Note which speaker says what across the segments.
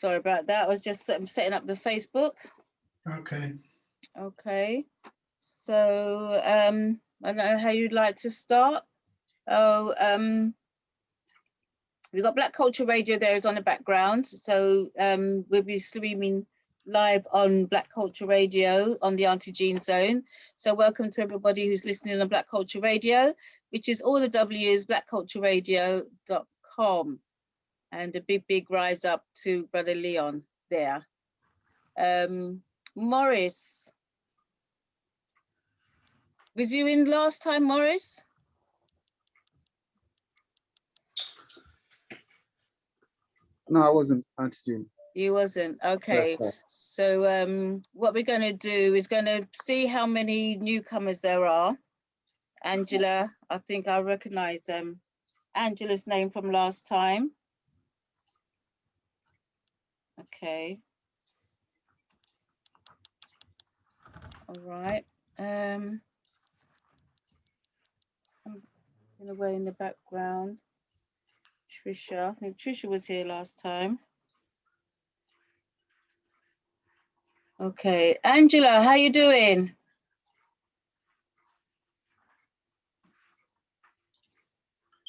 Speaker 1: Sorry about that. I was just setting up the Facebook.
Speaker 2: Okay.
Speaker 1: Okay. So I don't know how you'd like to start. Oh, we've got Black Culture Radio there is on the background. So we'll be streaming live on Black Culture Radio on the Auntie Jean Zone. So welcome to everybody who's listening on Black Culture Radio, which is all the W's, blackcultureradio.com. And a big rise up to Brother Leon there. Morris, was you in last time, Morris?
Speaker 3: No, I wasn't, Auntie Jean.
Speaker 1: You wasn't, okay. So what we're gonna do is gonna see how many newcomers there are. Angela, I think I recognize Angela's name from last time. Okay. All right. I'm away in the background. Trisha, I think Trisha was here last time. Okay, Angela, how you doing?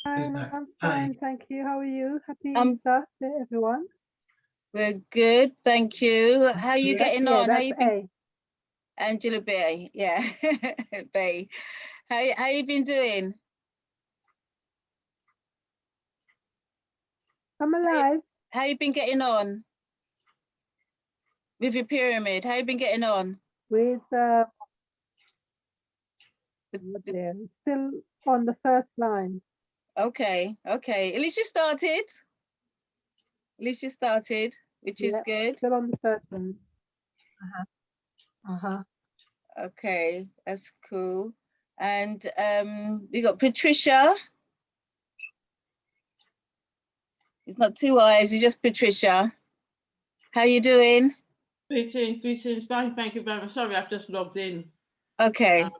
Speaker 4: I'm fine, thank you. How are you? Happy Easter to everyone.
Speaker 1: We're good, thank you. How are you getting on? How you been?
Speaker 4: A.
Speaker 1: Angela Bay, yeah, Bay. How you been doing?
Speaker 4: I'm alive.
Speaker 1: How you been getting on with your pyramid? How you been getting on?
Speaker 4: With still on the first line.
Speaker 1: Okay. At least you started. Which is good.
Speaker 4: Still on the first one.
Speaker 1: Okay, that's cool. And we got Patricia. It's not two eyes, it's just Patricia. How you doing?
Speaker 5: Greetings, fine, thank you very much. Sorry, I've just logged in.
Speaker 1: Okay.
Speaker 5: Yeah,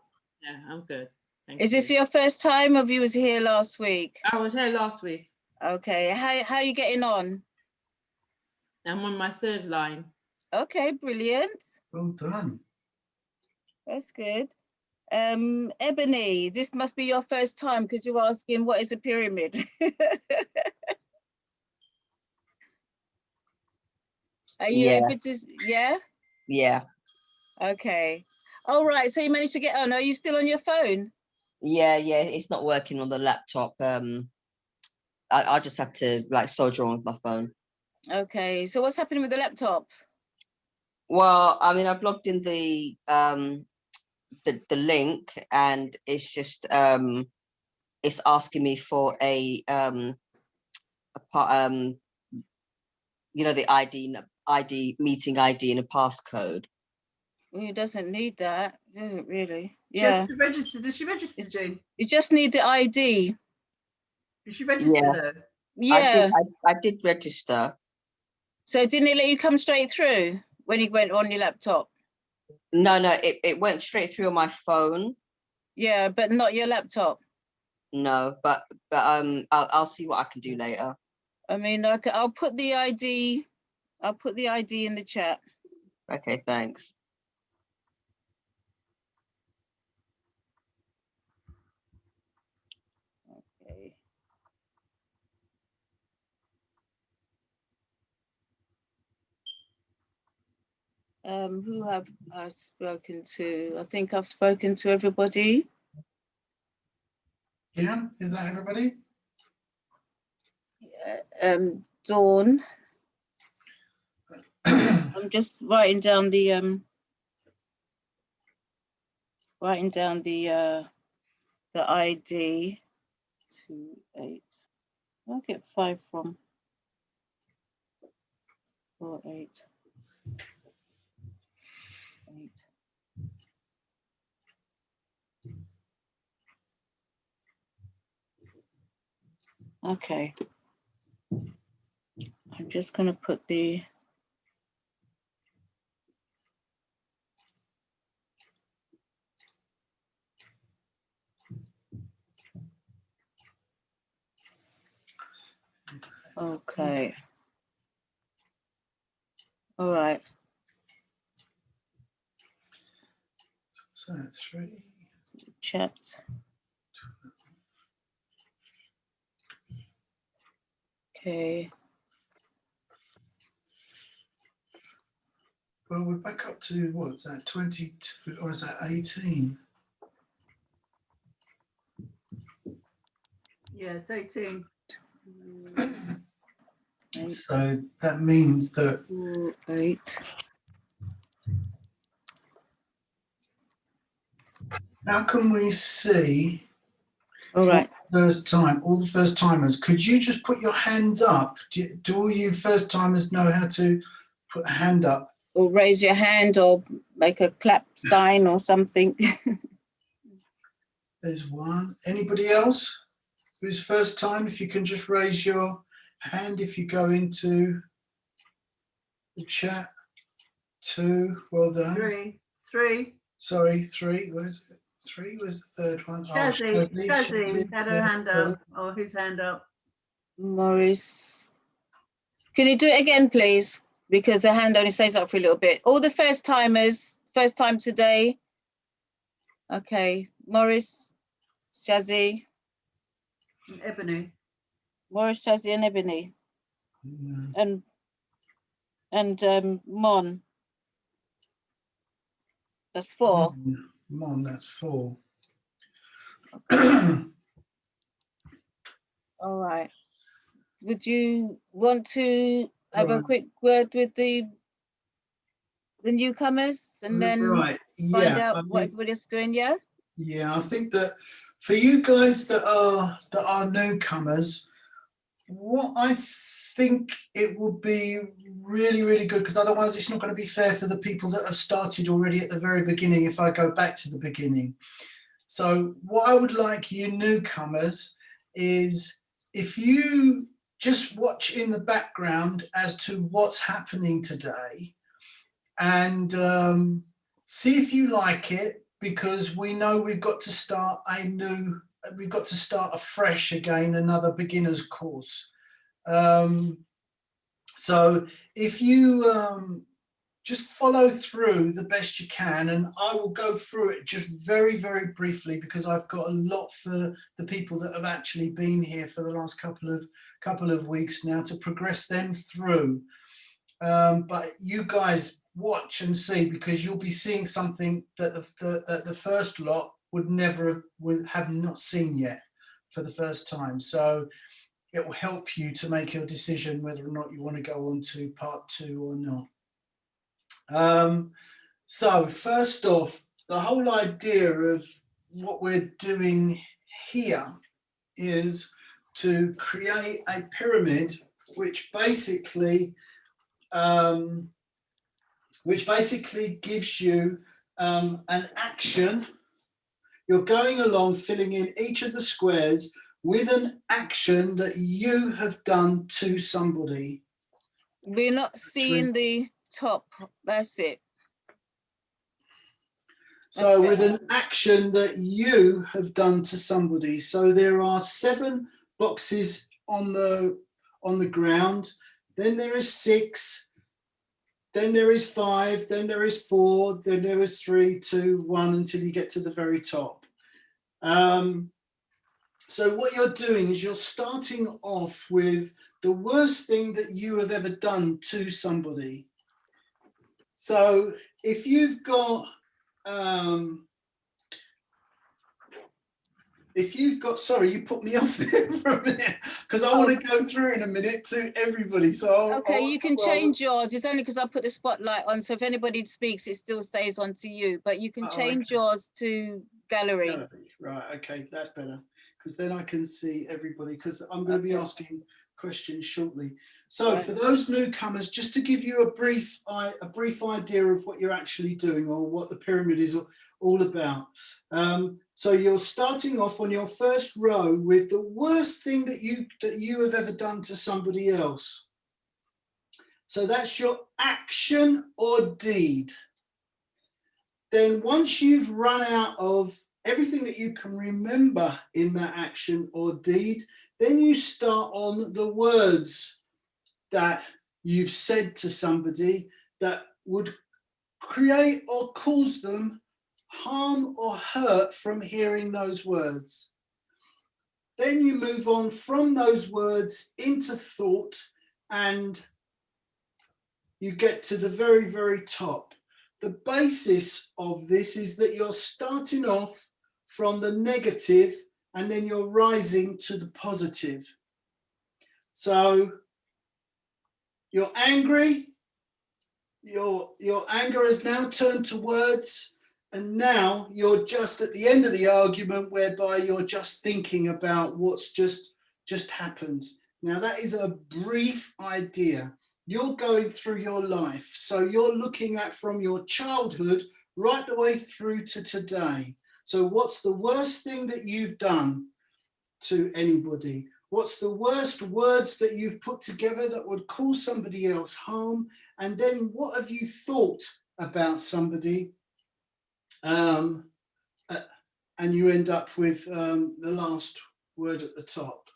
Speaker 5: I'm good.
Speaker 1: Is this your first time or you was here last week?
Speaker 5: I was here last week.
Speaker 1: Okay, how are you getting on?
Speaker 5: I'm on my third line.
Speaker 1: Okay, brilliant.
Speaker 2: Well done.
Speaker 1: That's good. Ebony, this must be your first time because you're asking what is a pyramid. Are you able to, yeah?
Speaker 6: Yeah.
Speaker 1: Okay. All right, so you managed to get on. Are you still on your phone?
Speaker 6: Yeah, it's not working on the laptop. I just have to like soldier on with my phone.
Speaker 1: Okay, so what's happening with the laptop?
Speaker 6: Well, I mean, I've logged in the link and it's just it's asking me for a you know, the ID meeting ID and a passcode.
Speaker 1: Well, it doesn't need that, does it really? Yeah.
Speaker 7: Does she register, Jane?
Speaker 1: You just need the ID.
Speaker 7: Did she register though?
Speaker 1: Yeah.
Speaker 6: I did register.
Speaker 1: So didn't it let you come straight through when you went on your laptop?
Speaker 6: No, it went straight through on my phone.
Speaker 1: Yeah, but not your laptop.
Speaker 6: No, but I'll see what I can do later.
Speaker 1: I mean, I'll put the ID. I'll put the ID in the chat.
Speaker 6: Okay, thanks.
Speaker 1: Okay. Who have I spoken to? I think I've spoken to everybody.
Speaker 2: Yeah, is that everybody?
Speaker 1: Dawn. I'm just writing down the ID. 28. I'll get 5 from 48. 8. Okay. I'm just going to put the okay. All right.
Speaker 2: So 3.
Speaker 1: Chat. Okay.
Speaker 2: Well, we're back up to what's that? 22 or is that 18?
Speaker 7: Yeah, it's 18.
Speaker 2: So that means that
Speaker 1: 4, 8.
Speaker 2: how can we see
Speaker 1: All right.
Speaker 2: all the first timers? Could you just put your hands up? Do all you first timers know how to put a hand up?
Speaker 1: Or raise your hand or make a clap sign or something.
Speaker 2: There's one. Anybody else who's first time? If you can just raise your hand if you go into the chat. 2, well done.
Speaker 7: 3.
Speaker 2: Sorry, 3. Where's it? 3 was the third one.
Speaker 7: Shazzy had her hand up, or his hand up.
Speaker 1: Morris. Can you do it again, please? Because the hand only stays up for a little bit. All the first timers, first time today. Okay, Morris, Shazzy,
Speaker 7: And Ebony.
Speaker 1: Morris, Shazzy, and Ebony,
Speaker 2: Yeah.
Speaker 1: and Mon. That's 4.
Speaker 2: Come on, that's 4.
Speaker 1: All right. Would you want to have a
Speaker 2: Right.
Speaker 1: quick word with the newcomers and then
Speaker 2: Right.
Speaker 1: find
Speaker 2: Yeah.
Speaker 1: out what everybody else is doing? Yeah.
Speaker 2: Yeah, I think that for you guys that are newcomers, what I think it will be really, really good, because otherwise it's not going to be fair for the people that have started already at the very beginning if I go back to the beginning. So what I would like you newcomers is, if you just watch in the background as to what's happening today, and see if you like it, because we know we've got to start afresh again, another beginner's course. So if you just follow through the best you can, and I will go through it just very, very briefly, because I've got a lot for the people that have actually been here for the last couple of weeks now to progress them through. But you guys watch and see, because you'll be seeing something that the first lot would have not seen yet for the first time. So it will help you to make your decision whether or not you want to go on to part 2 or not. So first off, the whole idea of what we're doing here is to create a pyramid which basically gives you an action. You're going along filling in each of the squares with an action that you have done to somebody.
Speaker 1: We're not seeing the top. That's it.
Speaker 2: So with an action that you have done to somebody. So there are 7 boxes on the ground. Then there is 6. Then there is 5. Then there is 4. Then there is 3, 2, 1 until you get to the very top. So what you're doing is you're starting off with the worst thing that you have ever done to somebody. So if you've got, sorry, you put me off there for a minute, because I want to go through in a minute to everybody. So
Speaker 1: you can change yours. It's only because I put the spotlight on. So if anybody speaks, it still stays on to you, but you can change yours to gallery.
Speaker 2: Right, okay, that's better, because then I can see everybody, because I'm going to be asking questions shortly. So for those newcomers, just to give you a brief idea of what you're actually doing, or what the pyramid is all about. So you're starting off on your first row with the worst thing that you have ever done to somebody else. So that's your action or deed. Then once you've run out of everything that you can remember in that action or deed, then you start on the words that you've said to somebody that would create or cause them harm or hurt from hearing those words. Then you move on from those words into thought, and you get to the very, very top. The basis of this is that you're starting off from the negative and then you're rising to the positive. So you're angry, your anger has now turned to words, and now you're just at the end of the argument whereby you're just thinking about what's just happened. Now that is a brief idea. You're going through your life. So you're looking at from your childhood right the way through to today. So what's the worst thing that you've done to anybody? What's the worst words that you've put together that would cause somebody else harm? And then what have you thought about somebody? And you end up with the last word at the top.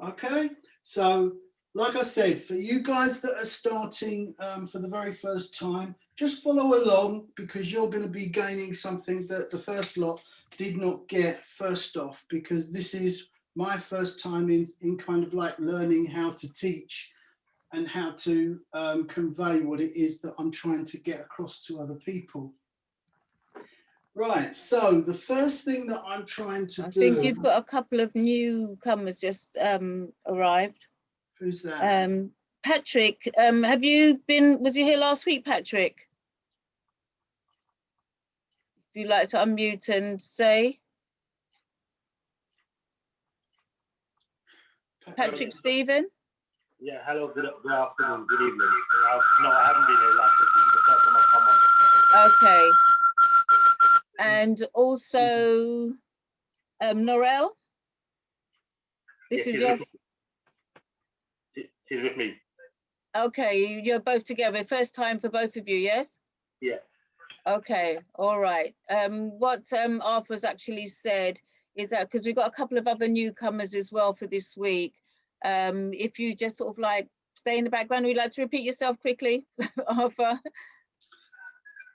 Speaker 2: Okay, so like I said, for you guys that are starting for the very first time, just follow along, because you're going to be gaining something that the first lot did not get first off, because this is my first time in kind of like learning how to teach and how to convey what it is that I'm trying to get across to other people. Right, so the first thing that I'm trying to do...
Speaker 1: I think you've got a couple of newcomers just arrived.
Speaker 2: Who's that?
Speaker 1: Patrick, have you been, was you here last week, Patrick? If you'd like to unmute and say. Patrick Stephen?
Speaker 8: Yeah, hello, good afternoon, good evening. No, I haven't been here last week. It's the first time I've come on.
Speaker 1: Okay. And also, Norel? This is your...
Speaker 8: She's with me.
Speaker 1: Okay, you're both together. First time for both of you, yes?
Speaker 8: Yeah.
Speaker 1: Okay, all right. What Arthur's actually said is that, because we've got a couple of other newcomers as well for this week, if you just sort of like stay in the background, would you like to repeat yourself quickly, Arthur?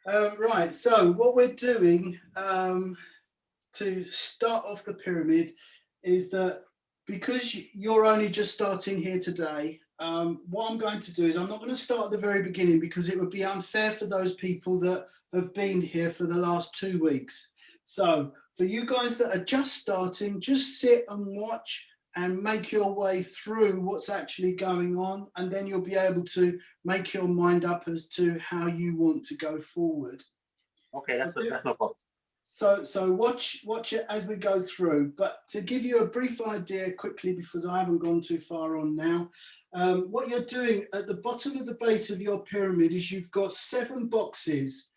Speaker 2: Right, so what we're doing to start off the pyramid is that, because you're only just starting here today, what I'm going to do is I'm not going to start at the very beginning, because it would be unfair for those people that have been here for the last 2 weeks. So for you guys that are just starting, just sit and watch and make your way through what's actually going on, and then you'll be able to make your mind up as to how you want to go forward.
Speaker 8: Okay, that's no problem.
Speaker 2: So watch it as we go through. But to give you a brief idea quickly, because I haven't gone too far on now, what you're doing at the bottom of the base of your pyramid is you've got 7 boxes.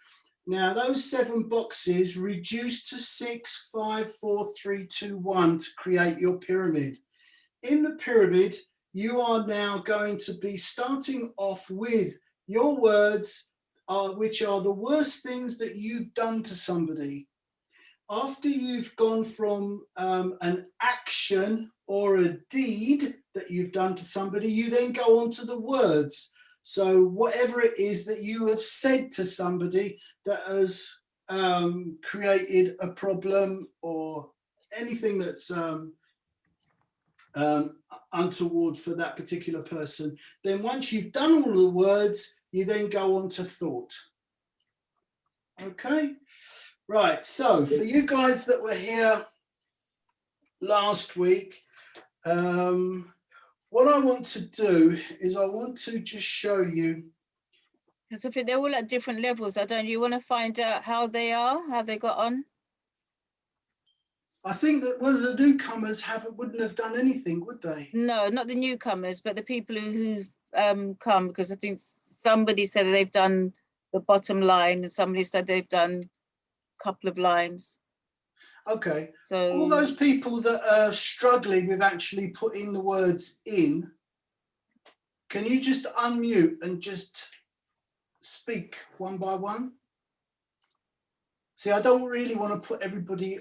Speaker 2: Now those 7 boxes reduce to 6, 5, 4, 3, 2, 1 to create your pyramid. In the pyramid, you are now going to be starting off with your words, which are the worst things that you've done to somebody. After you've gone from an action or a deed that you've done to somebody, you then go on to the words. So whatever it is that you have said to somebody that has created a problem or anything that's untoward for that particular person, then once you've done all the words, you then go on to thought. Okay, right, so for you guys that were here last week, what I want to do is I want to just show you,
Speaker 1: because I think they're all at different levels. You want to find out how they are, how they got on?
Speaker 2: I think that one of the newcomers wouldn't have done anything, would they?
Speaker 1: No, not the newcomers, but the people who've come, because I think somebody said that they've done the bottom line and somebody said they've done a couple of lines.
Speaker 2: Okay,
Speaker 1: so
Speaker 2: all those people that are struggling with actually putting the words in, can you just unmute and just speak one by one? See, I don't really want to put everybody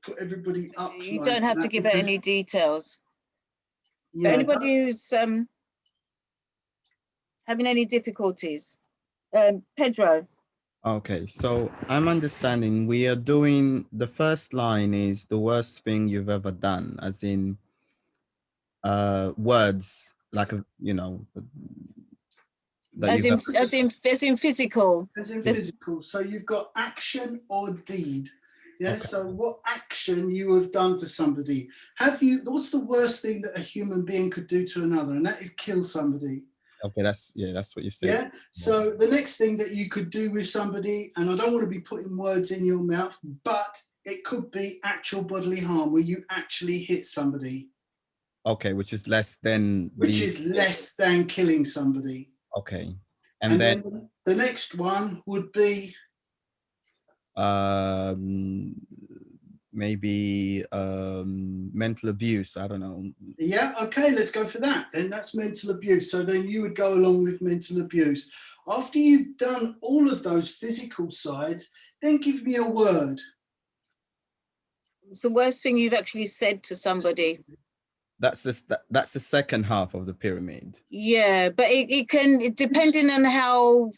Speaker 2: put everybody up.
Speaker 1: You don't have to give out any details.
Speaker 2: Yeah,
Speaker 1: anybody who's having any difficulties? Pedro.
Speaker 9: Okay, so I'm understanding we are doing, the first line is the worst thing you've ever done, as in words like that
Speaker 1: As
Speaker 9: you've
Speaker 1: in physical.
Speaker 2: As in physical. So you've got action or deed. Yeah.
Speaker 9: Okay.
Speaker 2: So what action you have done to somebody? What's the worst thing that a human being could do to another? And that is kill somebody.
Speaker 9: Okay, that's what you said.
Speaker 2: Yeah. So the next thing that you could do with somebody, and I don't want to be putting words in your mouth, but it could be actual bodily harm where you actually hit somebody.
Speaker 9: Okay, which is less than
Speaker 2: less than killing somebody.
Speaker 9: Okay.
Speaker 2: And then the next one would be
Speaker 9: maybe mental abuse. I don't know.
Speaker 2: Yeah, okay, let's go for that. Then that's mental abuse. So then you would go along with mental abuse. After you've done all of those physical sides, then give me a word.
Speaker 1: It's the worst thing you've actually said to somebody.
Speaker 9: That's the second half of the pyramid.
Speaker 1: Yeah, but it can, depending on how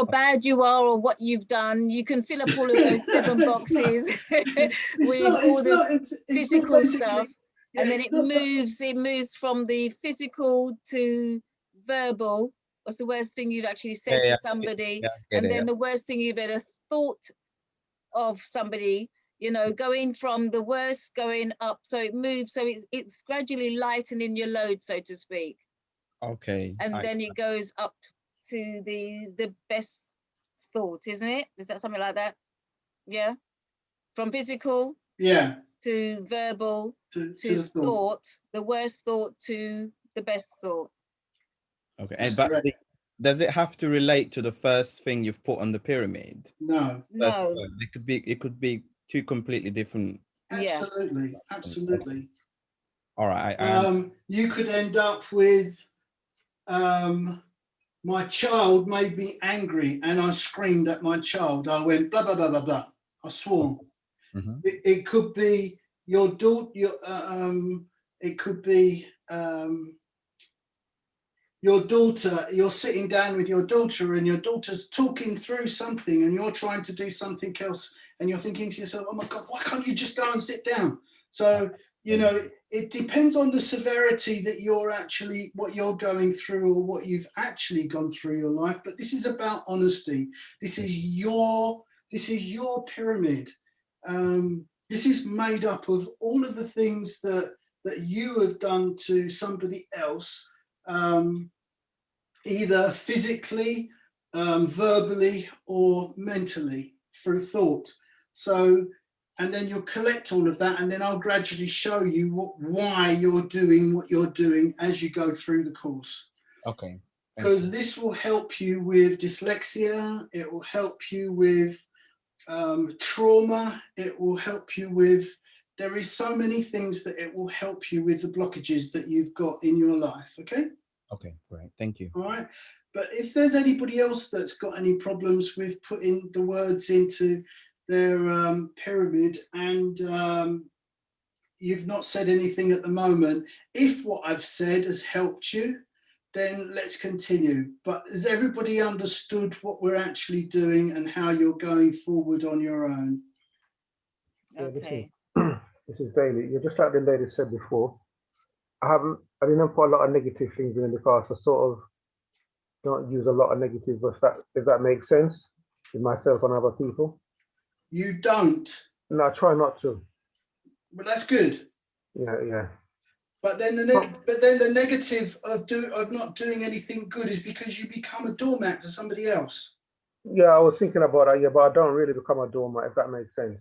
Speaker 1: bad you are or what you've done, you can fill up all of those 7 boxes with all the physical stuff. Yeah, and then it moves from the physical to verbal. What's the worst thing you've actually said to somebody? And then the worst thing you've ever thought of somebody, going from the worst going up. So it moves, so it's gradually lightening your load, so to speak.
Speaker 9: Okay.
Speaker 1: And then it goes up to the best thought, isn't it? Is that something like that? Yeah. From physical to verbal to thought, the worst thought to the best thought.
Speaker 9: Okay. But does it have to relate to the first thing you've put on the pyramid?
Speaker 2: No.
Speaker 9: It could be 2 completely different.
Speaker 2: Absolutely. Absolutely.
Speaker 9: All right.
Speaker 2: You could end up with my child made me angry and I screamed at my child. I went blah, blah, blah, blah, blah. I swore. Mm-hmm. It could be your daughter, it could be your daughter, you're sitting down with your daughter and your daughter's talking through something and you're trying to do something else and you're thinking to yourself, oh my God, why can't you just go and sit down? So, it depends on the severity that what you're going through or what you've actually gone through your life. But this is about honesty. This is your pyramid. This is made up of all of the things that you have done to somebody else, either physically, verbally, or mentally through thought. So, and then you'll collect all of that, and then I'll gradually show you why you're doing what you're doing as you go through the course.
Speaker 9: Okay.
Speaker 2: Because this will help you with dyslexia, it will help you with trauma, it will help you with, there is so many things that it will help you with the blockages that you've got in your life, okay?
Speaker 9: Okay, great, thank you.
Speaker 2: All right, but if there's anybody else that's got any problems with putting the words into their pyramid and you've not said anything at the moment, if what I've said has helped you, then let's continue. But has everybody understood what we're actually doing and how you're going forward on your own?
Speaker 1: Okay.
Speaker 10: This is Daily. You're just like the lady said before. I didn't put a lot of negative things in because I sort of don't use a lot of negative, if that makes sense, with myself and other people.
Speaker 2: You don't?
Speaker 10: No, I try not to.
Speaker 2: But that's good.
Speaker 10: Yeah.
Speaker 2: But then the negative of not doing anything good is because you become a doormat for somebody else.
Speaker 10: Yeah, I was thinking about that, yeah, but I don't really become a doormat, if that makes sense.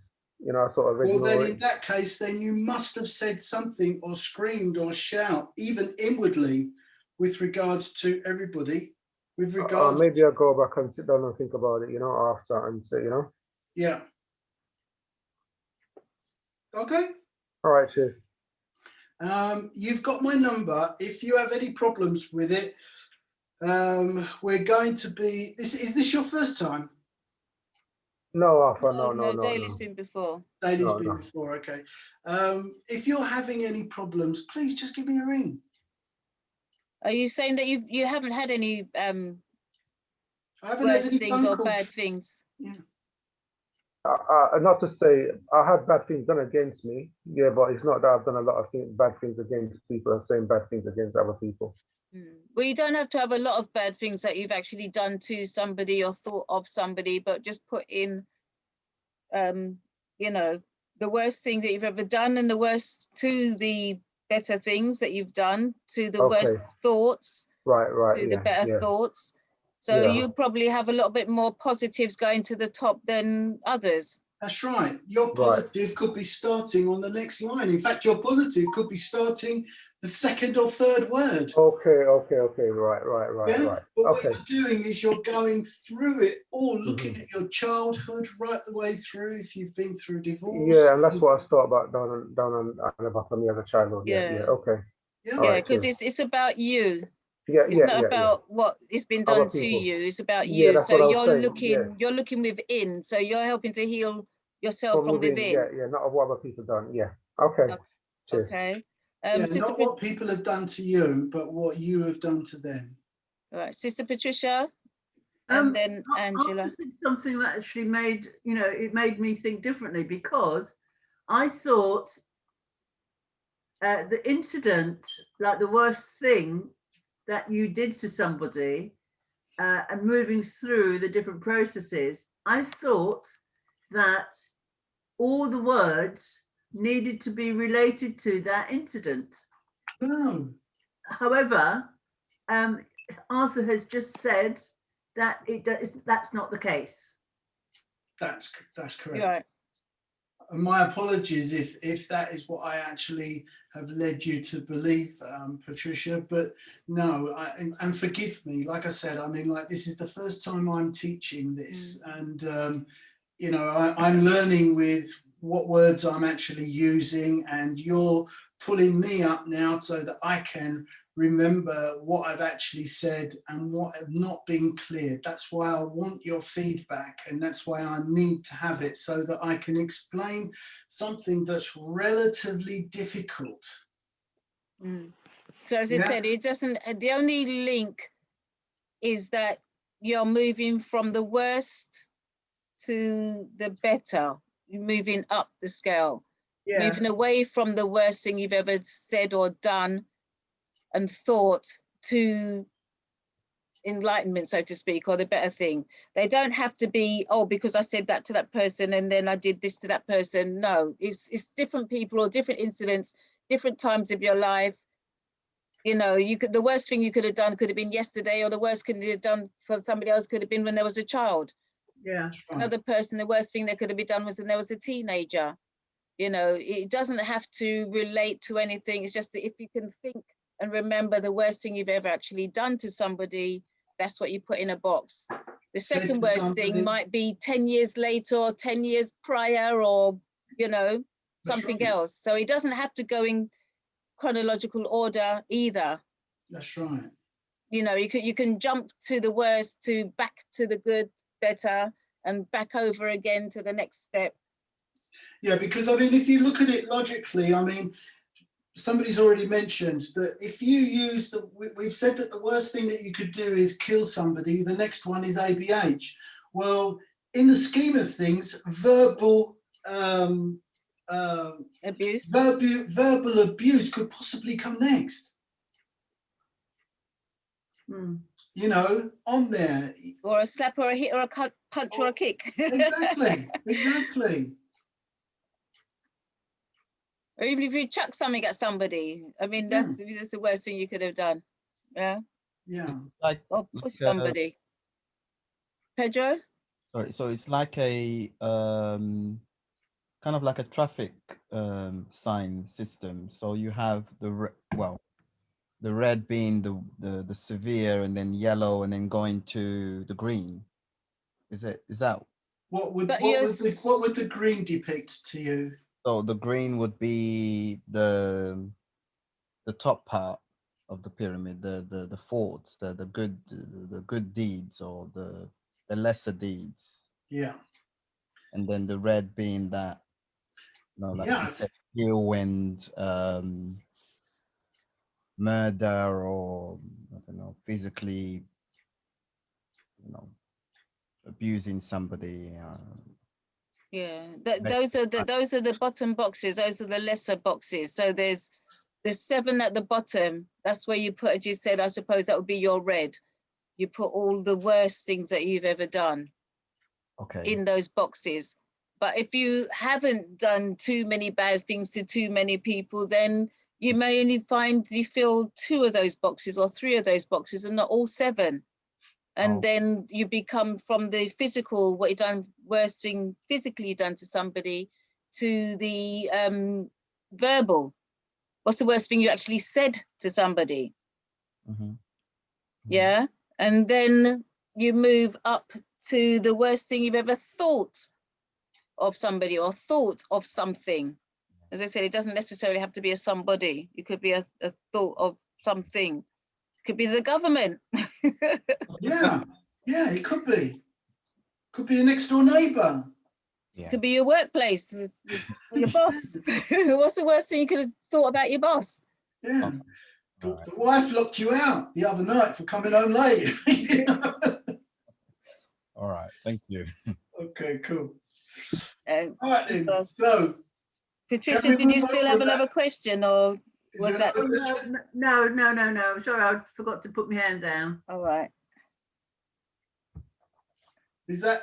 Speaker 10: I sort of ignore
Speaker 2: then in that case, then you must have said something or screamed or shout, even inwardly, with regards to everybody. With regards,
Speaker 10: maybe I'll go back and sit down and think about it, after and say,
Speaker 2: Yeah. Okay.
Speaker 10: All right, cheers.
Speaker 2: You've got my number. If you have any problems with it, we're going to be. Is this your first time?
Speaker 10: No, Arthur, no.
Speaker 1: Daily's been before.
Speaker 2: Daily's been before. Okay. If you're having any problems, please just give me a ring.
Speaker 1: Are you saying that you haven't had any
Speaker 2: I haven't had
Speaker 1: worse
Speaker 2: any
Speaker 1: things
Speaker 2: phone
Speaker 1: or
Speaker 2: calls.
Speaker 1: bad things?
Speaker 2: Yeah.
Speaker 10: Not to say I had bad things done against me, yeah, but it's not that I've done a lot of bad things against people and saying bad things against other people.
Speaker 1: Well, you don't have to have a lot of bad things that you've actually done to somebody or thought of somebody, but just put in, you know, the worst thing that you've ever done and the worst to the better things that you've done, to the worst thoughts,
Speaker 10: right,
Speaker 1: to the better thoughts. So
Speaker 10: Yeah.
Speaker 1: you probably have a little bit more positives going to the top than others.
Speaker 2: That's right. Your positive could be starting on the next line. In fact, your positive could be starting the second or third word.
Speaker 10: Okay, right,
Speaker 2: Yeah?
Speaker 10: right.
Speaker 2: But what you're doing is you're going through it all, looking
Speaker 10: Mm-hmm.
Speaker 2: at your childhood right the way through, if you've been through divorce.
Speaker 10: Yeah, and that's what I thought about down on the bottom as a child. Yeah, okay.
Speaker 1: Yeah, because it's about you.
Speaker 10: Yeah,
Speaker 1: it's not about what has been
Speaker 10: Other
Speaker 1: done to
Speaker 10: people.
Speaker 1: you. It's about
Speaker 10: Yeah,
Speaker 1: you.
Speaker 10: that's
Speaker 1: So
Speaker 10: what I was
Speaker 1: you're
Speaker 10: saying,
Speaker 1: you're looking within. So you're helping to heal yourself from within.
Speaker 10: Yeah, not what other people done. Yeah. Okay. Cheers.
Speaker 1: Okay.
Speaker 2: Yeah, not what people have done to you, but what you have done to them.
Speaker 1: All right, Sister Patricia, and then Angela.
Speaker 7: I think something that actually made, it made me think differently, because I thought the incident, like the worst thing that you did to somebody, and moving through the different processes, I thought that all the words needed to be related to that incident.
Speaker 2: No.
Speaker 7: However, Arthur has just said that that's not the case.
Speaker 2: That's correct.
Speaker 1: Yeah.
Speaker 2: And my apologies if that is what I actually have led you to believe, Patricia, but no, and forgive me, like I said, I mean, like, this is the first time I'm teaching this, and I'm learning with what words I'm actually using, and you're pulling me up now so that I can remember what I've actually said and what have not been cleared. That's why I want your feedback, and that's why I need to have it, so that I can explain something that's relatively difficult.
Speaker 1: So as I said, it doesn't, the only link is that you're moving from the worst to the better. You're moving up the scale, moving away from the worst thing you've ever said or done and thought to enlightenment, so to speak, or the better thing. They don't have to be, oh, because I said that to that person and then I did this to that person. No, it's different people or different incidents, different times of your life. The worst thing you could have done could have been yesterday, or the worst could have done for somebody else could have been when there was a child.
Speaker 7: Yeah.
Speaker 1: Another person, the worst thing that could have been done was when there was a teenager. It doesn't have to relate to anything. It's just that if you can think and remember the worst thing you've ever actually done to somebody, that's what you put in a box. The second worst thing might be 10 years later or 10 years prior, or, something else. So it doesn't have to go in chronological order either.
Speaker 2: That's right.
Speaker 1: You can jump to the worst to back to the good, better, and back over again to the next step.
Speaker 2: Yeah, because I mean, if you look at it logically, I mean, somebody's already mentioned that if you use we've said that the worst thing that you could do is kill somebody. The next one is ABH. Well, in the scheme of things, verbal
Speaker 1: abuse,
Speaker 2: verbal abuse could possibly come next. On there.
Speaker 1: Or a slap or a hit or a punch or a kick.
Speaker 2: Exactly.
Speaker 1: Or even if you chuck something at somebody. I mean, that's the worst thing you could have done. Yeah.
Speaker 2: Yeah.
Speaker 1: Or push somebody. Pedro?
Speaker 9: Sorry, so it's like a kind of like a traffic sign system. So you have the red being the severe, and then yellow, and then going to the green. Is that
Speaker 2: what would the green depict to you?
Speaker 9: So the green would be the top part of the pyramid, the faults, the good deeds, or the lesser deeds.
Speaker 2: Yeah.
Speaker 9: And then the red being that, like you said, whirlwind, murder or, I don't know, physically, you know, abusing somebody.
Speaker 1: Yeah,
Speaker 9: Less-
Speaker 1: those are the bottom boxes. Those are the lesser boxes. So there's 7 at the bottom. That's where you put, as you said, I suppose that would be your red. You put all the worst things that you've ever done
Speaker 9: Okay.
Speaker 1: in those boxes. But if you haven't done too many bad things to too many people, then you may only find you fill 2 of those boxes or 3 of those boxes and not all 7. And
Speaker 9: Oh.
Speaker 1: then you become from the physical, what you done, worst thing physically done to somebody, to the verbal. What's the worst thing you actually said to somebody?
Speaker 9: Mhm.
Speaker 1: Yeah. And then you move up to the worst thing you've ever thought of somebody or thought of something. As I said, it doesn't necessarily have to be a somebody. It could be a thought of something. It could be the government.
Speaker 2: Yeah, yeah, it could be. Could be a next door neighbour.
Speaker 1: It could be your workplace, your boss. What's the worst thing you could have thought about your boss?
Speaker 2: Yeah. The wife locked you out the other night for coming home late.
Speaker 9: All right, thank you.
Speaker 2: Okay, cool.
Speaker 1: All
Speaker 2: right then. So,
Speaker 1: Patricia, did you still have another question, or was that?
Speaker 7: No. Sorry, I forgot to put my hand down.
Speaker 1: All right.
Speaker 2: Is that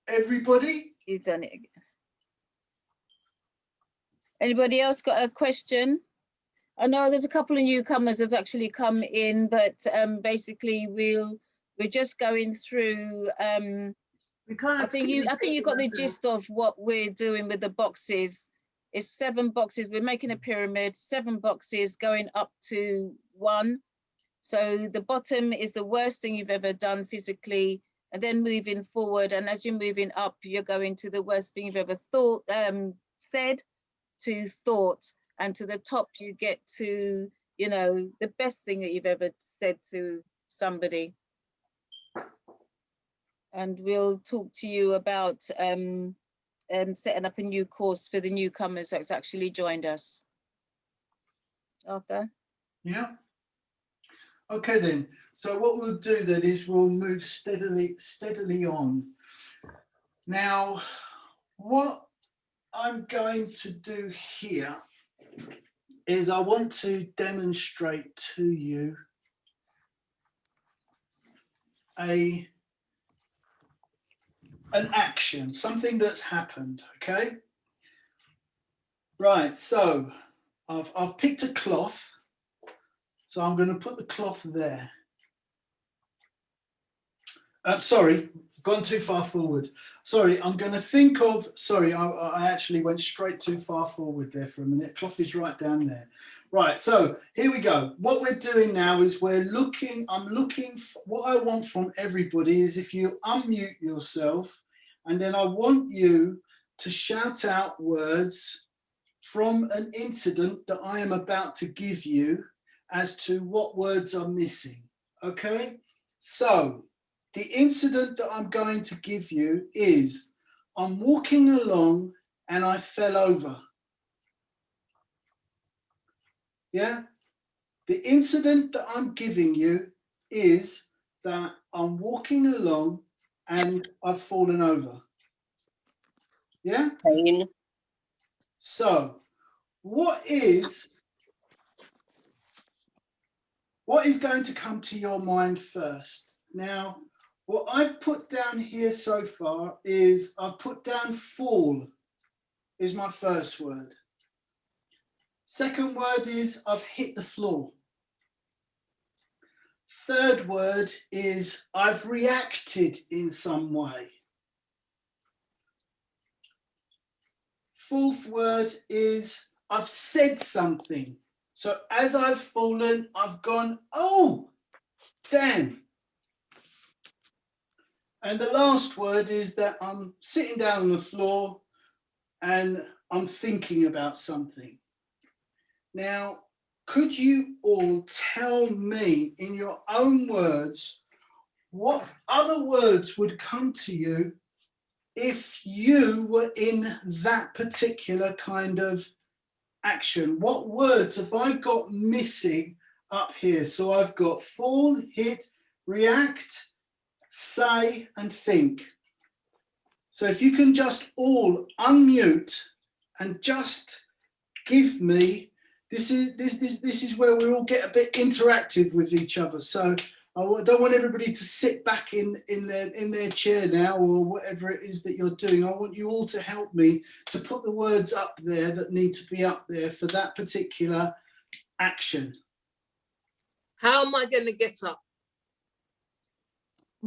Speaker 2: everybody?
Speaker 1: You've done it again. Anybody else got a question? I know there's a couple of newcomers have actually come in, but basically we're just going through. I think you got the gist of what we're doing with the boxes. It's 7 boxes. We're making a pyramid, 7 boxes going up to 1. So the bottom is the worst thing you've ever done physically, and then moving forward. And as you're moving up, you're going to the worst thing you've ever thought, said, to thought, and to the top you get to, you know, the best thing that you've ever said to somebody. And we'll talk to you about setting up a new course for the newcomers that's actually joined us. Arthur?
Speaker 2: Yeah. Okay then. So what we'll do then is we'll move steadily on. Now, what I'm going to do here is I want to demonstrate to you an action, something that's happened, okay? Right, so I've picked a cloth, so I'm going to put the cloth there. Sorry, gone too far forward. Sorry, I'm going to think of, sorry, I actually went straight too far forward there for a minute. Cloth is right down there. Right, so here we go. What we're doing now is I'm looking, what I want from everybody is if you unmute yourself, and then I want you to shout out words from an incident that I am about to give you as to what words are missing, okay? So, the incident that I'm going to give you is, I'm walking along and I fell over. Yeah? The incident that I'm giving you is that I'm walking along and I've fallen over. Yeah?
Speaker 6: Pain.
Speaker 2: So, what is going to come to your mind first? Now, what I've put down here so far is I've put down fall is my first word. Second word is I've hit the floor. Third word is I've reacted in some way. Fourth word is I've said something. So as I've fallen, I've gone, oh, damn. And the last word is that I'm sitting down on the floor and I'm thinking about something. Now, could you all tell me in your own words what other words would come to you if you were in that particular kind of action. What words have I got missing up here? So I've got fall, hit, react, say, and think. So if you can just all unmute and just give me, this is where we all get a bit interactive with each other. So I don't want everybody to sit back in their chair now, or whatever it is that you're doing. I want you all to help me to put the words up there that need to be up there for that particular action.
Speaker 11: How am I going to get up?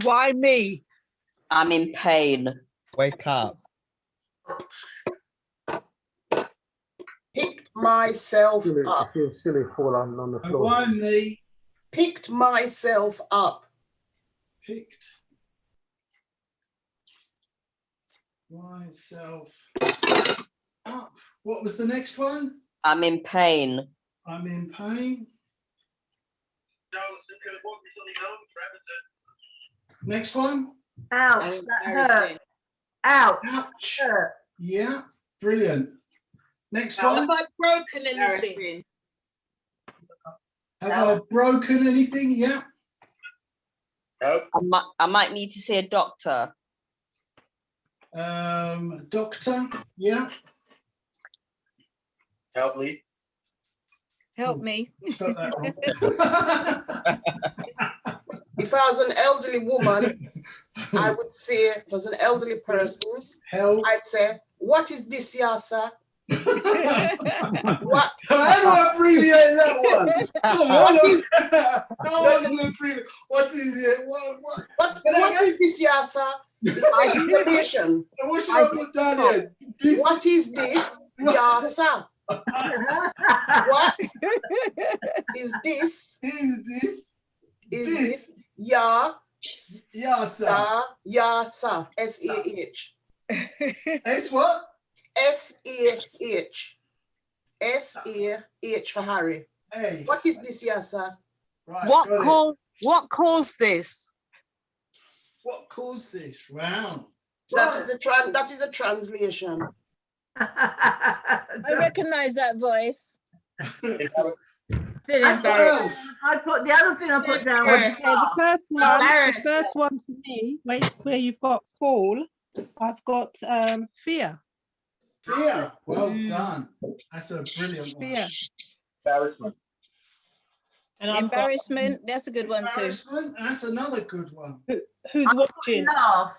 Speaker 12: Why me?
Speaker 6: I'm in pain.
Speaker 9: Wake up.
Speaker 12: Picked myself
Speaker 10: Silly,
Speaker 12: up.
Speaker 10: I feel silly fall on the floor.
Speaker 2: Why me?
Speaker 12: Picked myself up.
Speaker 2: Picked myself up. What was the next one?
Speaker 6: I'm in pain.
Speaker 2: I'm in pain. Next one.
Speaker 7: Ouch, that hurt. Ouch.
Speaker 2: Ouch.
Speaker 7: Hurt.
Speaker 2: Yeah, brilliant. Next
Speaker 11: Now,
Speaker 2: one.
Speaker 11: have I broken anything?
Speaker 2: Have I broken anything? Yeah.
Speaker 6: I might need to see a doctor.
Speaker 2: Doctor. Yeah.
Speaker 8: Help me.
Speaker 1: Help me.
Speaker 2: Got that wrong.
Speaker 12: If I was an elderly woman, I would say, if I was an elderly person,
Speaker 2: Help.
Speaker 12: I'd say, what is this here, sir? What?
Speaker 2: How do I abbreviate that one? Come on. What is it?
Speaker 12: What is this here, sir? It's identification.
Speaker 2: So what should I put down here? This,
Speaker 12: What is this? Yeah, sir. What is this?
Speaker 2: is this?
Speaker 12: Is
Speaker 2: This.
Speaker 12: this? Yeah,
Speaker 2: Yeah, sir.
Speaker 12: yeah, sir. S-A-H.
Speaker 2: S what?
Speaker 12: S-A-H. S-A-H for Harry.
Speaker 2: Hey.
Speaker 12: What is this here, sir?
Speaker 2: Right. got it.
Speaker 12: What caused this?
Speaker 2: What caused this? Wow.
Speaker 12: That is the translation.
Speaker 1: I recognize that voice.
Speaker 2: What else?
Speaker 7: I put the other thing I put down
Speaker 4: Okay,
Speaker 7: was
Speaker 4: the first one for me, where you've got fall, I've got fear.
Speaker 2: Fear. Well done. That's a brilliant one.
Speaker 4: Fear.
Speaker 8: Embarrassment.
Speaker 11: And I've got
Speaker 1: Embarrassment, that's a good one too.
Speaker 2: Embarrassment. That's another good one.
Speaker 11: who's watching?
Speaker 7: laugh.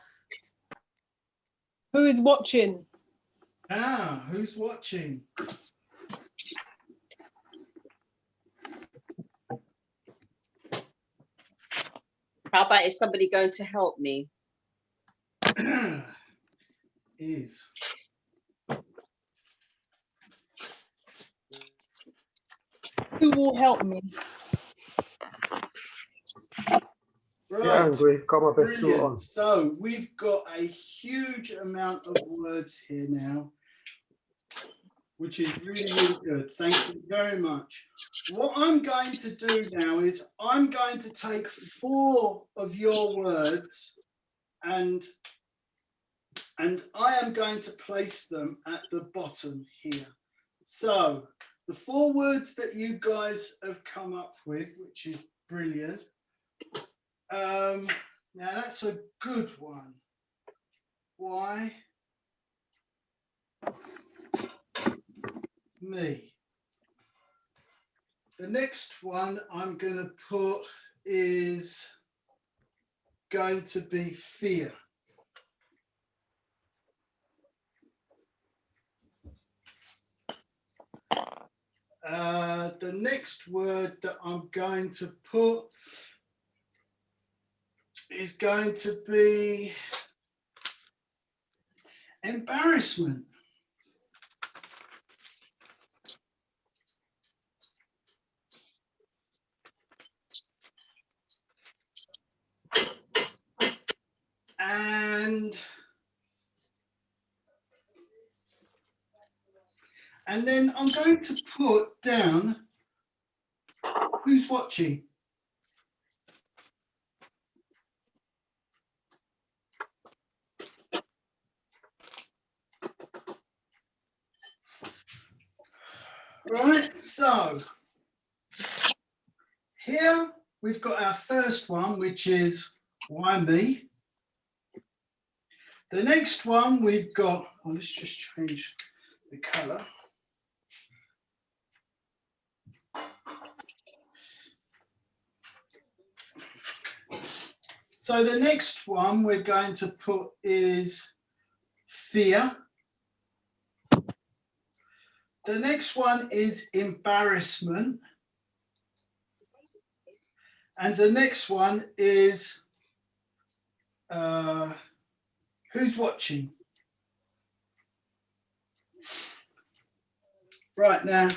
Speaker 11: Who is watching?
Speaker 2: Ah, who's watching?
Speaker 6: How about is somebody going to help me?
Speaker 2: Is.
Speaker 11: Who will help me?
Speaker 2: Right.
Speaker 10: You're angry, come up and shoot on.
Speaker 2: Brilliant. So we've got a huge amount of words here now, which is really, really good. Thank you very much. What I'm going to do now is I'm going to take 4 of your words and I am going to place them at the bottom here. So the 4 words that you guys have come up with, which is brilliant. Now that's a good one. Why? Me. The next one I'm going to put is going to be fear. The next word that I'm going to put is going to be embarrassment. And then I'm going to put down who's watching. Right, so here we've got our first one, which is why me? The next one we've got, oh, let's just change the colour. So the next one we're going to put is fear. The next one is embarrassment. And the next one is who's watching? Right, now,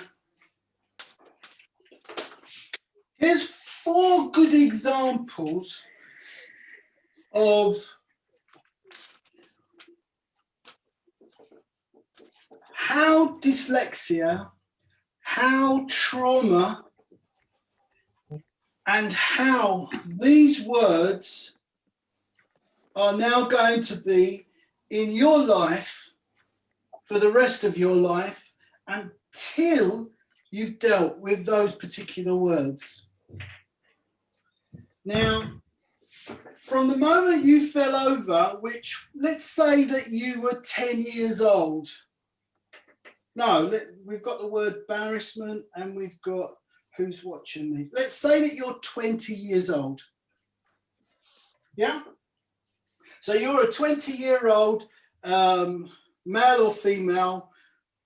Speaker 2: here's 4 good examples of how dyslexia, how trauma, and how these words are now going to be in your life for the rest of your life until you've dealt with those particular words. Now, from the moment you fell over, which let's say that you were 10 years old. No, we've got the word embarrassment and we've got who's watching me. Let's say that you're 20 years old. Yeah? So you're a 20-year-old male or female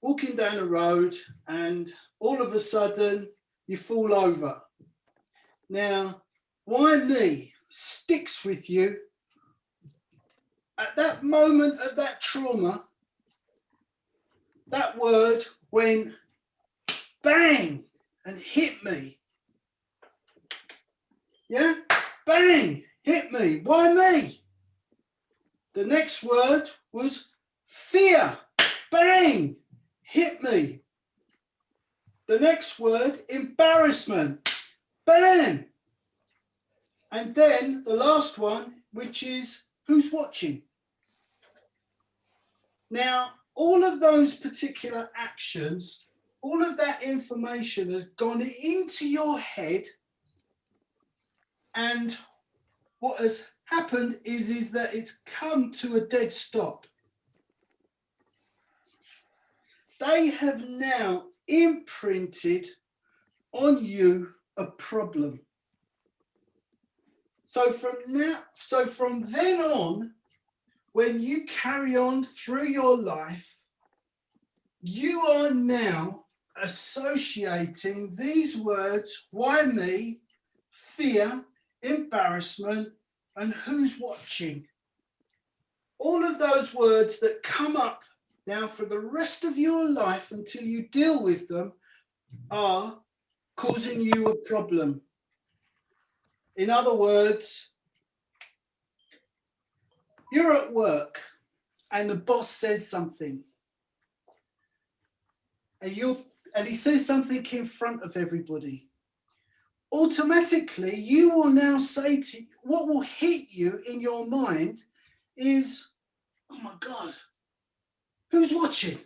Speaker 2: walking down the road and all of a sudden you fall over. Now, why me sticks with you. At that moment of that trauma, that word went bang and hit me. Yeah, bang, hit me. Why me? The next word was fear. Bang, hit me. The next word, embarrassment. Bang. And then the last one, which is who's watching. Now, all of those particular actions, all of that information has gone into your head, and what has happened is that it's come to a dead stop. They have now imprinted on you a problem. So from then on, when you carry on through your life, you are now associating these words, why me, fear, embarrassment, and who's watching. All of those words that come up now for the rest of your life until you deal with them are causing you a problem. In other words, you're at work and the boss says something, and he says something in front of everybody. Automatically, you will now say to what will hit you in your mind is, oh my God, who's watching?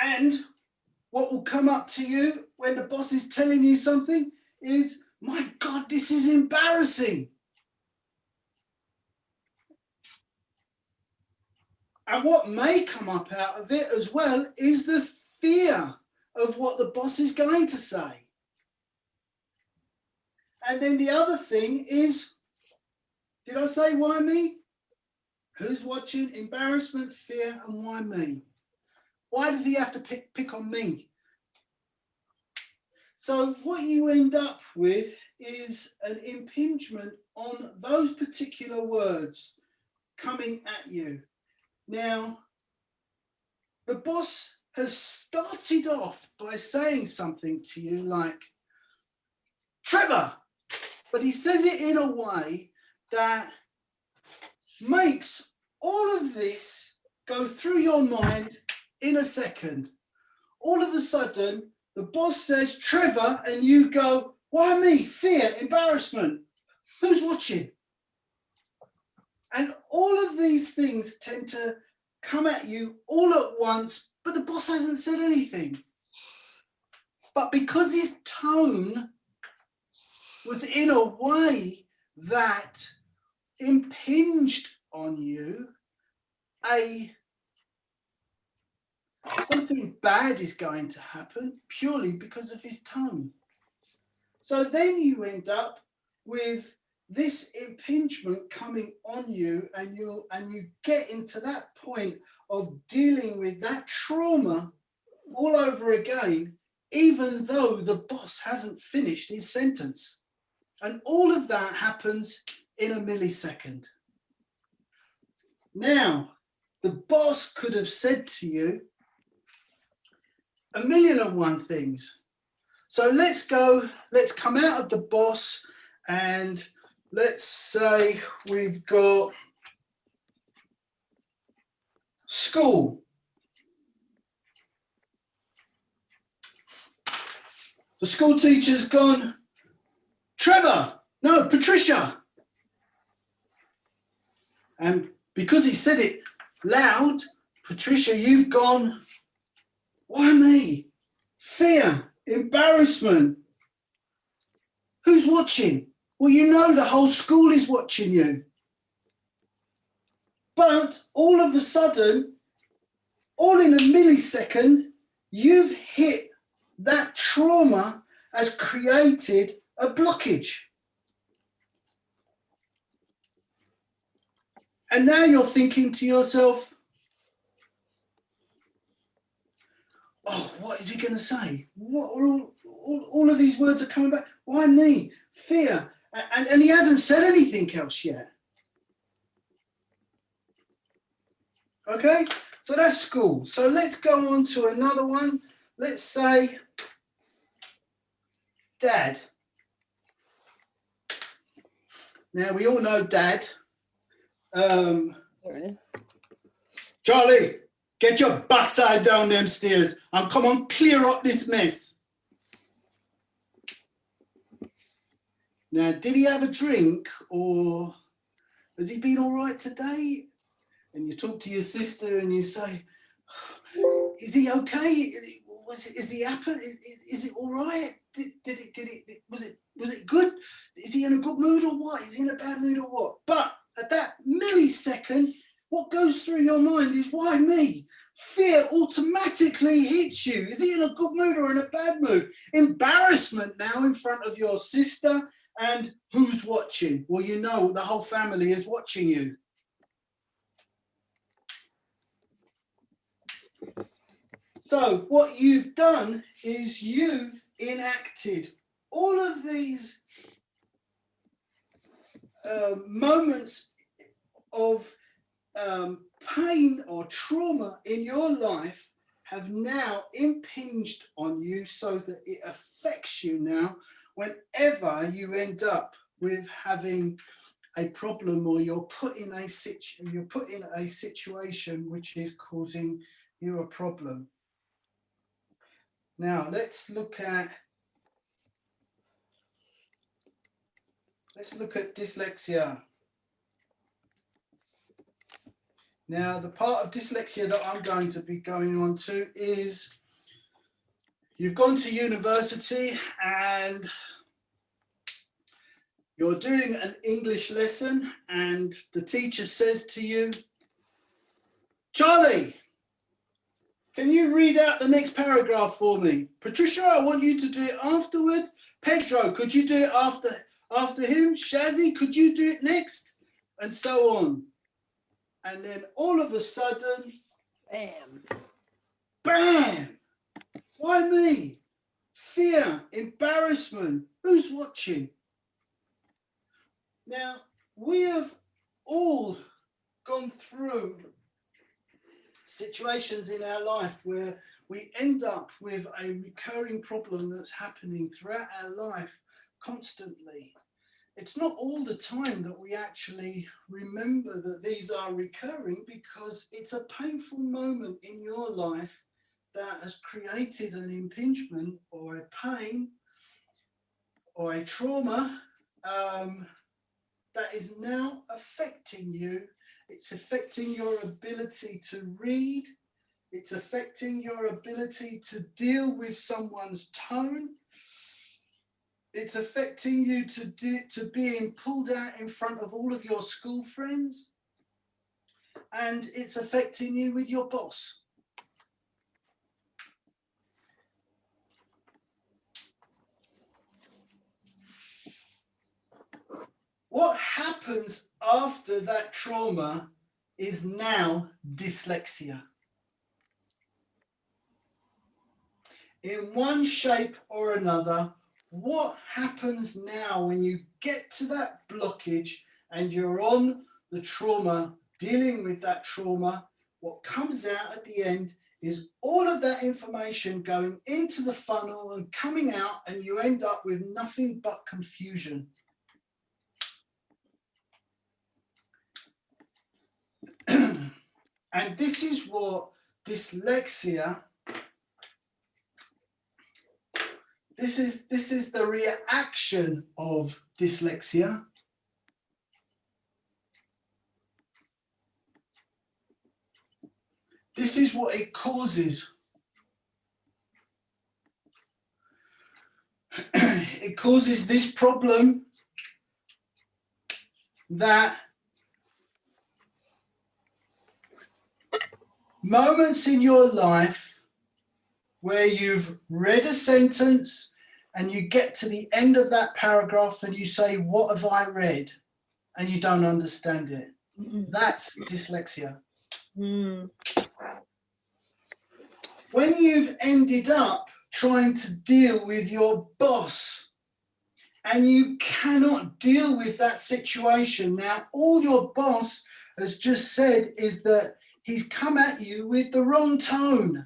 Speaker 2: And what will come up to you when the boss is telling you something is, my God, this is embarrassing. And what may come up out of it as well is the fear of what the boss is going to say. And then the other thing is, did I say why me? Who's watching? Embarrassment, fear, and why me? Why does he have to pick on me? So what you end up with is an impingement on those particular words coming at you. Now, the boss has started off by saying something to you like, Trevor, but he says it in a way that makes all of this go through your mind in a second. All of a sudden, the boss says, Trevor, and you go, why me? Fear, embarrassment. Who's watching? And all of these things tend to come at you all at once, but the boss hasn't said anything. But because his tone was in a way that impinged on you, something bad is going to happen purely because of his tone. So then you end up with this impingement coming on you, and you get into that point of dealing with that trauma all over again, even though the boss hasn't finished his sentence. And all of that happens in a millisecond. Now, the boss could have said to you 1,000,001 things. So let's come out of the boss, and let's say we've got school. The school teacher's gone, Trevor, no, Patricia. And because he said it loud, Patricia, you've gone, why me? Fear, embarrassment. Who's watching? Well, you know the whole school is watching you. But all of a sudden, all in a millisecond, you've hit that trauma has created a blockage. And now you're thinking to yourself, oh, what is he going to say? What are all of these words are coming back. Why me? Fear. And he hasn't said anything else yet. Okay, so that's school. So let's go on to another one. Let's say dad. Now we all know dad. Charlie, get your backside down them stairs and come on, clear up this mess. Now, did he have a drink, or has he been all right today? And you talk to your sister and you say, is he okay? Is he happy? Is it all right? Was it good? Is he in a good mood or what? Is he in a bad mood or what? But at that millisecond, what goes through your mind is, why me? Fear automatically hits you. Is he in a good mood or in a bad mood? Embarrassment now in front of your sister, and who's watching? Well, you know the whole family is watching you. So what you've done is you've enacted all of these moments of pain or trauma in your life have now impinged on you, so that it affects you now whenever you end up with having a problem, or you're put in a situation which is causing you a problem. Now let's look at dyslexia. Now, the part of dyslexia that I'm going to be going on to is, you've gone to university and you're doing an English lesson, and the teacher says to you, Charlie, can you read out the next paragraph for me? Patricia, I want you to do it afterwards. Pedro, could you do it after him? Shazzy, could you do it next? And so on. And then all of a sudden, bam, bam. Why me? Fear, embarrassment. Who's watching? Now, we have all gone through situations in our life where we end up with a recurring problem that's happening throughout our life constantly. It's not all the time that we actually remember that these are recurring, because it's a painful moment in your life that has created an impingement or a pain or a trauma that is now affecting you It's affecting your ability to read. It's affecting your ability to deal with someone's tone. It's affecting you to being pulled out in front of all of your school friends. And it's affecting you with your boss. What happens after that trauma is now dyslexia. In one shape or another, what happens now when you get to that blockage and you're on the trauma, dealing with that trauma, what comes out at the end is all of that information going into the funnel and coming out, and you end up with nothing but confusion. And this is what dyslexia, this is the reaction of dyslexia. This is what it causes. It causes this problem that moments in your life where you've read a sentence and you get to the end of that paragraph and you say, what have I read? And you don't understand it. That's dyslexia. When you've ended up trying to deal with your boss and you cannot deal with that situation. Now, all your boss has just said is that he's come at you with the wrong tone.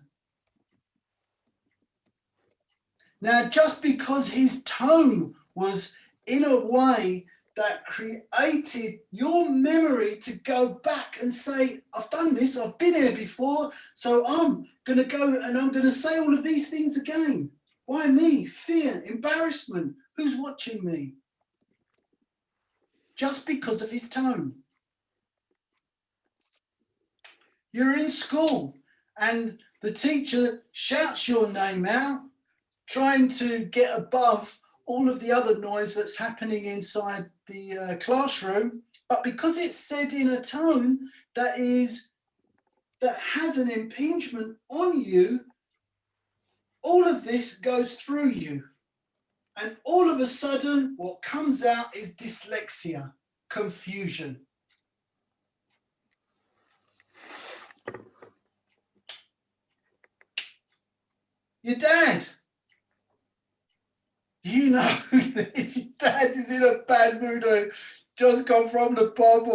Speaker 2: Now, just because his tone was in a way that created your memory to go back and say, I've done this, I've been here before, so I'm going to go and I'm going to say all of these things again. Why me? Fear, embarrassment. Who's watching me? Just because of his tone. You're in school and the teacher shouts your name out, trying to get above all of the other noise that's happening inside the classroom, but because it's said in a tone that has an impingement on you, all of this goes through you. And all of a sudden, what comes out is dyslexia, confusion. Your dad. You know that if your dad is in a bad mood or just come from the pub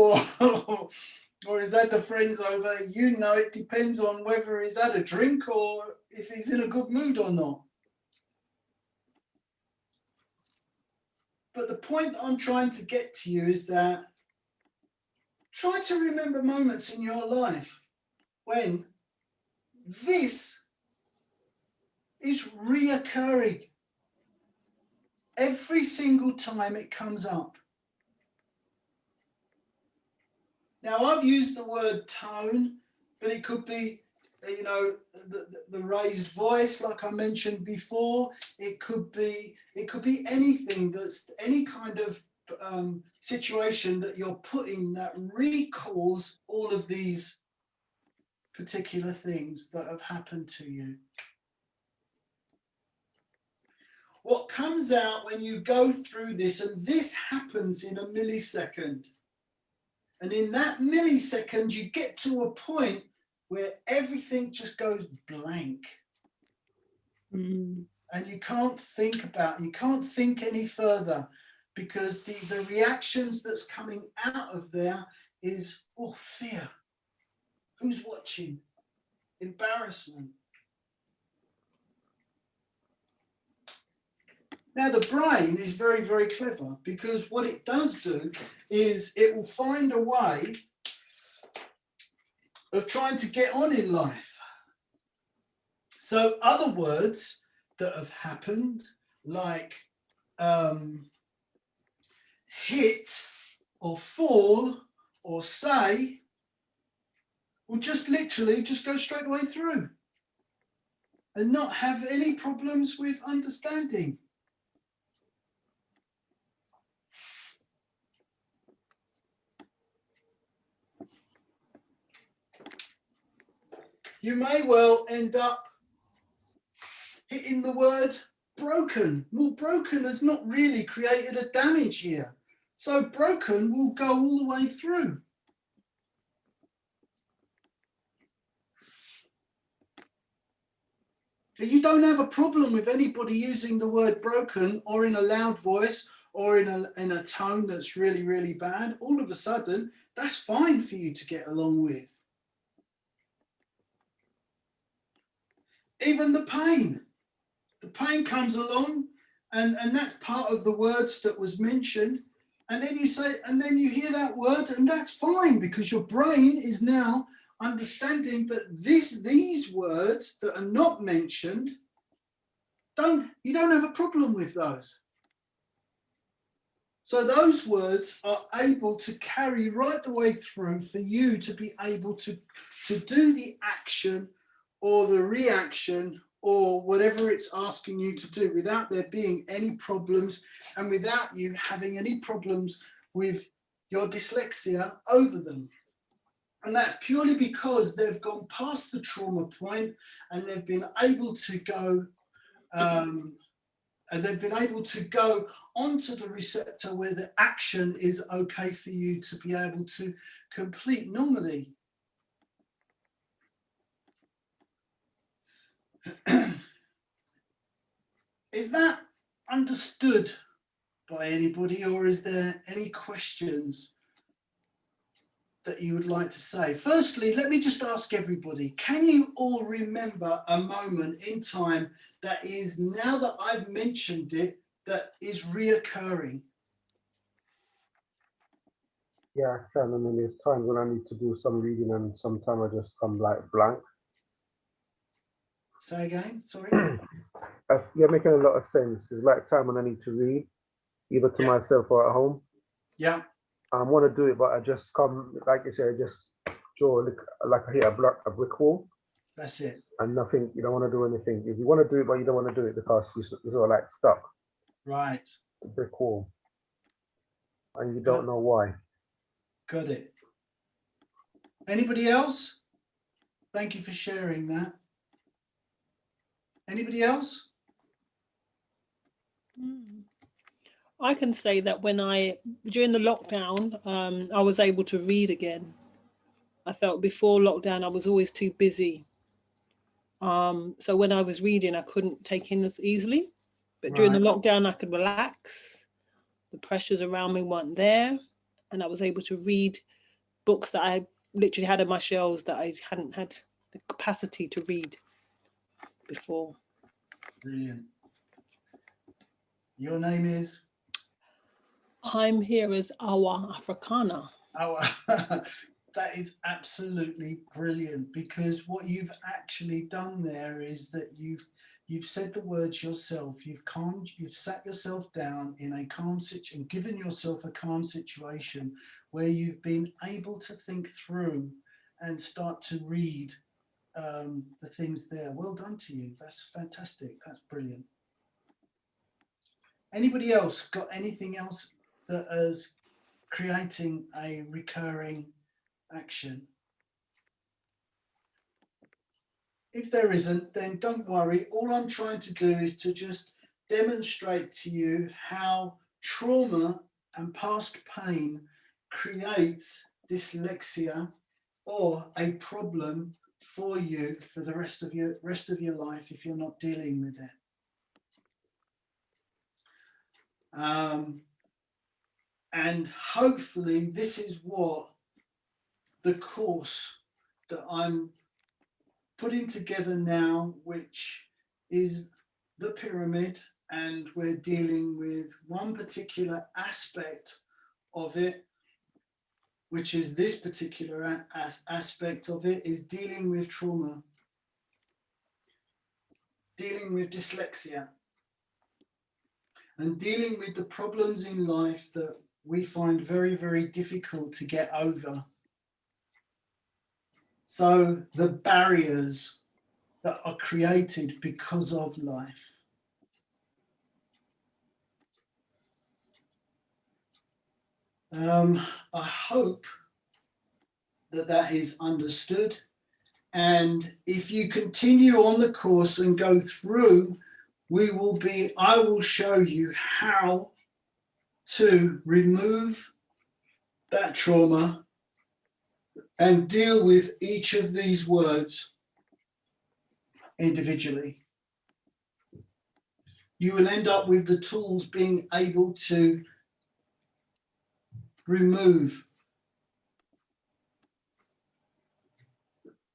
Speaker 2: or he's had the friends over, you know it depends on whether he's had a drink or if he's in a good mood or not. But the point I'm trying to get to you is that try to remember moments in your life when this is reoccurring. Every single time it comes up. Now, I've used the word tone, but it could be, you know, the raised voice, like I mentioned before. It could be anything that's any kind of situation that you're put in that recalls all of these particular things that have happened to you. What comes out when you go through this, and this happens in a millisecond, and in that millisecond, you get to a point where everything just goes blank. And you can't think any further because the reactions that's coming out of there is, oh, fear. Who's watching? Embarrassment. Now, the brain is very, very clever because what it does do is it will find a way of trying to get on in life. So other words that have happened, like hit or fall or say, will just literally just go straight away through and not have any problems with understanding. You may well end up hitting the word broken. Well, broken has not really created a damage here. So broken will go all the way through. You don't have a problem with anybody using the word broken or in a loud voice or in a tone that's really, really bad. All of a sudden, that's fine for you to get along with. Even the pain comes along, and that's part of the words that was mentioned. And then you say, and then you hear that word, and that's fine because your brain is now understanding that these words that are not mentioned, you don't have a problem with those. So those words are able to carry right the way through for you to be able to do the action or the reaction or whatever it's asking you to do without there being any problems and without you having any problems with your dyslexia over them. And that's purely because they've gone past the trauma point and they've been able to go onto the receptor where the action is okay for you to be able to complete normally. Is that understood by anybody, or is there any questions that you would like to say? Firstly, let me just ask everybody, can you all remember a moment in time that is, now that I've mentioned it, that is reoccurring?
Speaker 10: Yeah, I can. And then there's times when I need to do some reading and sometimes I just come like blank.
Speaker 2: Say again, sorry.
Speaker 10: You're making a lot of sense. It's like time when I need to read, either to myself or at home.
Speaker 2: Yeah.
Speaker 10: I want to do it, but I just come, like you said, just draw like I hit a brick wall.
Speaker 2: That's it.
Speaker 10: And nothing, you don't want to do anything. If you want to do it, but you don't want to do it because you're sort of like stuck.
Speaker 2: Right.
Speaker 10: A brick wall. And you don't know why.
Speaker 2: Got it. Anybody else? Thank you for sharing that. Anybody else?
Speaker 11: I can say that during the lockdown, I was able to read again. I felt before lockdown, I was always too busy. So when I was reading, I couldn't take in as easily. But during the lockdown, I could relax. The pressures around me weren't there. And I was able to read books that I literally had on my shelves that I hadn't had the capacity to read before.
Speaker 2: Brilliant. Your name is?
Speaker 11: I'm here as Awa Africana.
Speaker 2: Awa. That is absolutely brilliant, because what you've actually done there is that you've said the words yourself. You've sat yourself down in a calm situation, given yourself a calm situation where you've been able to think through and start to read the things there. Well done to you. That's fantastic. That's brilliant. Anybody else got anything else that is creating a recurring action? If there isn't, then don't worry. All I'm trying to do is to just demonstrate to you how trauma and past pain creates dyslexia or a problem for you for the rest of your life if you're not dealing with it. And hopefully this is what the course that I'm putting together now, which is the pyramid, and we're dealing with one particular aspect of it, which is this particular aspect of it, is dealing with trauma, dealing with dyslexia, and dealing with the problems in life that we find very, very difficult to get over. So the barriers that are created because of life. I hope that that is understood. And if you continue on the course and go through, I will show you how to remove that trauma and deal with each of these words individually. You will end up with the tools being able to remove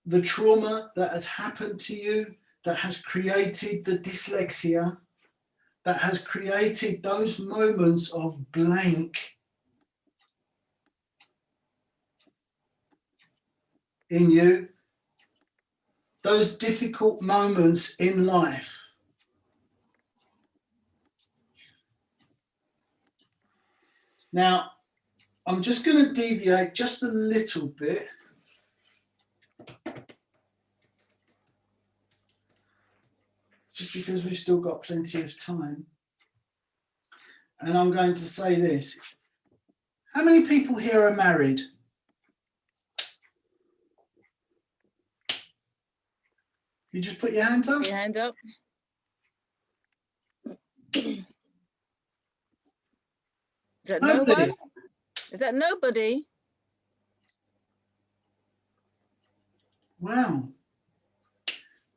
Speaker 2: the trauma that has happened to you, that has created the dyslexia, that has created those moments of blank in you, those difficult moments in life. Now, I'm just going to deviate just a little bit. Just because we've still got plenty of time. And I'm going to say this. How many people here are married? You just put your hand up?
Speaker 1: Put your hand up. Is that
Speaker 2: Nobody.
Speaker 1: no one? Is that nobody?
Speaker 2: Wow.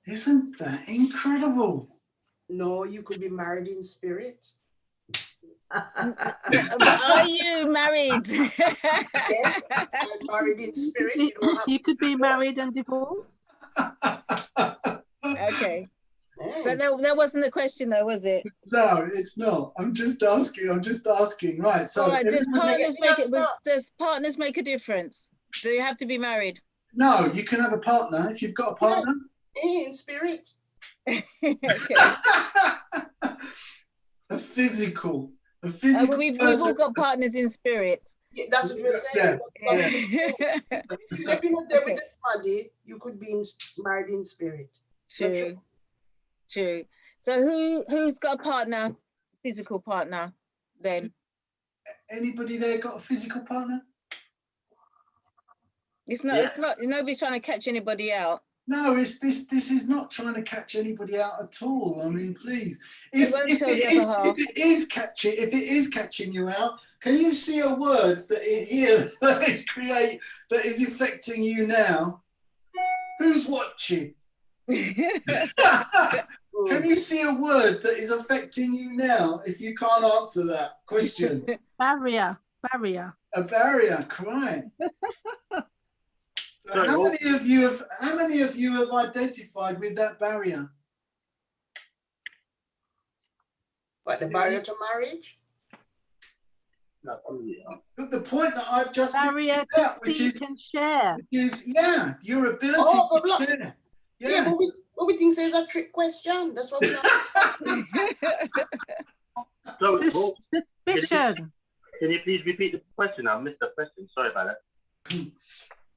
Speaker 2: Isn't that incredible?
Speaker 12: No, you could be married in spirit.
Speaker 1: But are you married?
Speaker 12: Yes, I'm married in spirit.
Speaker 4: You could be married and divorced.
Speaker 1: Okay. But that wasn't the question though, was it?
Speaker 2: No, it's not. I'm just asking. Right. So
Speaker 1: all right, does partners make a difference? Do you have to be married?
Speaker 2: No, you can have a partner if you've got a partner.
Speaker 12: In spirit.
Speaker 1: Okay.
Speaker 2: A physical
Speaker 1: we've all got partners in spirit.
Speaker 12: Yeah, that's what we're saying.
Speaker 1: Yeah.
Speaker 12: If you're not there with this body, you could be married in spirit.
Speaker 1: True. True. So who's got a partner, physical partner then?
Speaker 2: Anybody there got a physical partner?
Speaker 1: It's not, nobody's trying to catch anybody out.
Speaker 2: No, this is not trying to catch anybody out at all. I mean, please. If it is catching you out, can you see a word that is affecting you now? Who's watching? Can you see a word that is affecting you now if you can't answer that question?
Speaker 4: Barrier.
Speaker 2: A barrier, correct. So how many of you have identified with that barrier?
Speaker 12: What, the barrier to marriage?
Speaker 2: The point that I've just
Speaker 4: barrier to speak and share.
Speaker 2: Your ability to share.
Speaker 12: Yeah, but we think it's a trick question. That's what we
Speaker 8: Suspicion. Can you please repeat the question? I missed the question. Sorry about that.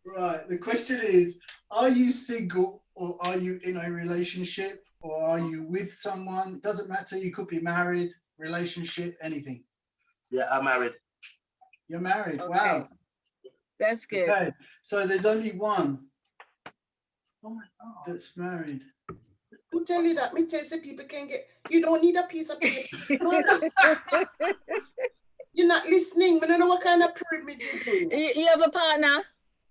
Speaker 2: Right. The question is, are you single or are you in a relationship or are you with someone? It doesn't matter. You could be married, relationship, anything.
Speaker 8: Yeah, I'm married.
Speaker 2: You're married.
Speaker 1: Okay.
Speaker 2: Wow.
Speaker 1: That's good.
Speaker 2: Okay. So there's only one
Speaker 8: Oh my God.
Speaker 2: that's married.
Speaker 12: Who tell you that? Me tell you people can get, you don't need a piece of paper. You're not listening. I don't know what kind of pyramid you're doing.
Speaker 1: You have a partner?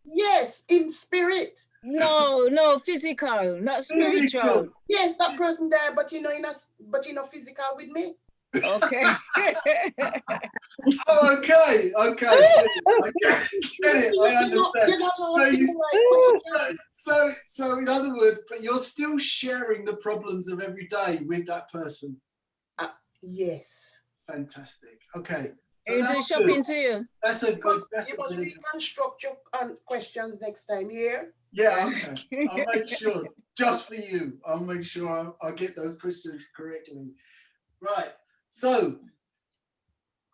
Speaker 12: Yes, in spirit.
Speaker 1: No, physical, not spiritual.
Speaker 12: Yes, that person there, but you know, physical with me.
Speaker 1: Okay.
Speaker 2: Okay. I get it. I understand.
Speaker 12: You're not asking the right question.
Speaker 2: So in other words, but you're still sharing the problems of every day with that person.
Speaker 12: Yes.
Speaker 2: Fantastic. Okay. So
Speaker 1: you do shopping too?
Speaker 2: That's a good.
Speaker 12: You must reconstruct your questions next time. Here.
Speaker 2: Yeah. Okay. I'll make sure. Just for you, I'll make sure I get those questions correctly. Right. So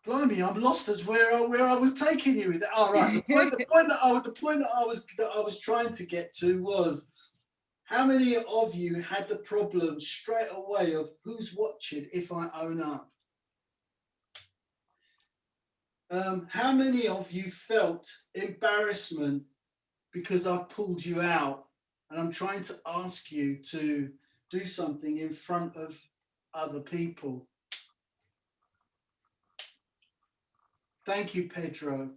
Speaker 2: Blimey, I'm lost as where I was taking you with it. All right. The point that I was trying to get to was, how many of you had the problem straight away of who's watching if I own up? How many of you felt embarrassment because I've pulled you out and I'm trying to ask you to do something in front of other people? Thank you, Pedro.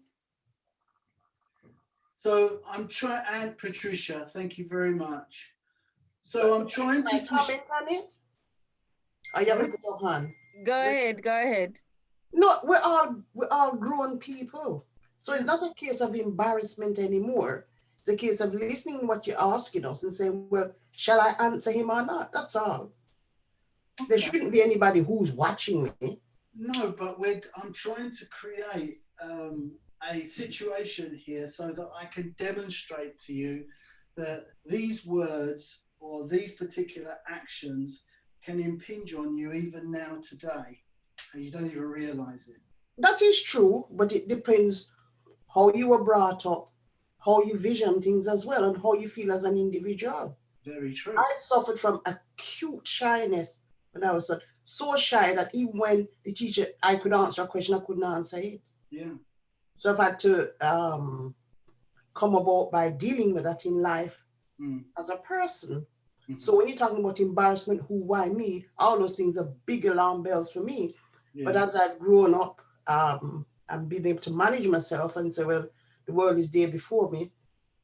Speaker 2: So I'm trying, and Patricia, thank you very much. So I'm trying to
Speaker 12: comment on it. I haven't put up hand.
Speaker 1: Go ahead.
Speaker 12: No, we're all grown people. So it's not a case of embarrassment anymore. It's a case of listening to what you're asking us and saying, well, shall I answer him or not? That's all. Okay. There shouldn't be anybody who's watching me.
Speaker 2: No, but I'm trying to create a situation here so that I can demonstrate to you that these words or these particular actions can impinge on you even now today, and you don't even realize it.
Speaker 12: That is true, but it depends how you were brought up, how you vision things as well, and how you feel as an individual.
Speaker 2: Very true.
Speaker 12: I suffered from acute shyness when I was so shy that even when the teacher, I could answer a question, I couldn't answer it.
Speaker 2: Yeah.
Speaker 12: So I've had to come about by dealing with that in life as a person. Mm-hmm. So when you're talking about embarrassment, who, why, me, all those things are big alarm bells for me. Yeah. But as I've grown up and been able to manage myself and say, well, the world is there before me,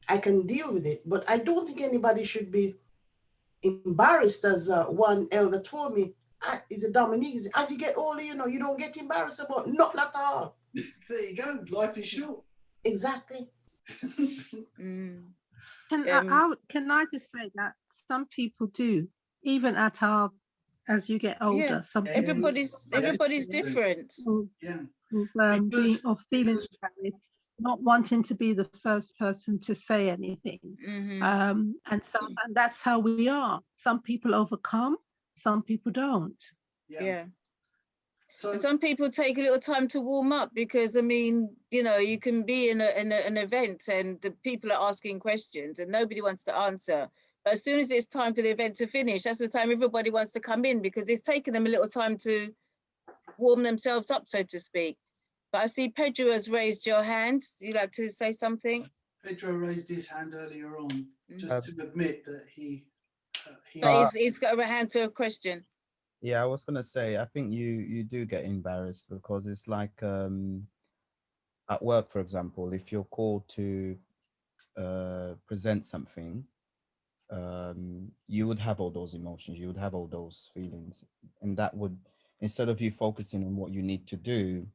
Speaker 12: I can deal with it. But I don't think anybody should be embarrassed, as one elder told me. Is a Dominique. As you get older, you don't get embarrassed about nothing at all.
Speaker 2: There you go. Life is short.
Speaker 12: Exactly.
Speaker 4: Can I just say that some people do, even as you get older. Some
Speaker 1: everybody's different.
Speaker 2: Yeah.
Speaker 4: Feeling embarrassed, not wanting to be the first person to say anything. Mm-hmm. And that's how we are. Some people overcome, some people don't.
Speaker 1: Yeah. So and some people take a little time to warm up, because you can be in an event and the people are asking questions and nobody wants to answer. But as soon as it's time for the event to finish, that's the time everybody wants to come in, because it's taken them a little time to warm themselves up, so to speak. But I see Pedro has raised your hand. You'd like to say something?
Speaker 2: Pedro raised his hand earlier on, just to admit that
Speaker 1: he's got a hand for a question.
Speaker 9: Yeah, I was gonna say, I think you do get embarrassed, because it's like at work, for example, if you're called to present something, you would have all those emotions, you would have all those feelings, and that would, instead of you focusing on what you need to do,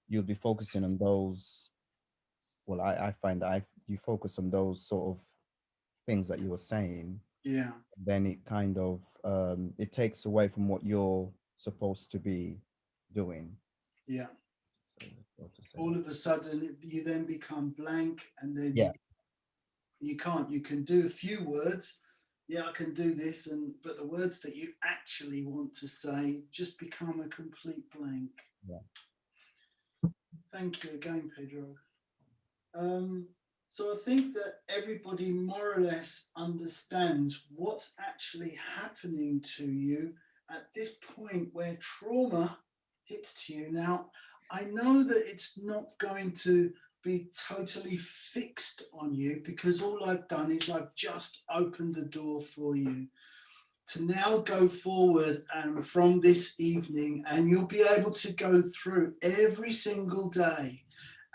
Speaker 9: you'll be focusing on those. Well, I find that you focus on those sort of things that you were saying.
Speaker 2: Yeah.
Speaker 9: Then it kind of it takes away from what you're supposed to be doing.
Speaker 2: Yeah. So all of a sudden you then become blank, and then you can do a few words. Yeah, I can do this, but the words that you actually want to say just become a complete blank.
Speaker 9: Yeah.
Speaker 2: Thank you again, Pedro. So I think that everybody more or less understands what's actually happening to you at this point where trauma hits to you. Now, I know that it's not going to be totally fixed on you, because all I've done is I've just opened the door for you to now go forward and from this evening, and you'll be able to go through every single day,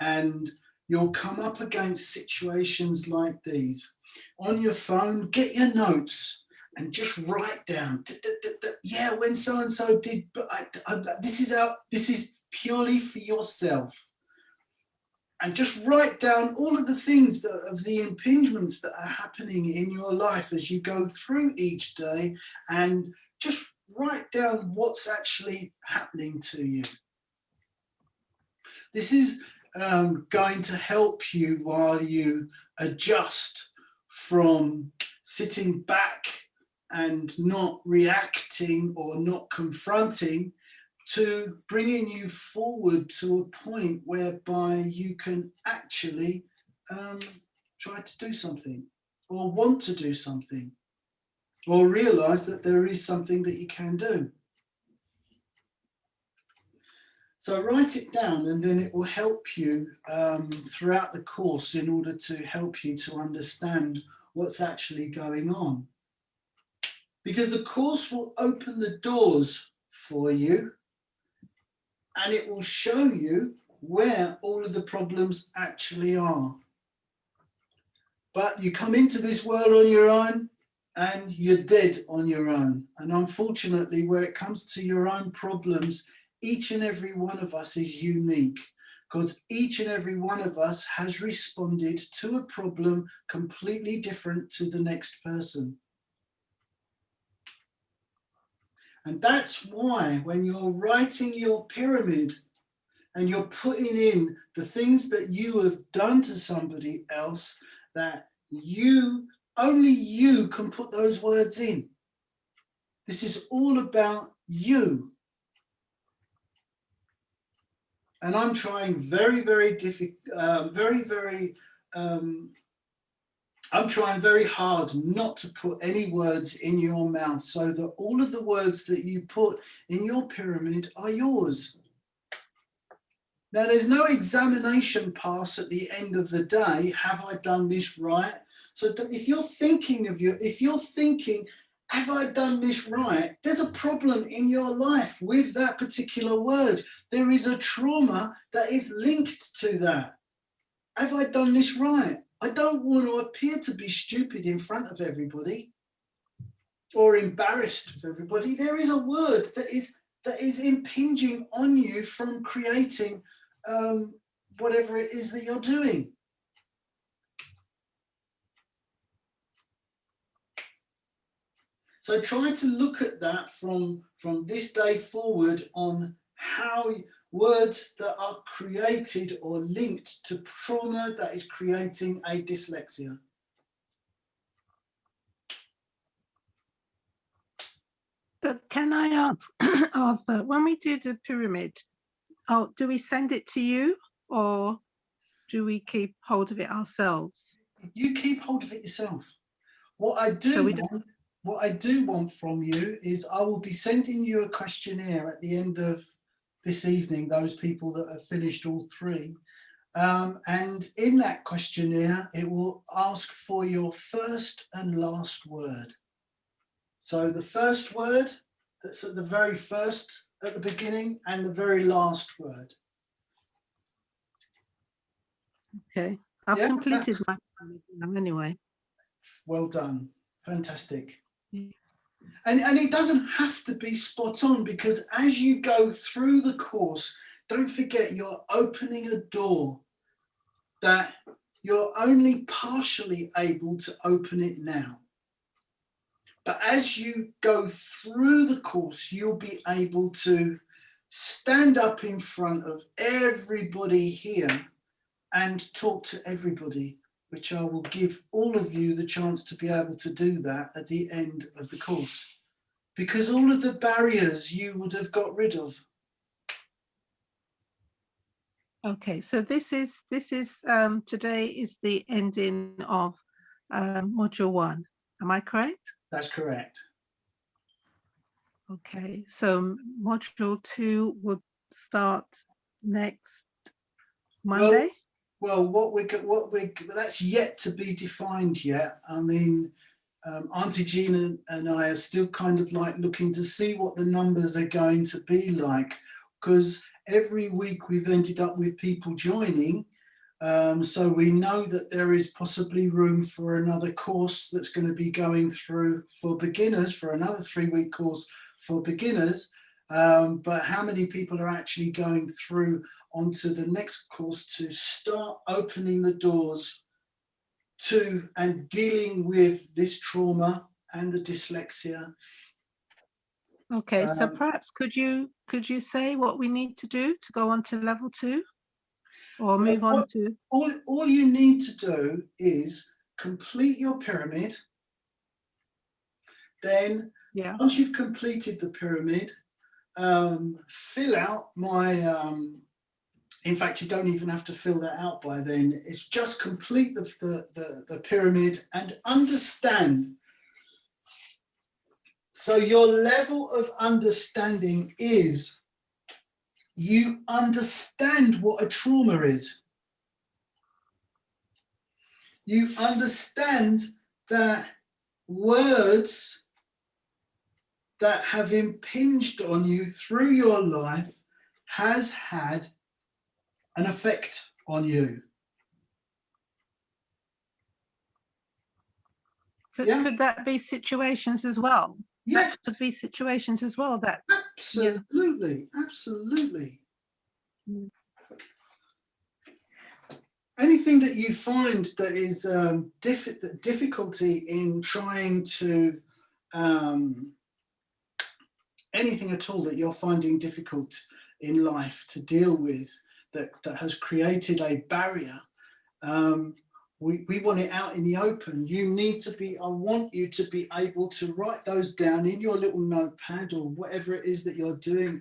Speaker 2: and you'll come up against situations like these. On your phone, get your notes and just write down, yeah, when so-and-so did, but this is purely for yourself. And just write down all of the things of the impingements that are happening in your life as you go through each day, and just write down what's actually happening to you. This is going to help you while you adjust from sitting back and not reacting or not confronting to bringing you forward to a point whereby you can actually try to do something, or want to do something, or realize that there is something that you can do. So write it down, and then it will help you throughout the course in order to help you to understand what's actually going on. Because the course will open the doors for you, and it will show you where all of the problems actually are. But you come into this world on your own, and you're dead on your own. And unfortunately, where it comes to your own problems, each and every one of us is unique, because each and every one of us has responded to a problem completely different to the next person. And that's why when you're writing your pyramid and you're putting in the things that you have done to somebody else, that only you can put those words in. This is all about you. And I'm trying I'm trying very hard not to put any words in your mouth, so that all of the words that you put in your pyramid are yours. Now, there's no examination pass at the end of the day. Have I done this right? So if you're thinking, have I done this right? There's a problem in your life with that particular word. There is a trauma that is linked to that. Have I done this right? I don't want to appear to be stupid in front of everybody or embarrassed with everybody. There is a word that is impinging on you from creating whatever it is that you're doing. So try to look at that from this day forward on how words that are created or linked to trauma that is creating a dyslexia.
Speaker 4: But can I ask, Arthur, when we do the pyramid, do we send it to you, or do we keep hold of it ourselves?
Speaker 2: You keep hold of it yourself. What I do want from you is I will be sending you a questionnaire at the end of this evening, those people that have finished all three. And in that questionnaire, it will ask for your first and last word. So the first word that's at the very first, at the beginning, and the very last word.
Speaker 4: Okay, I've completed my pyramid anyway.
Speaker 2: Well done, fantastic.
Speaker 4: Yeah.
Speaker 2: And it doesn't have to be spot on, because as you go through the course, don't forget you're opening a door that you're only partially able to open it now. But as you go through the course, you'll be able to stand up in front of everybody here and talk to everybody, which I will give all of you the chance to be able to do that at the end of the course, because all of the barriers you would have got rid of.
Speaker 4: Okay, so this is today is the ending of module 1. Am I correct?
Speaker 2: That's correct.
Speaker 4: Okay, so module 2 would start next Monday.
Speaker 2: Well, that's yet to be defined yet. I mean, Auntie Jean and I are still kind of like looking to see what the numbers are going to be like, because every week we've ended up with people joining. So we know that there is possibly room for another course that's going to be going through for beginners, for another 3-week course for beginners. But how many people are actually going through onto the next course to start opening the doors to and dealing with this trauma and the dyslexia?
Speaker 4: Okay, so perhaps could you say what we need to do to go on to level 2, or move on to?
Speaker 2: All you need to do is complete your pyramid. Then once you've completed the pyramid, fill out my, in fact, you don't even have to fill that out by then. It's just complete the pyramid and understand. So your level of understanding is you understand what a trauma is. You understand that words that have impinged on you through your life has had an effect on you.
Speaker 4: Could that be situations as well?
Speaker 2: Yes.
Speaker 4: That could be situations as well. That
Speaker 2: absolutely, absolutely. Anything that you find that is difficulty in trying to anything at all that you're finding difficult in life to deal with that has created a barrier, we want it out in the open. You need to be, I want you to be able to write those down in your little notepad or whatever it is that you're doing.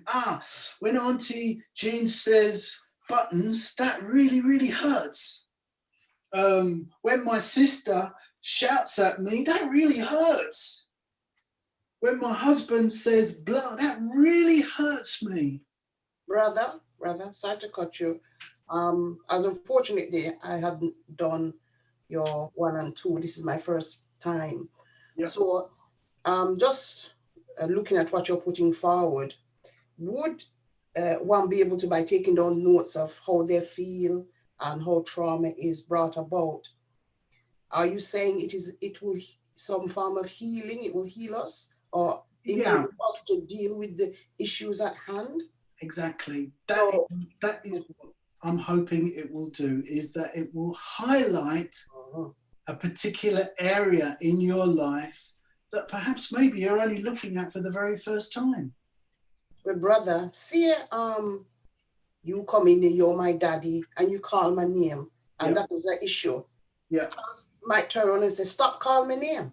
Speaker 2: When Auntie Jean says buttons, that really, really hurts. When my sister shouts at me, that really hurts. When my husband says blah, that really hurts me.
Speaker 12: Brother, sorry to cut you. As unfortunately, I hadn't done your 1 and 2. This is my first time.
Speaker 2: Yeah.
Speaker 12: So just looking at what you're putting forward, would one be able to, by taking down notes of how they feel and how trauma is brought about, are you saying it will some form of healing, it will heal us, or enable us to deal with the issues at hand?
Speaker 2: Exactly. That is what I'm hoping it will do, is that it will highlight a particular area in your life that perhaps maybe you're only looking at for the very first time.
Speaker 12: Well, brother, see, you come in, you're my daddy, and you call my name, and that is an issue.
Speaker 2: Yeah.
Speaker 12: Might turn around and say, stop calling my name.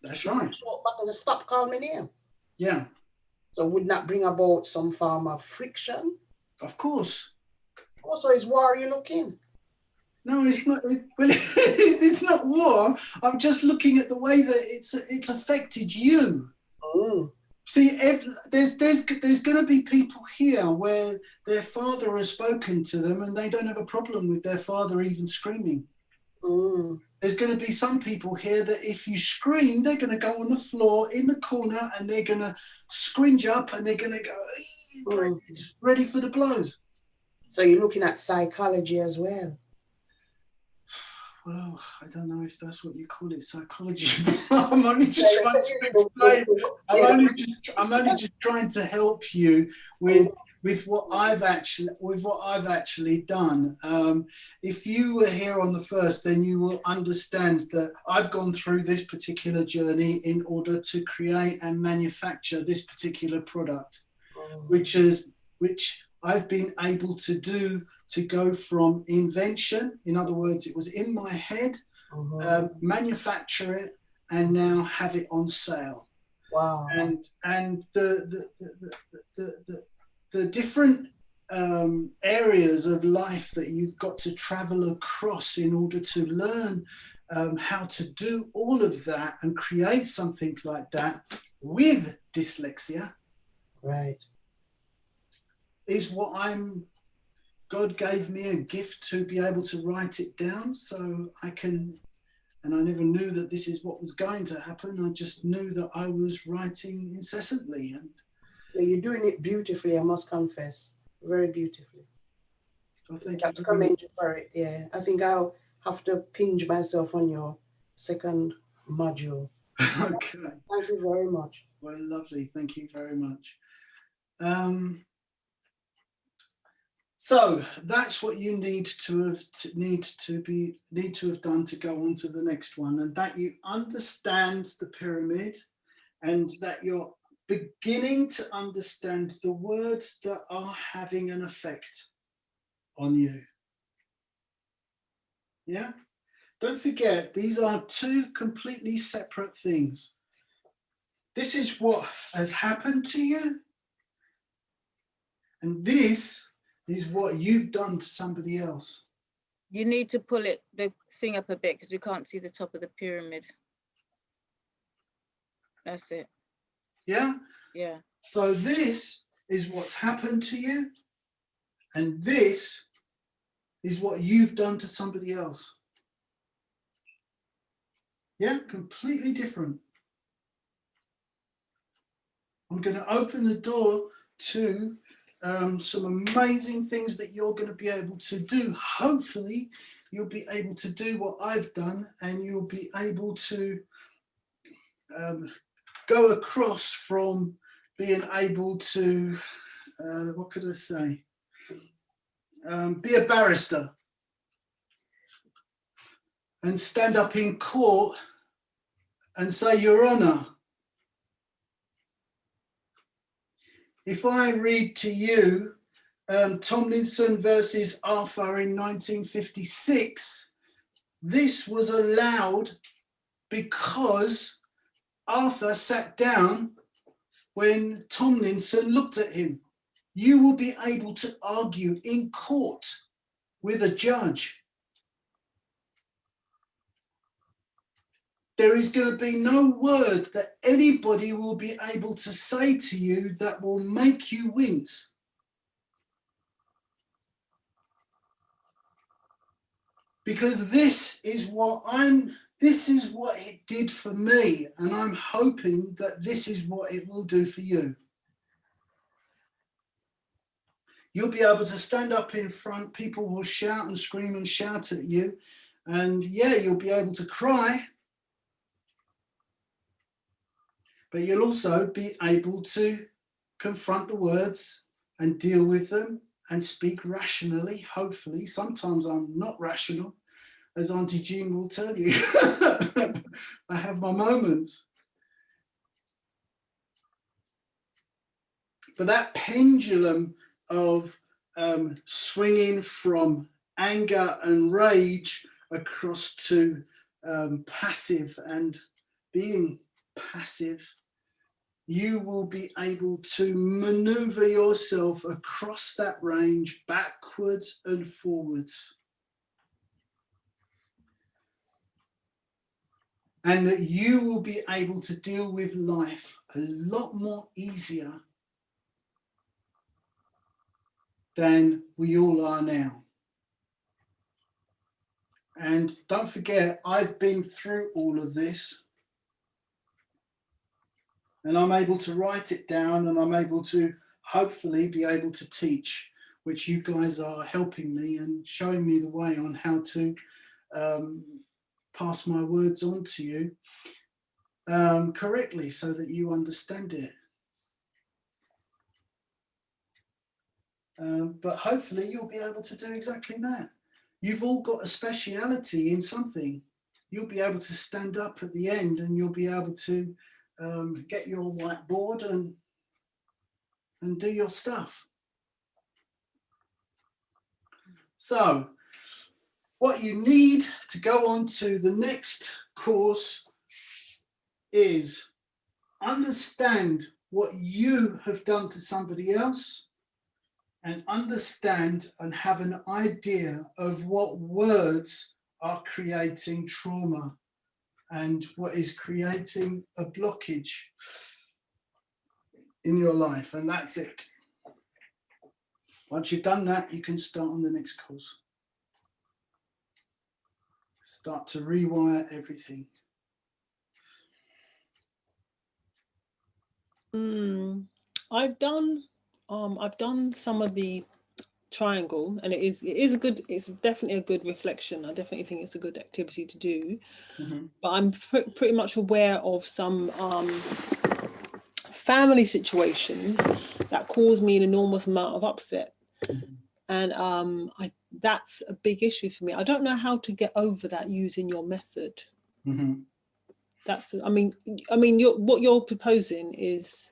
Speaker 2: That's right.
Speaker 12: Back and say, stop calling my name.
Speaker 2: Yeah.
Speaker 12: So would not bring about some form of friction?
Speaker 2: Of course.
Speaker 12: Also, is war you looking?
Speaker 2: No, it's not. It's not war. I'm just looking at the way that it's affected you. See, there's going to be people here where their father has spoken to them and they don't have a problem with their father even screaming. There's going to be some people here that if you scream, they're going to go on the floor in the corner and they're going to scringe up and they're going to go ready for the blows.
Speaker 12: So you're looking at psychology as well?
Speaker 2: Well, I don't know if that's what you call it, psychology. I'm only just trying to explain. I'm only just trying to help you with what I've actually done. If you were here on the first, then you will understand that I've gone through this particular journey in order to create and manufacture this particular product, which I've been able to do, to go from invention, in other words, it was in my head, manufacture it, and now have it on sale.
Speaker 12: Wow.
Speaker 2: And the different areas of life that you've got to travel across in order to learn how to do all of that and create something like that with dyslexia.
Speaker 12: Right.
Speaker 2: Is what God gave me a gift to be able to write it down so I can, and I never knew that this is what was going to happen. I just knew that I was writing incessantly. And
Speaker 12: you're doing it beautifully, I must confess, very beautifully.
Speaker 2: I think
Speaker 12: I have to commend you for it. Yeah, I think I'll have to pinch myself on your second module.
Speaker 2: Okay.
Speaker 12: Thank you very much.
Speaker 2: Well, lovely. Thank you very much. So that's what you need to have done to go on to the next one, and that you understand the pyramid, and that you're beginning to understand the words that are having an effect on you. Yeah? Don't forget, these are two completely separate things. this is what has happened to you, and this is what you've done to somebody else.
Speaker 1: You need to pull the thing up a bit because we can't see the top of the pyramid. That's it.
Speaker 2: Yeah?
Speaker 1: Yeah.
Speaker 2: So this is what's happened to you, and this is what you've done to somebody else. Yeah, completely different. I'm going to open the door to some amazing things that you're going to be able to do. Hopefully, you'll be able to do what I've done, and you'll be able to go across from being able to, what could I say, be a barrister and stand up in court and say, Your Honour, if I read to you Tomlinson versus Arthur in 1956, this was allowed because Arthur sat down when Tomlinson looked at him. You will be able to argue in court with a judge. There is going to be no word that anybody will be able to say to you that will make you wince. Because this is what it did for me, and I'm hoping that this is what it will do for you. You'll be able to stand up in front, people will shout and scream and shout at you, and yeah, you'll be able to cry, but you'll also be able to confront the words and deal with them and speak rationally, hopefully. Sometimes I'm not rational, as Auntie Jean will tell you. I have my moments. But that pendulum of swinging from anger and rage across to passive and being passive, you will be able to maneuver yourself across that range backwards and forwards. And that you will be able to deal with life a lot more easier than we all are now. And don't forget, I've been through all of this. And I'm able to write it down, and I'm able to hopefully be able to teach, which you guys are helping me and showing me the way on how to pass my words on to you correctly so that you understand it. But hopefully you'll be able to do exactly that. You've all got a speciality in something. You'll be able to stand up at the end, and you'll be able to get your whiteboard and do your stuff. So what you need to go on to the next course is understand what you have done to somebody else, and understand and have an idea of what words are creating trauma and what is creating a blockage in your life. And that's it. Once you've done that, you can start on the next course. Start to rewire everything.
Speaker 11: I've done some of the triangle, and it's definitely a good reflection. I definitely think it's a good activity to do. But I'm pretty much aware of some family situations that cause me an enormous amount of upset, and that's a big issue for me. I don't know how to get over that using your method. That's, I mean, what you're proposing is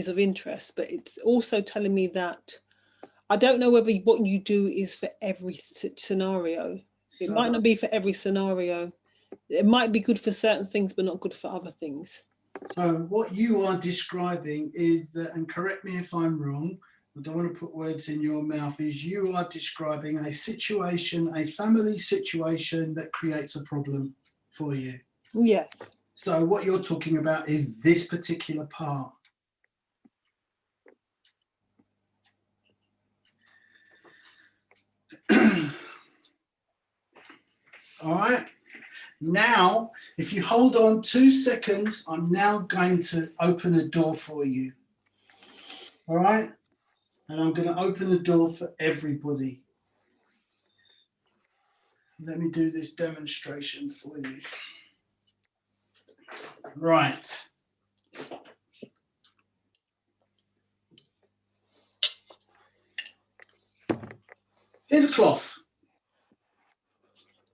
Speaker 11: of interest, but it's also telling me that I don't know whether what you do is for every scenario. It might not be for every scenario. it might be good for certain things, but not good for other things.
Speaker 2: So what you are describing is that, and correct me if I'm wrong, I don't want to put words in your mouth, is you are describing a situation, a family situation that creates a problem for you.
Speaker 11: Yes.
Speaker 2: So what you're talking about is this particular part. All right. Now, if you hold on 2 seconds, I'm now going to open a door for you. All right. And I'm going to open the door for everybody. Let me do this demonstration for you. Right. Here's a cloth.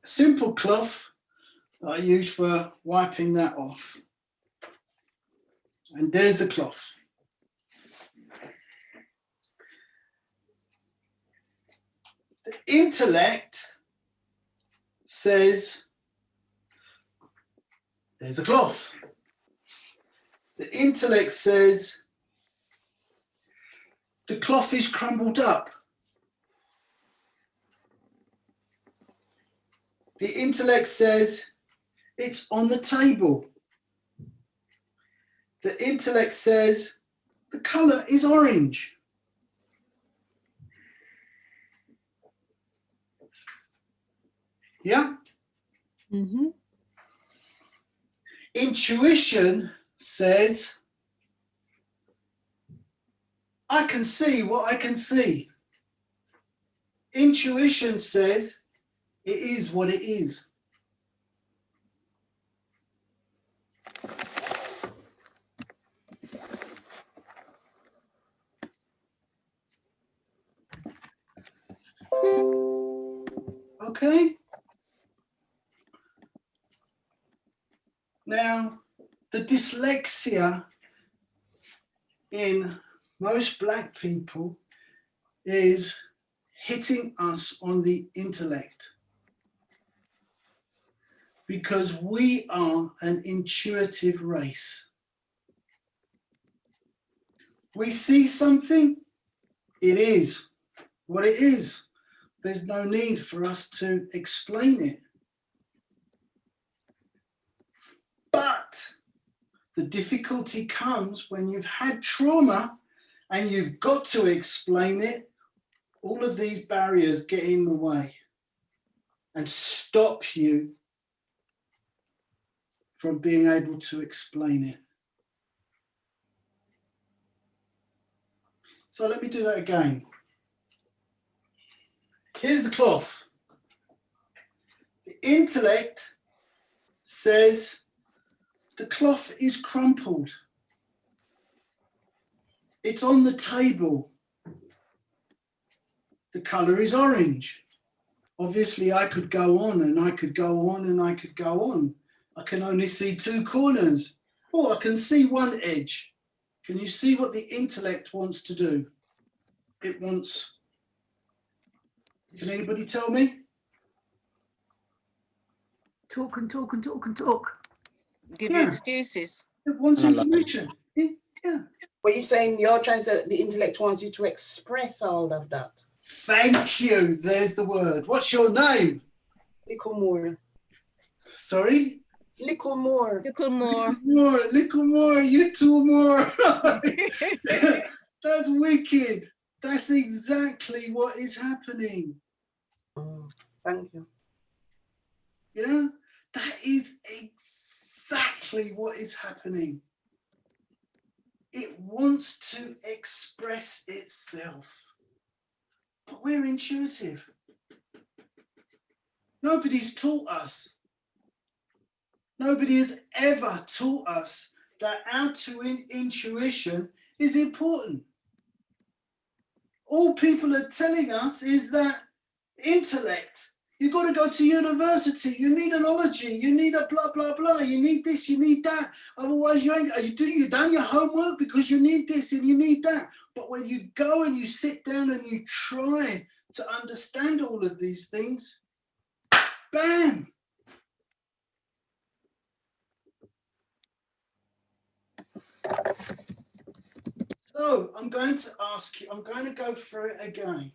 Speaker 2: A simple cloth that I use for wiping that off. And there's the cloth. The intellect says, there's a cloth. The intellect says, the cloth is crumbled up. The intellect says, it's on the table. The intellect says, the color is orange. Yeah?
Speaker 11: Mm-hmm.
Speaker 2: Intuition says, I can see what I can see. Intuition says, it is what it is. Okay? Now, the dyslexia in most Black people is hitting us on the intellect, because we are an intuitive race. We see something, it is what it is. There's no need for us to explain it. But the difficulty comes when you've had trauma and you've got to explain it. All of these barriers get in the way and stop you from being able to explain it. So let me do that again. Here's the cloth. The intellect says the cloth is crumpled. It's on the table. The color is orange. Obviously, I could go on and I could go on and I could go on. I can only see 2 corners. Or I can see one edge. Can you see what the intellect wants to do? It wants... Can anybody tell me?
Speaker 7: Talk and talk and talk and talk.
Speaker 1: Give you excuses.
Speaker 2: It wants information. Yeah.
Speaker 12: But you're saying you're trying to, the intellect wants you to express all of that.
Speaker 2: Thank you. There's the word. What's your name?
Speaker 12: Little more.
Speaker 2: Sorry?
Speaker 12: Little more.
Speaker 1: Little more.
Speaker 2: Little more. You 2 more. That's wicked. That's exactly what is happening.
Speaker 12: Thank you.
Speaker 2: You know, that is exactly what is happening. It wants to express itself. But we're intuitive. Nobody's taught us. Nobody has ever taught us that our intuition is important. All people are telling us is that intellect, you've got to go to university, you need an ology, you need a blah, blah, blah, you need this, you need that. Otherwise, you've done your homework because you need this and you need that. But when you go and you sit down and you try to understand all of these things, bam, So I'm going to ask you, I'm going to go through it again,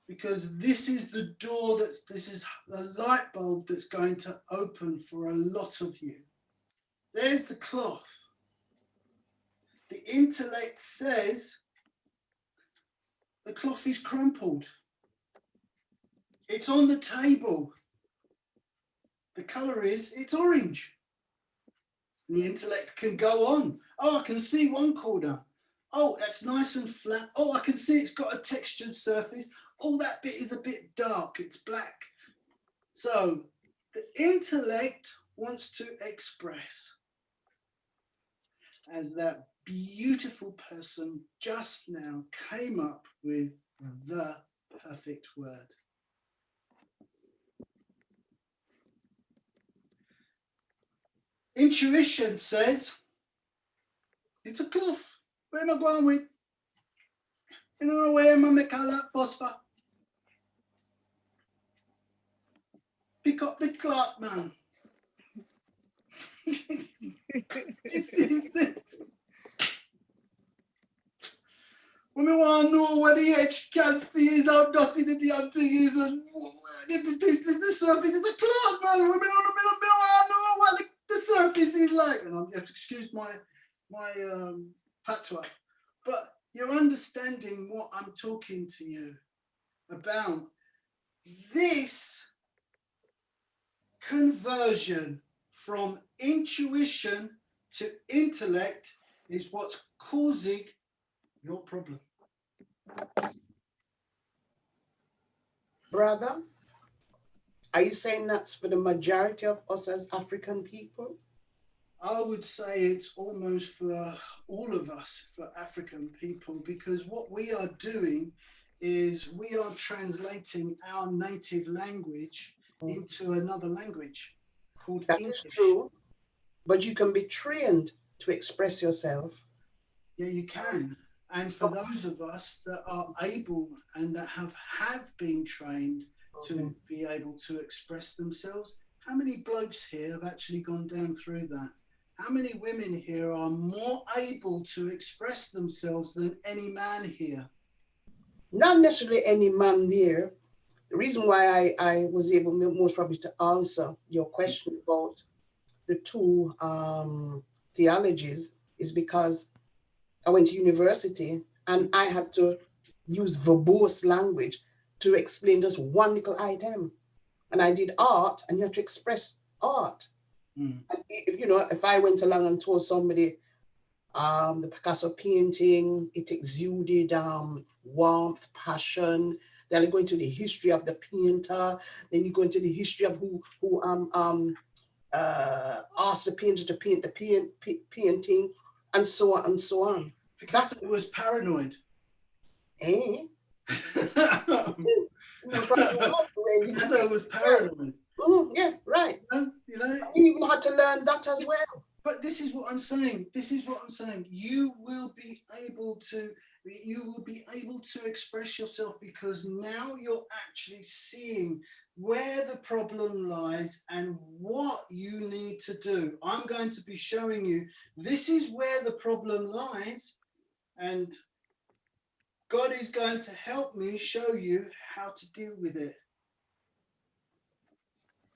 Speaker 2: because this is the door this is the light bulb that's going to open for a lot of you. There's the cloth. The intellect says the cloth is crumpled. It's on the table. The colour is, it's orange. And the intellect can go on. Oh, I can see one corner. Oh, that's nice and flat. Oh, I can see it's got a textured surface. Oh, that bit is a bit dark. It's black. So the intellect wants to express, as that beautiful person just now came up with the perfect word. Intuition says, it's a cloth. Where am I going with? You know where am I make all that phosphor? Pick up the cloth, man. This is it. When we want to know where the edge can see is, how dirty the damn thing is, and the surface is a cloth, man. We don't want to know what the surface is like. And you have to excuse my patois, but you're understanding what I'm talking to you about. This conversion from intuition to intellect is what's causing your problem.
Speaker 12: Brother, are you saying that's for the majority of us as African people?
Speaker 2: I would say it's almost for all of us, for African people, because what we are doing is we are translating our native language into another language called English.
Speaker 12: That is true, but you can be trained to express yourself.
Speaker 2: Yeah, you can. And for those of us that are able and that have been trained to be able to express themselves, how many blokes here have actually gone down through that? How many women here are more able to express themselves than any man here?
Speaker 12: Not necessarily any man there. The reason why I was able most probably to answer your question about the two theologies is because I went to university and I had to use verbose language to explain just one little item. And I did art, and you have to express art. And if I went along and told somebody the Picasso painting, it exuded warmth, passion, then you go into the history of the painter, then you go into the history of who asked the painter to paint the painting, and so on and so on.
Speaker 2: Picasso was paranoid.
Speaker 12: Eh?
Speaker 2: Picasso was paranoid.
Speaker 12: Yeah, right.
Speaker 2: You know,
Speaker 12: you even had to learn that as well.
Speaker 2: But this is what I'm saying. This is what I'm saying. You will be able to express yourself, because now you're actually seeing where the problem lies and what you need to do. I'm going to be showing you, this is where the problem lies, and God is going to help me show you how to deal with it.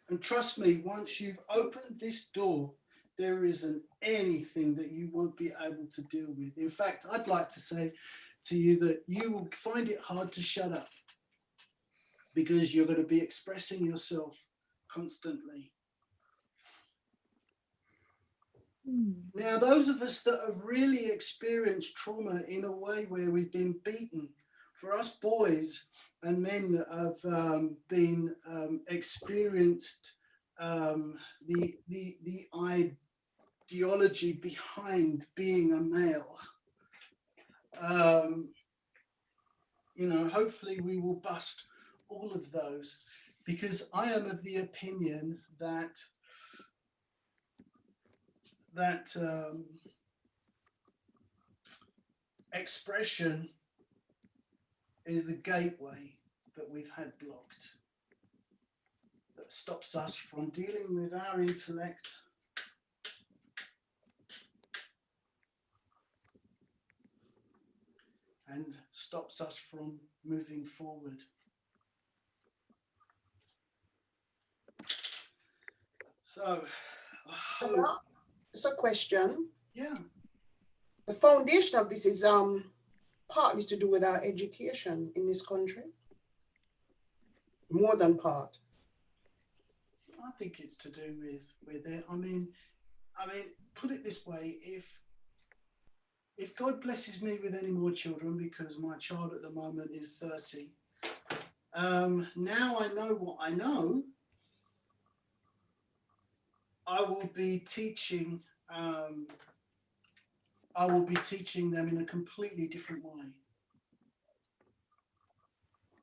Speaker 2: And trust me, once you've opened this door, there isn't anything that you won't be able to deal with. In fact, I'd like to say to you that you will find it hard to shut up, because you're going to be expressing yourself constantly. Now, those of us that have really experienced trauma in a way where we've been beaten, for us boys and men that have been experienced the ideology behind being a male, hopefully we will bust all of those, because I am of the opinion that expression is the gateway that we've had blocked, that stops us from dealing with our intellect and stops us from moving forward. So,
Speaker 12: it's a question.
Speaker 2: Yeah.
Speaker 12: The foundation of this is partly to do with our education in this country. More than part.
Speaker 2: I think it's to do with it. I mean, put it this way: if God blesses me with any more children, because my child at the moment is 30, now I know what I know. I will be teaching. I will be teaching them in a completely different way.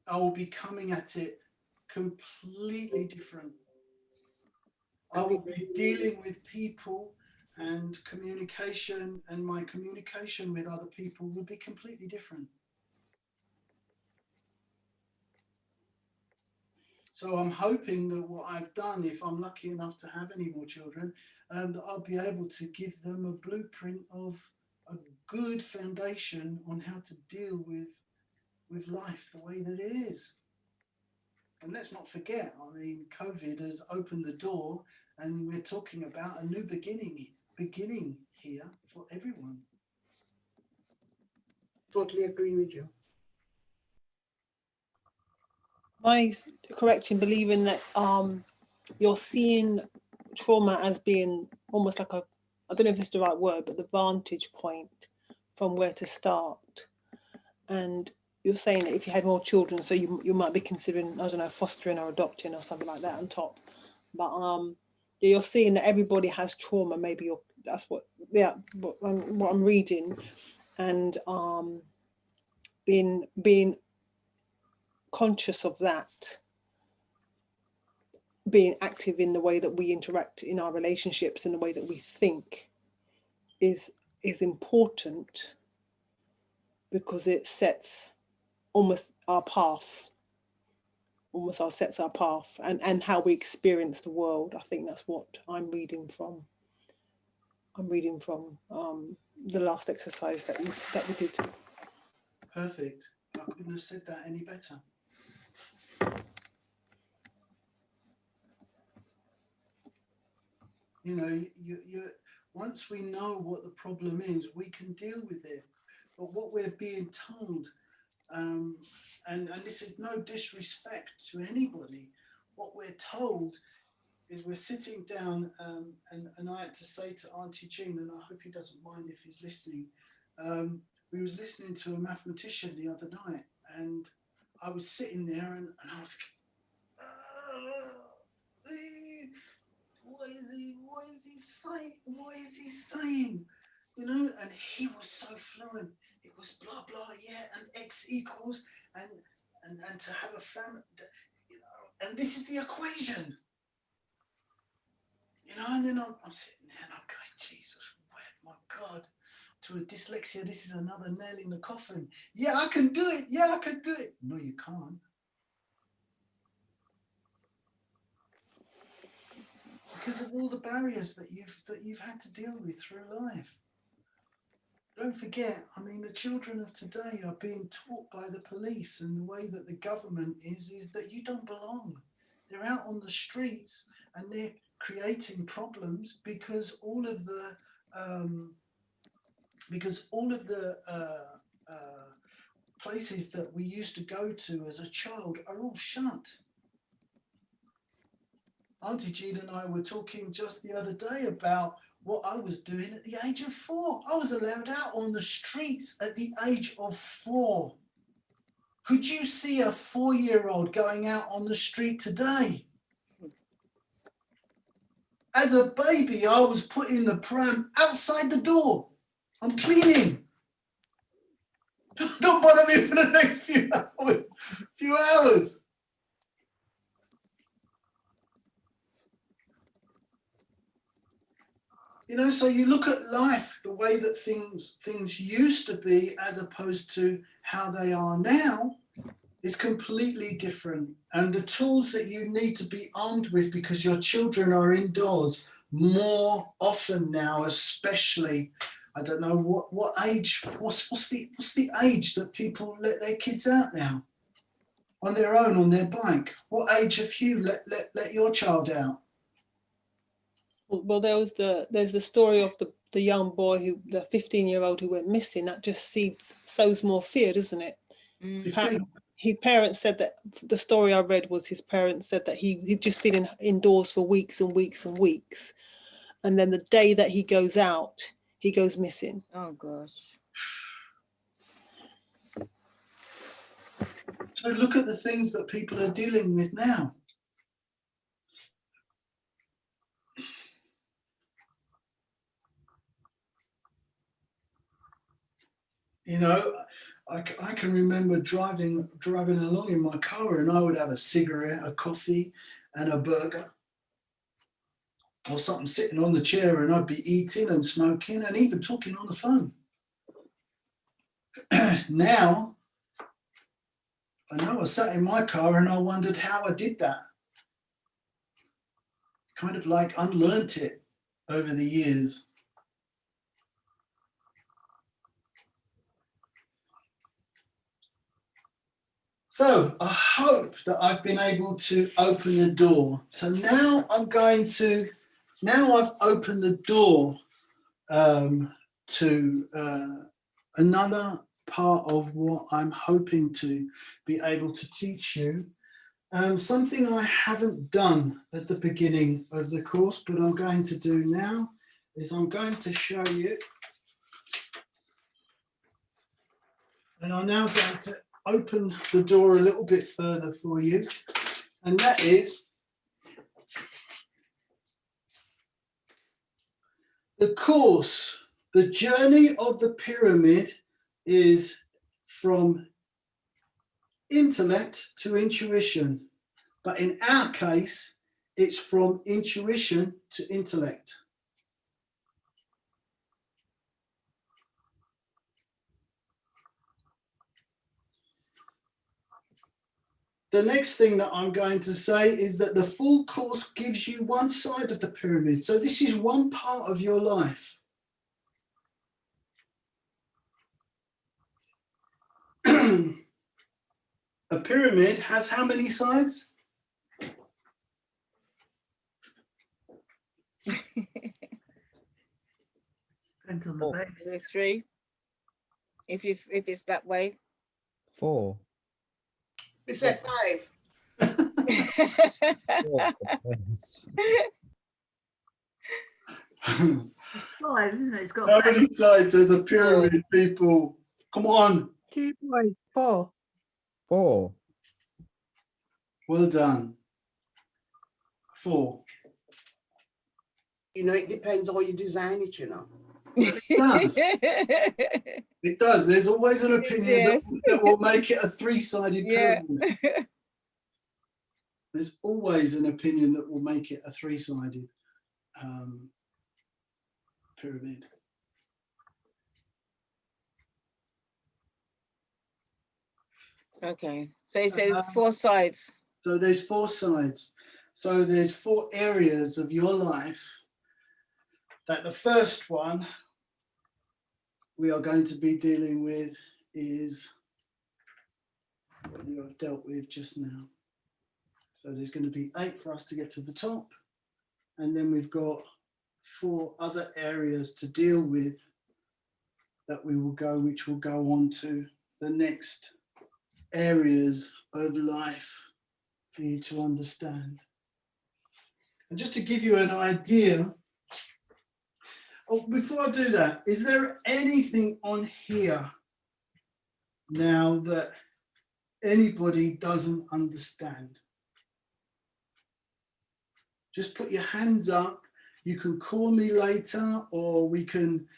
Speaker 2: I will be coming at it completely different. I will be dealing with people and communication, and my communication with other people will be completely different. So I'm hoping that what I've done, if I'm lucky enough to have any more children, that I'll be able to give them a blueprint of a good foundation on how to deal with life the way that it is. And let's not forget, I mean, COVID has opened the door, and we're talking about a new beginning here for everyone.
Speaker 12: Totally agree with you.
Speaker 11: Am I correct in believing that you're seeing trauma as being almost like a, I don't know if this is the right word, but the vantage point from where to start? And you're saying that if you had more children, so you might be considering, I don't know, fostering or adopting or something like that on top. But you're seeing that everybody has trauma. Maybe that's what I'm reading, and being conscious of that, being active in the way that we interact in our relationships and the way that we think is important, because it sets almost our path, sets our path and how we experience the world. I think that's what I'm reading from. The last exercise that we did.
Speaker 2: Perfect. I couldn't have said that any better. You know, once we know what the problem is, we can deal with it. But what we're being told, and this is no disrespect to anybody, what we're told is we're sitting down, and I had to say to Auntie Jean, and I hope he doesn't mind if he's listening, we was listening to a mathematician the other night, and I was sitting there and I was what is he saying? You know, and he was so fluent. It was blah blah, yeah, and x equals, and to have a family, you know, and this is the equation. You know, and then I'm sitting there and I'm going, Jesus, my God, to a dyslexia, this is another nail in the coffin. Yeah, I can do it. Yeah, I can do it. No, you can't. Because of all the barriers that you've had to deal with through life. Don't forget, I mean, the children of today are being taught by the police, and the way that the government is that you don't belong. They're out on the streets and they're creating problems because all of the places that we used to go to as a child are all shut. Auntie Jean and I were talking just the other day about what I was doing at the age of 4. I was allowed out on the streets at the age of 4. Could you see a 4-year-old going out on the street today? As a baby, I was putting the pram outside the door. I'm cleaning. Don't bother me for the next few hours. You know, so you look at life, the way that things used to be as opposed to how they are now, is completely different. And the tools that you need to be armed with, because your children are indoors more often now, especially, I don't know what age. What's the age that people let their kids out now on their own on their bike? What age have you let your child out?
Speaker 11: Well, there's the story of the young boy the 15-year-old who went missing. That just sows more fear, doesn't it? His parents said that the story I read was his parents said that he'd just been indoors for weeks and weeks and weeks, and then the day that he goes out, he goes missing.
Speaker 1: Oh gosh.
Speaker 2: So look at the things that people are dealing with now. You know, I can remember driving along in my car, and I would have a cigarette, a coffee, and a burger, or something sitting on the chair, and I'd be eating and smoking and even talking on the phone. Now, I know I sat in my car and I wondered how I did that. Kind of like unlearnt it over the years. So I hope that I've been able to open the door. So now I've opened the door to another part of what I'm hoping to be able to teach you. Something I haven't done at the beginning of the course, but I'm going to do now, is I'm going to show you. And I'm now going to open the door a little bit further for you. And that is the course. The journey of the pyramid is from intellect to intuition. But in our case, it's from intuition to intellect. The next thing that I'm going to say is that the full course gives you one side of the pyramid. So this is one part of your life. A pyramid has how many sides?
Speaker 1: Three. If it's that way.
Speaker 9: 4.
Speaker 12: We said 5.
Speaker 9: 4.
Speaker 7: It's 5, isn't it? It's got
Speaker 2: how many sides has a pyramid, people? Come on.
Speaker 4: 2.4.
Speaker 9: 4.
Speaker 2: Well done. 4.
Speaker 12: You know, it depends how you design it, you know.
Speaker 2: It does. It does. There's always an opinion that will make it a 3-sided pyramid. There's always an opinion that will make it a 3-sided pyramid.
Speaker 1: Okay, so it says 4 sides.
Speaker 2: So there's 4 sides. So there's 4 areas of your life. That the first one we are going to be dealing with is what you have dealt with just now. So there's going to be 8 for us to get to the top. And then we've got 4 other areas to deal with that we will go, which will go on to the next areas of life for you to understand. And just to give you an idea, before I do that, is there anything on here now that anybody doesn't understand? Just put your hands up. You can call me later, or we can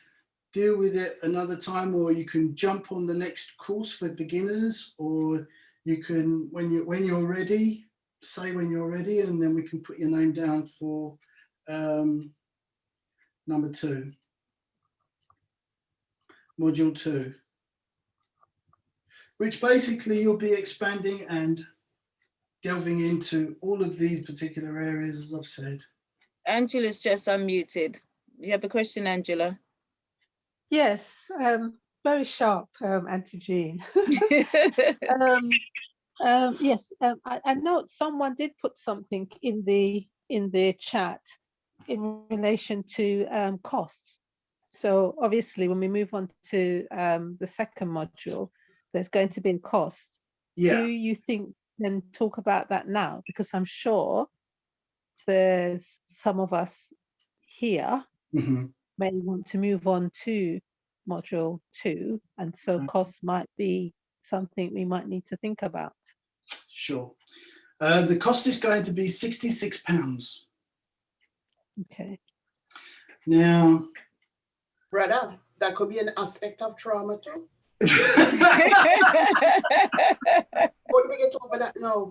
Speaker 2: deal with it another time, or you can jump on the next course for beginners, or you can, when you're ready, say when you're ready, and then we can put your name down for number 2, module 2, which basically you'll be expanding and delving into all of these particular areas, as I've said.
Speaker 1: Angela's just unmuted. You have a question, Angela?
Speaker 4: Yes, very sharp, Auntie Jean. Yes, I know someone did put something in the chat in relation to costs. So obviously, when we move on to the second module, there's going to be a cost. Do
Speaker 2: Yeah.
Speaker 4: you think then talk about that now? Because I'm sure there's some of us here may want to move on to module 2, and so costs might be something we might need to think about.
Speaker 2: Sure. The cost is going to be £66.
Speaker 4: Okay.
Speaker 2: Now,
Speaker 12: Brother, that could be an aspect of trauma too.
Speaker 2: How
Speaker 12: do we get over that now?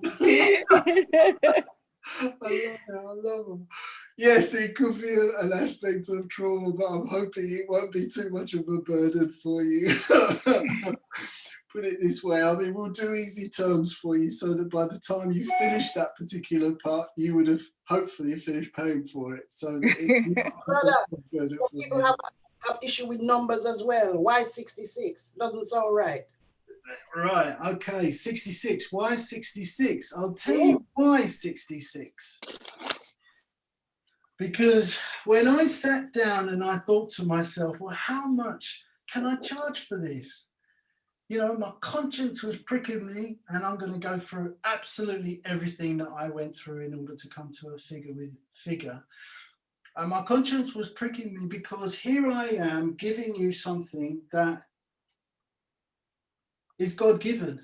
Speaker 2: I love them. Yes, it could be an aspect of trauma, but I'm hoping it won't be too much of a burden for you. Put it this way, I mean, we'll do easy terms for you so that by the time you finish that particular part, you would have hopefully finished paying for it. So that
Speaker 12: Brother, so people have issue with numbers as well. Why 66? Doesn't sound right.
Speaker 2: Right, okay, 66. Why 66? I'll tell you why 66. Because when I sat down and I thought to myself, well, how much can I charge for this? You know, my conscience was pricking me, and I'm going to go through absolutely everything that I went through in order to come to a figure. And my conscience was pricking me because here I am giving you something that is God-given.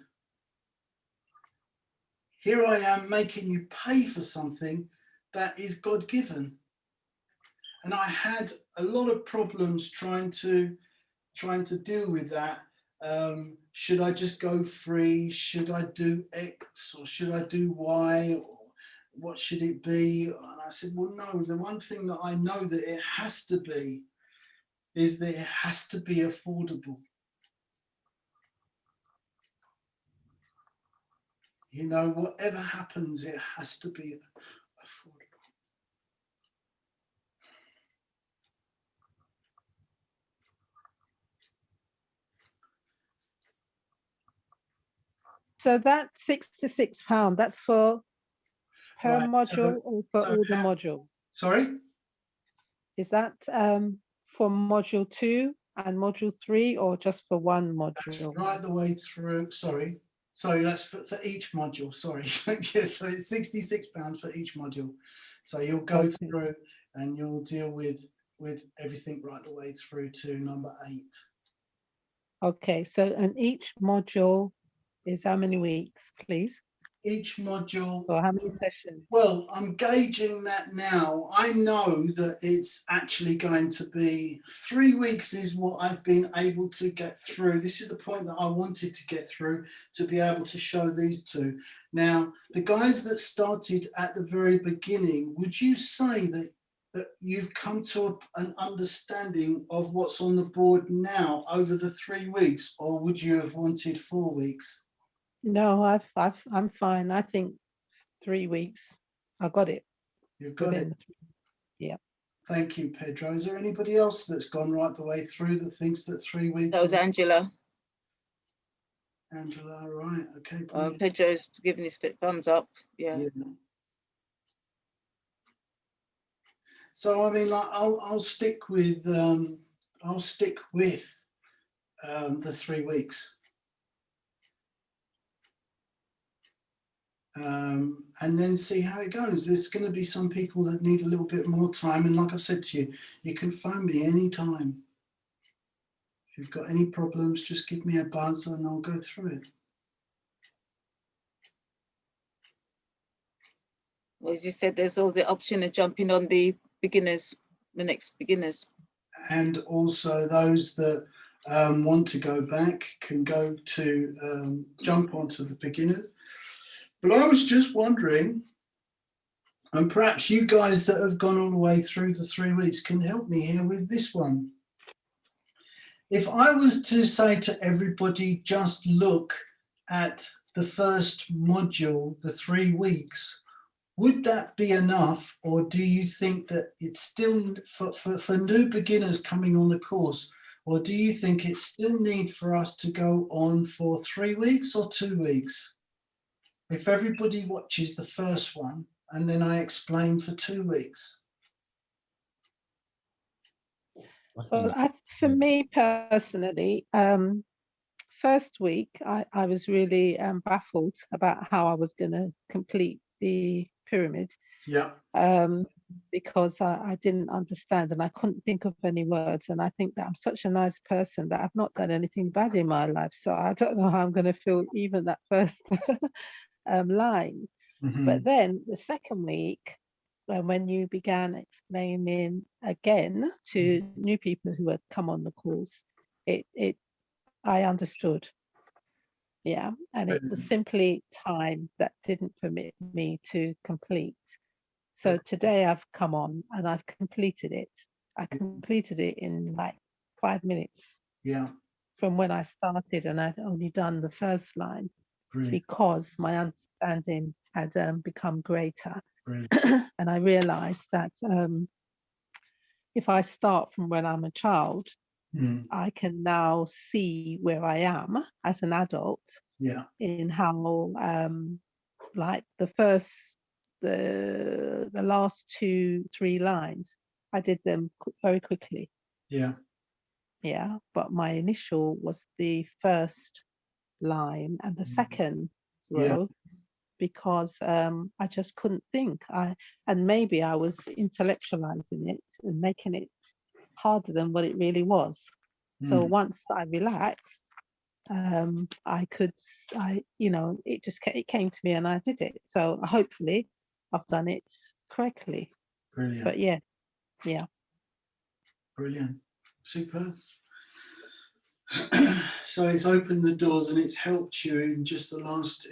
Speaker 2: Here I am making you pay for something that is God-given. And I had a lot of problems trying to deal with that. Should I just go free? Should I do X or should I do Y? Or what should it be? And I said, well, no, the one thing that I know that it has to be is that it has to be affordable. You know, whatever happens, it has to be affordable.
Speaker 4: So that £66, that's for per
Speaker 2: Right,
Speaker 4: module or for all the modules?
Speaker 2: Sorry?
Speaker 4: Is that for module 2 and module 3 or just for one module?
Speaker 2: That's right the way through, sorry. So that's for each module, sorry. Yes, so it's £66 for each module. So you'll go through and you'll deal with everything right the way through to number 8.
Speaker 4: Okay, so and each module is how many weeks, please?
Speaker 2: Each module.
Speaker 4: Or how many sessions?
Speaker 2: Well, I'm gauging that now. I know that it's actually going to be 3 weeks is what I've been able to get through. This is the point that I wanted to get through to be able to show these two. Now, the guys that started at the very beginning, would you say that you've come to an understanding of what's on the board now over the 3 weeks, or would you have wanted 4 weeks?
Speaker 4: No, I'm fine. I think 3 weeks. I got it.
Speaker 2: You've got it.
Speaker 4: Yeah.
Speaker 2: Thank you, Pedro. Is there anybody else that's gone right the way through that thinks that 3 weeks?
Speaker 1: That was Angela.
Speaker 2: Angela, right. Okay.
Speaker 1: Pedro's giving his thumbs up. Yeah.
Speaker 2: So I mean, like, I'll stick with the 3 weeks. And then see how it goes. There's going to be some people that need a little bit more time, and like I said to you, you can phone me anytime. If you've got any problems, just give me a buzz and I'll go through it.
Speaker 1: Well, as you said, there's all the option of jumping on the beginners, the next beginners.
Speaker 2: And also those that want to go back can go to jump onto the beginners. But I was just wondering, and perhaps you guys that have gone all the way through the 3 weeks can help me here with this one. If I was to say to everybody, just look at the first module, the 3 weeks, would that be enough? Or do you think that it's still, for new beginners coming on the course, Or do you think it's still need for us to go on for 3 weeks or 2 weeks? If everybody watches the first one and then I explain for 2 weeks.
Speaker 4: Well, for me personally, first week I was really baffled about how I was going to complete the pyramid.
Speaker 2: Yeah.
Speaker 4: Because I didn't understand and I couldn't think of any words. And I think that I'm such a nice person that I've not done anything bad in my life. So I don't know how I'm going to feel even that first line. But then the second week, when you began explaining again to new people who had come on the course, I understood. Yeah, and it was simply time that didn't permit me to complete. So today I've come on and I've completed it. I completed it in like 5 minutes.
Speaker 2: Yeah.
Speaker 4: From when I started, and I'd only done the first line.
Speaker 2: Brilliant.
Speaker 4: Because my understanding had become greater.
Speaker 2: Brilliant.
Speaker 4: And I realized that if I start from when I'm a child, I can now see where I am as an adult.
Speaker 2: Yeah.
Speaker 4: In how like the last 2-3 lines, I did them very quickly.
Speaker 2: Yeah.
Speaker 4: Yeah, but my initial was the first line and the second row, because I just couldn't think. And maybe I was intellectualizing it and making it harder than what it really was. So once I relaxed, it came to me and I did it. So hopefully I've done it correctly.
Speaker 2: Brilliant.
Speaker 4: But yeah.
Speaker 2: Brilliant. Super. So it's opened the doors and it's helped you in just the last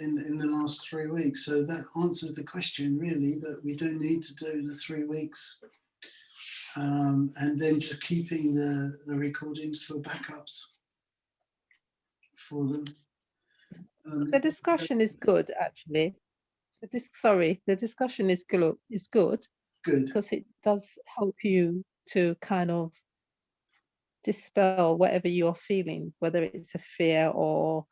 Speaker 2: 3 weeks. So that answers the question really, that we do need to do the 3 weeks. And then just keeping the recordings for backups for them.
Speaker 4: The discussion is good, actually. The discussion is good.
Speaker 2: Good.
Speaker 4: Because it does help you to kind of dispel whatever you're feeling, whether it's a fear or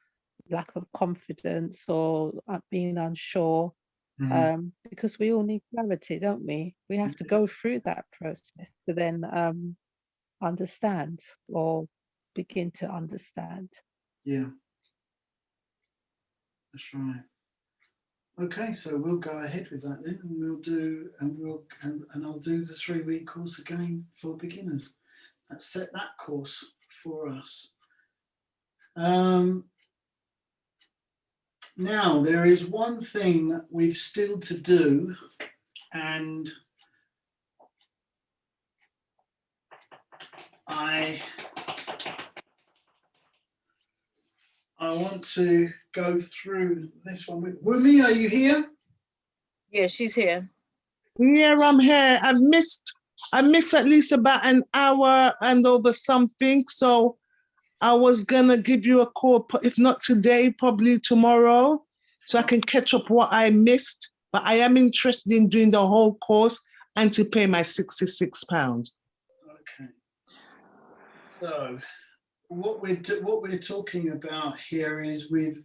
Speaker 4: lack of confidence or being unsure. Because we all need clarity, don't we? We have to go through that process to then understand or begin to understand.
Speaker 2: Yeah, that's right. Okay, so we'll go ahead with that then, and I'll do the 3-week course again for beginners. Let's set that course for us. Now there is one thing we've still to do, and I want to go through this one. Wumi, are you here?
Speaker 1: Yeah, she's here.
Speaker 13: Yeah, I'm here. I missed at least about an hour and over something. So I was gonna give you a call, if not today, probably tomorrow, so I can catch up what I missed. But I am interested in doing the whole course and to pay my £66.
Speaker 2: Okay. So what we're talking about here is we've.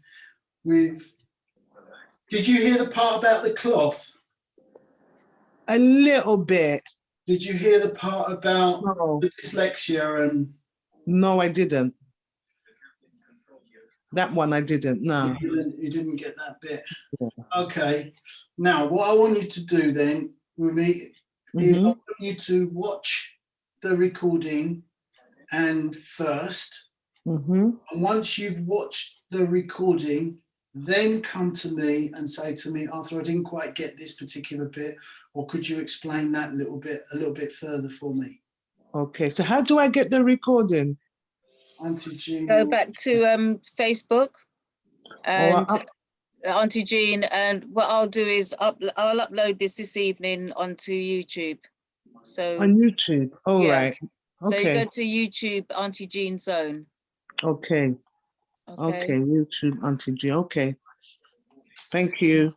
Speaker 2: Did you hear the part about the cloth?
Speaker 13: A little bit.
Speaker 2: Did you hear the part about the dyslexia and?
Speaker 13: No, I didn't. That one I didn't. No.
Speaker 2: You didn't get that bit. Yeah. Okay. Now, what I want you to do then with me is I want you to watch the recording first. And once you've watched the recording, then come to me and say to me, Arthur, I didn't quite get this particular bit, or could you explain that a little bit further for me?
Speaker 13: Okay, so how do I get the recording?
Speaker 2: Auntie Jean.
Speaker 1: Go back to Facebook and Auntie Jean, and what I'll do is I'll upload this evening onto YouTube. So
Speaker 13: on YouTube. All right.
Speaker 1: So
Speaker 13: okay.
Speaker 1: you go to YouTube, Auntie Jean Zone.
Speaker 13: Okay. Okay. YouTube, Auntie Jean. Okay. Thank you.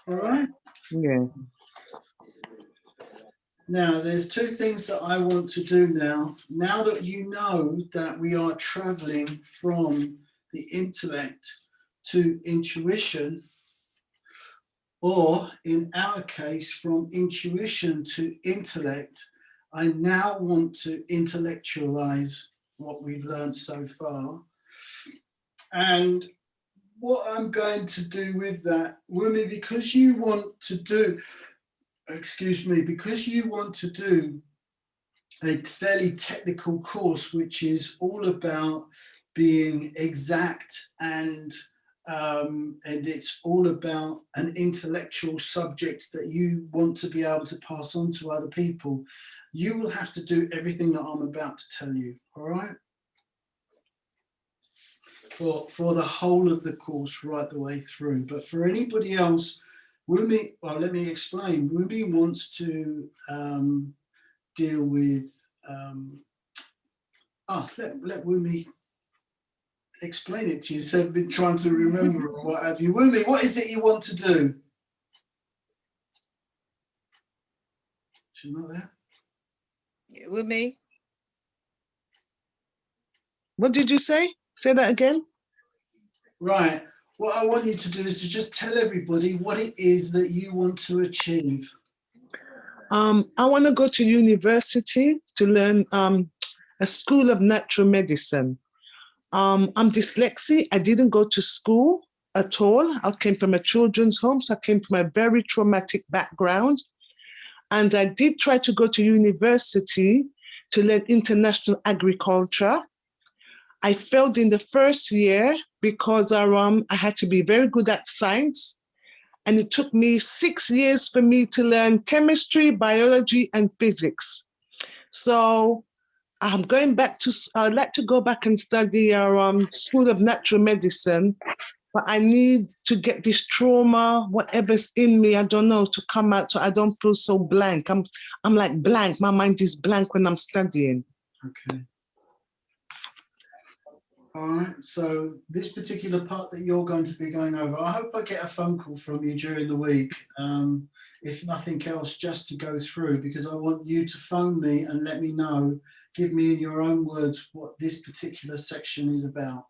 Speaker 2: All right.
Speaker 13: Yeah.
Speaker 2: Now, there's two things that I want to do now. Now that you know that we are traveling from the intellect to intuition, or in our case, from intuition to intellect, I now want to intellectualize what we've learned so far. And what I'm going to do with that, Wumi, because you want to do, because you want to do a fairly technical course, which is all about being exact and it's all about an intellectual subject that you want to be able to pass on to other people, you will have to do everything that I'm about to tell you, all right? For the whole of the course right the way through. But for anybody else, Wumi, well, let me explain. Wumi wants to deal with, let Wumi explain it to you. So I've been trying to remember or what have you. Wumi, what is it you want to do? She's not there?
Speaker 1: Yeah, Wumi.
Speaker 13: What did you say? Say that again.
Speaker 2: Right. What I want you to do is to just tell everybody what it is that you want to achieve.
Speaker 13: I want to go to university to learn a school of natural medicine. I'm dyslexic. I didn't go to school at all. I came from a children's home, so I came from a very traumatic background. And I did try to go to university to learn international agriculture. I failed in the first year because I had to be very good at science. And it took me 6 years for me to learn chemistry, biology, and physics. So I'm going back to, I'd like to go back and study our School of Natural Medicine, but I need to get this trauma, whatever's in me, I don't know, to come out so I don't feel so blank. I'm like blank, my mind is blank when I'm studying.
Speaker 2: Okay. All right, so this particular part that you're going to be going over, I hope I get a phone call from you during the week, if nothing else, just to go through, because I want you to phone me and let me know, give me in your own words what this particular section is about.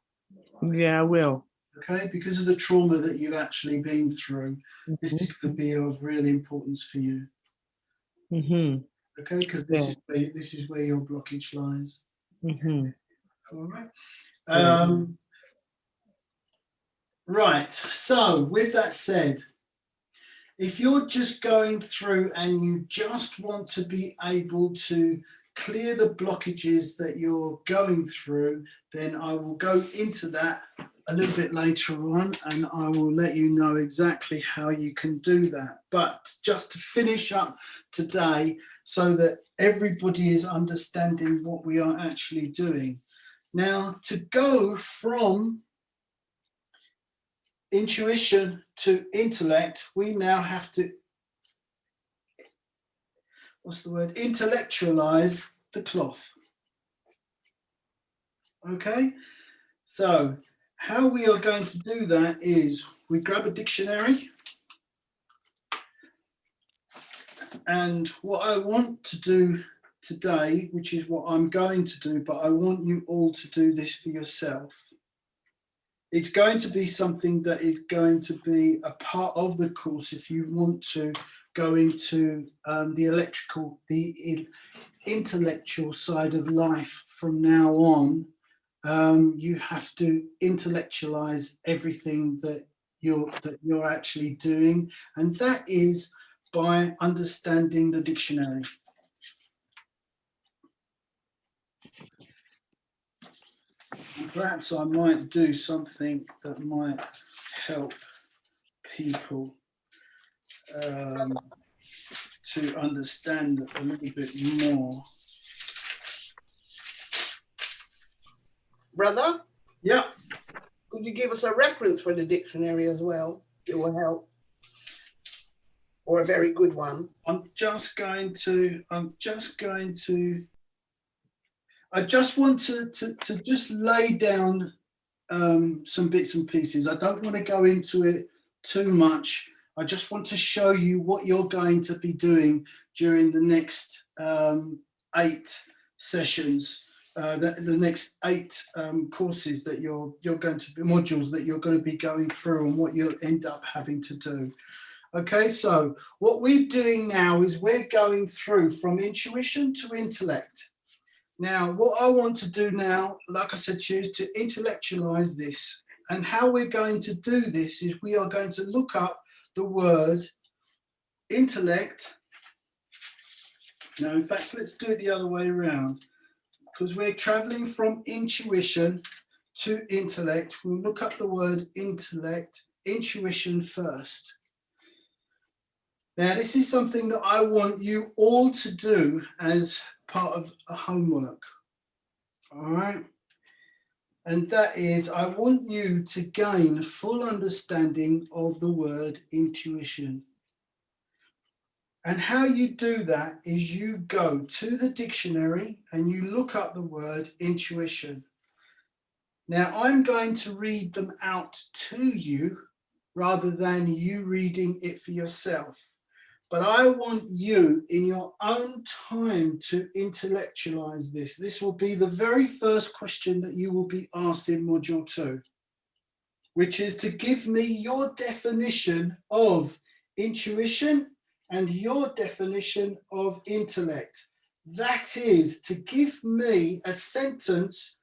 Speaker 13: Yeah, I will.
Speaker 2: Okay, because of the trauma that you've actually been through, this is going to be of real importance for you. Okay, because this is where your blockage lies. All right. Right, so with that said, if you're just going through and you just want to be able to clear the blockages that you're going through, then I will go into that a little bit later on and I will let you know exactly how you can do that. But just to finish up today so that everybody is understanding what we are actually doing. Now, to go from intuition to intellect, we now have to, intellectualize the cloth. Okay, so how we are going to do that is we grab a dictionary, and what I want to do today, which is what I'm going to do, but I want you all to do this for yourself. It's going to be something that is going to be a part of the course if you want to go into the intellectual side of life from now on. You have to intellectualize everything that you're actually doing, and that is by understanding the dictionary. And perhaps I might do something that might help people to understand a little bit more.
Speaker 12: Brother?
Speaker 2: Yeah.
Speaker 12: Could you give us a reference for the dictionary as well? It will help. Or a very good one.
Speaker 2: I just want to just lay down some bits and pieces. I don't want to go into it too much. I just want to show you what you're going to be doing during the next 8 sessions, the next 8 courses that you're going to be, modules that you're going to be going through, and what you'll end up having to do. Okay, so what we're doing now is we're going through from intuition to intellect. Now, what I want to do now, like I said to you, is to intellectualize this. And how we're going to do this is we are going to look up the word intellect. Now, in fact, let's do it the other way around, because we're traveling from intuition to intellect. We'll look up the word intellect, intuition first. Now, this is something that I want you all to do as part of a homework. All right. And that is, I want you to gain full understanding of the word intuition. And how you do that is you go to the dictionary and you look up the word intuition. Now, I'm going to read them out to you rather than you reading it for yourself. But I want you in your own time to intellectualize this. This will be the very first question that you will be asked in module 2, which is to give me your definition of intuition and your definition of intellect. That is to give me a sentence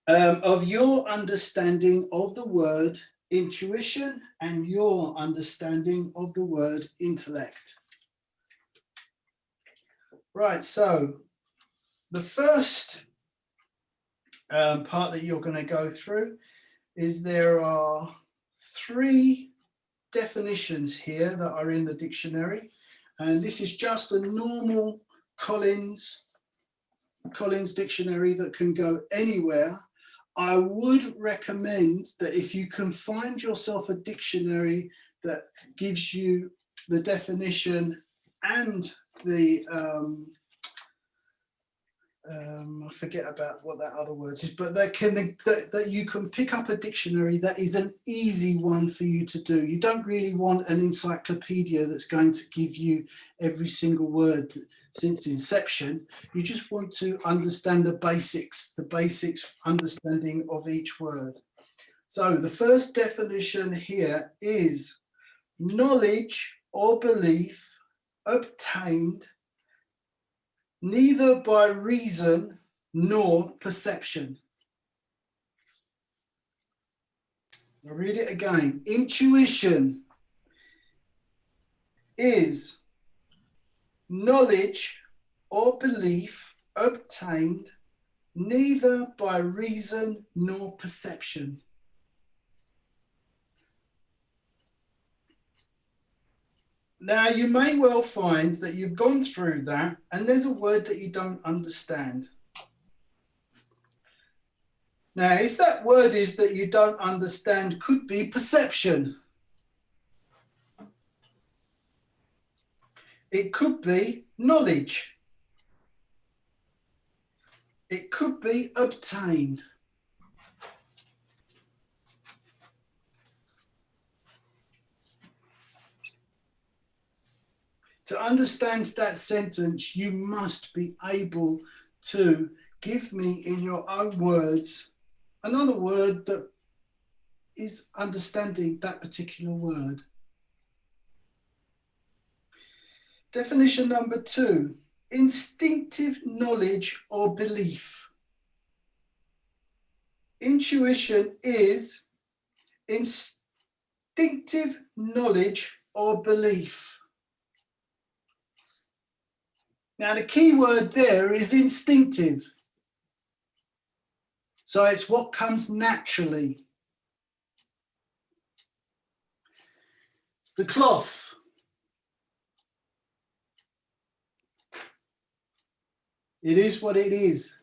Speaker 2: of your understanding of the word intuition and your understanding of the word intellect. Right, so the first part that you're going to go through is there are 3 definitions here that are in the dictionary, and this is just a normal Collins dictionary that can go anywhere. I would recommend that if you can find yourself a dictionary that gives you the definition and the I forget about what that other word is, but that you can pick up a dictionary that is an easy one for you to do. You don't really want an encyclopedia that's going to give you every single word since inception. You just want to understand the basics understanding of each word. So the first definition here is knowledge or belief obtained neither by reason nor perception. I'll read it again. Intuition is knowledge or belief obtained neither by reason nor perception. Now, you may well find that you've gone through that and there's a word that you don't understand. Now, if that word is that you don't understand, could be perception. It could be knowledge. It could be obtained. To understand that sentence, you must be able to give me in your own words another word that is understanding that particular word. Definition number 2, instinctive knowledge or belief. Intuition is instinctive knowledge or belief. Now, the key word there is instinctive. So it's what comes naturally. The cloth. It is what it is.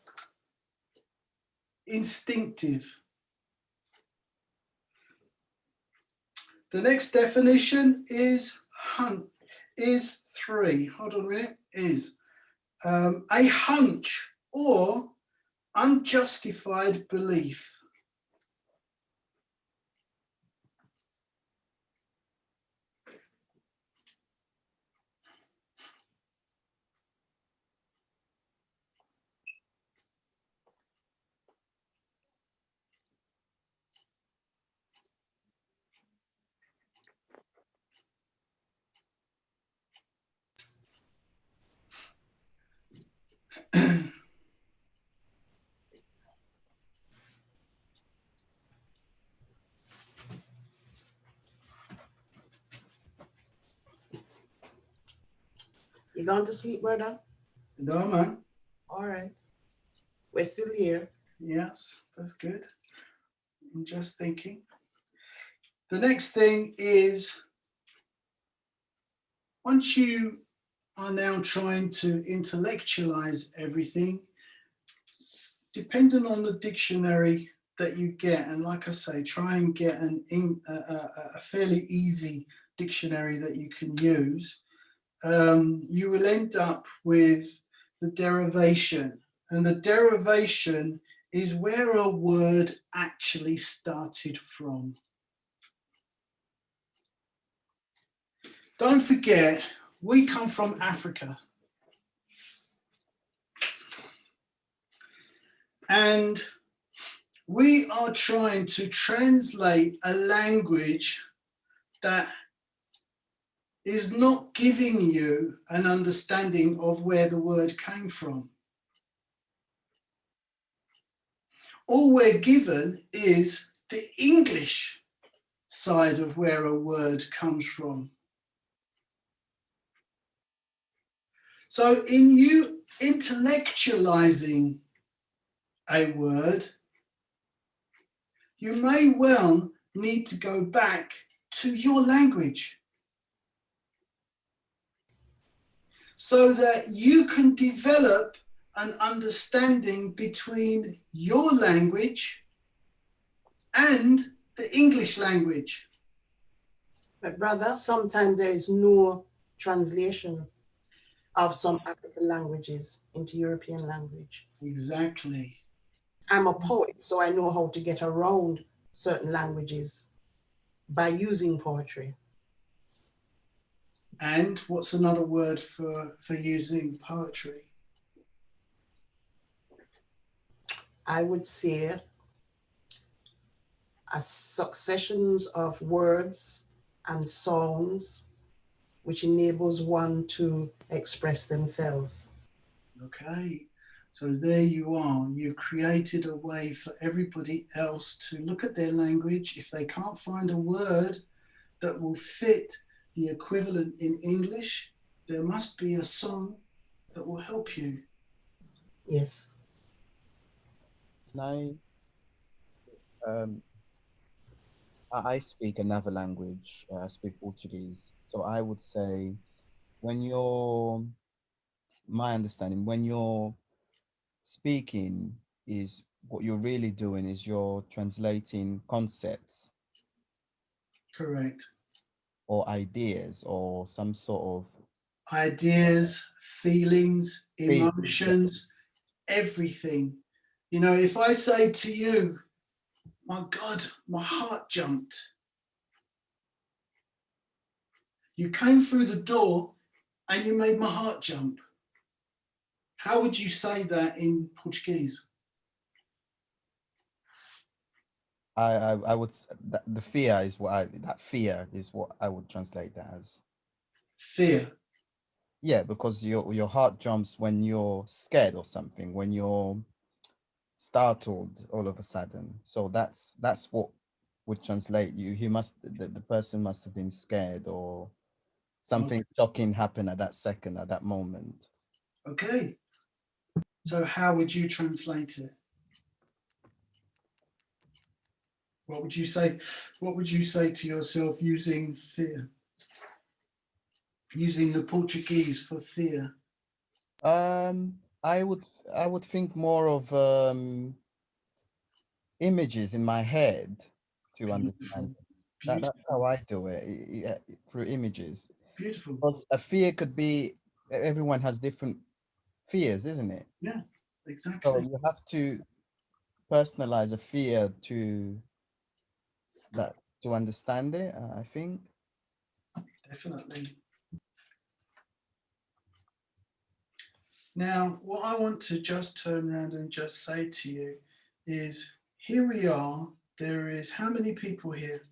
Speaker 2: Instinctive. The next definition is 3. Hold on a minute. Is a hunch or unjustified belief.
Speaker 12: You going to sleep, brother?
Speaker 2: No, man.
Speaker 12: All right. We're still here.
Speaker 2: Yes, that's good. I'm just thinking. The next thing is, once you are now trying to intellectualize everything, depending on the dictionary that you get, and like I say, try and get a fairly easy dictionary that you can use, you will end up with the derivation. And the derivation is where a word actually started from. Don't forget, we come from Africa. And we are trying to translate a language that is not giving you an understanding of where the word came from. All we're given is the English side of where a word comes from. So in you intellectualizing a word, you may well need to go back to your language so that you can develop an understanding between your language and the English language.
Speaker 12: But brother, sometimes there is no translation of some African languages into European language.
Speaker 2: Exactly.
Speaker 12: I'm a poet, so I know how to get around certain languages by using poetry.
Speaker 2: And what's another word for using poetry?
Speaker 12: I would say a succession of words and sounds which enables one to express themselves.
Speaker 2: Okay, so there you are. You've created a way for everybody else to look at their language. If they can't find a word that will fit the equivalent in English, there must be a song that will help you.
Speaker 12: Yes.
Speaker 9: I speak another language. I speak Portuguese. So I would say, my understanding, when you're speaking, is what you're really doing is you're translating concepts.
Speaker 2: Correct.
Speaker 9: Or ideas or some sort of
Speaker 2: ideas, feelings, emotions, everything. You know, if I say to you, my God, my heart jumped. You came through the door and you made my heart jump. How would you say that in Portuguese?
Speaker 9: I would, the fear is what that fear is what I would translate that as.
Speaker 2: Fear.
Speaker 9: Yeah, because your heart jumps when you're scared or something, when you're startled all of a sudden. So that's what would translate you. The person must have been scared or something shocking happened at that second, at that moment.
Speaker 2: Okay. So how would you translate it? What would you say? What would you say to yourself using fear? Using the Portuguese for fear?
Speaker 9: I would think more of images in my head to understand. That's how I do it, through images.
Speaker 2: Beautiful.
Speaker 9: Because a fear could be, everyone has different fears, isn't it?
Speaker 2: Yeah, exactly.
Speaker 9: So you have to personalize a fear to understand it, I think.
Speaker 2: Definitely. Now, what I want to just turn around and just say to you is, here we are. There is how many people here?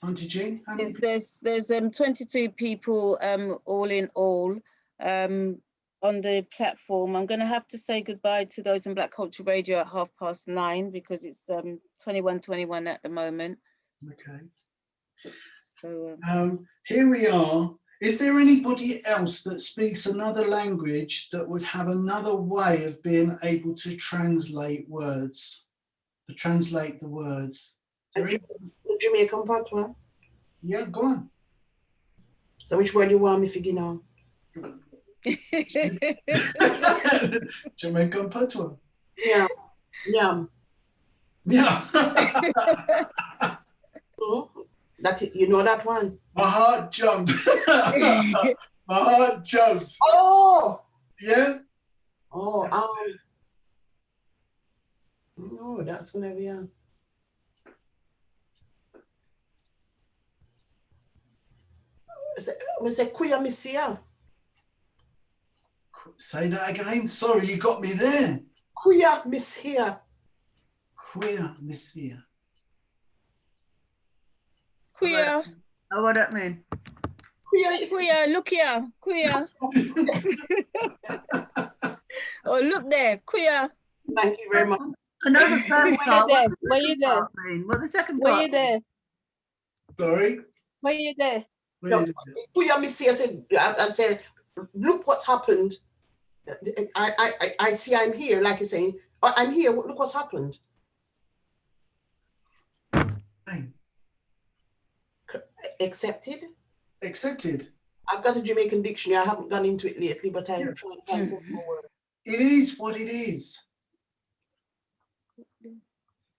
Speaker 2: Auntie Jean, how many?
Speaker 1: There's 22 people all in all on the platform. I'm going to have to say goodbye to those in Black Culture Radio at 9:30 because it's 21:21 at the moment.
Speaker 2: Okay.
Speaker 1: So
Speaker 2: here we are. Is there anybody else that speaks another language that would have another way of being able to translate words? To translate the words?
Speaker 12: Jamaican patois?
Speaker 2: Yeah, go on.
Speaker 12: So which one you want me to begin on?
Speaker 2: Jamaican patois.
Speaker 12: Yeah. Yum.
Speaker 2: Yeah.
Speaker 12: That you know that one.
Speaker 2: My heart jumped. My heart jumped.
Speaker 12: Oh.
Speaker 2: Yeah.
Speaker 12: Oh. No, that's gonna be on. We say Kuya Misia.
Speaker 2: Say that again. Sorry, you got me there.
Speaker 12: Kuya Misia.
Speaker 2: Kuya Misia.
Speaker 1: Queer.
Speaker 7: Oh, what that mean?
Speaker 1: Queer, look here, queer. Oh, look there, queer.
Speaker 12: Thank you very much.
Speaker 7: I know the first part. What's the
Speaker 5: Were you
Speaker 7: second
Speaker 5: there?
Speaker 7: part mean? What's the second
Speaker 5: Were
Speaker 7: part?
Speaker 5: you there?
Speaker 2: Sorry.
Speaker 5: Were you there?
Speaker 12: No, Kuya Misia said, I said, look what's happened. I see I'm here, like you're saying. I'm here, look what's happened. Accepted?
Speaker 2: Accepted.
Speaker 12: I've got a Jamaican dictionary. I haven't gone into it lately, but I'm trying to find some more words.
Speaker 2: It is what it is.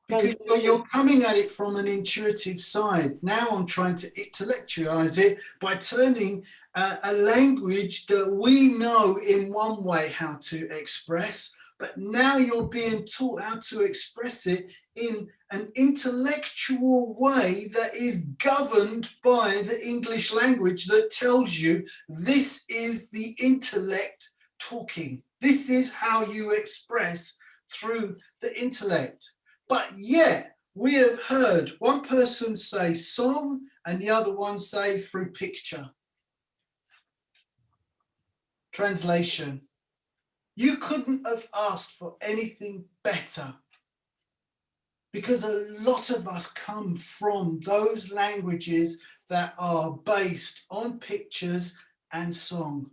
Speaker 2: Because you're coming at it from an intuitive side. Now I'm trying to intellectualize it by turning a language that we know in one way how to express, but now you're being taught how to express it in an intellectual way that is governed by the English language that tells you this is the intellect talking. This is how you express through the intellect. But yet we have heard one person say song and the other one say through picture. Translation. You couldn't have asked for anything better, because a lot of us come from those languages that are based on pictures and song.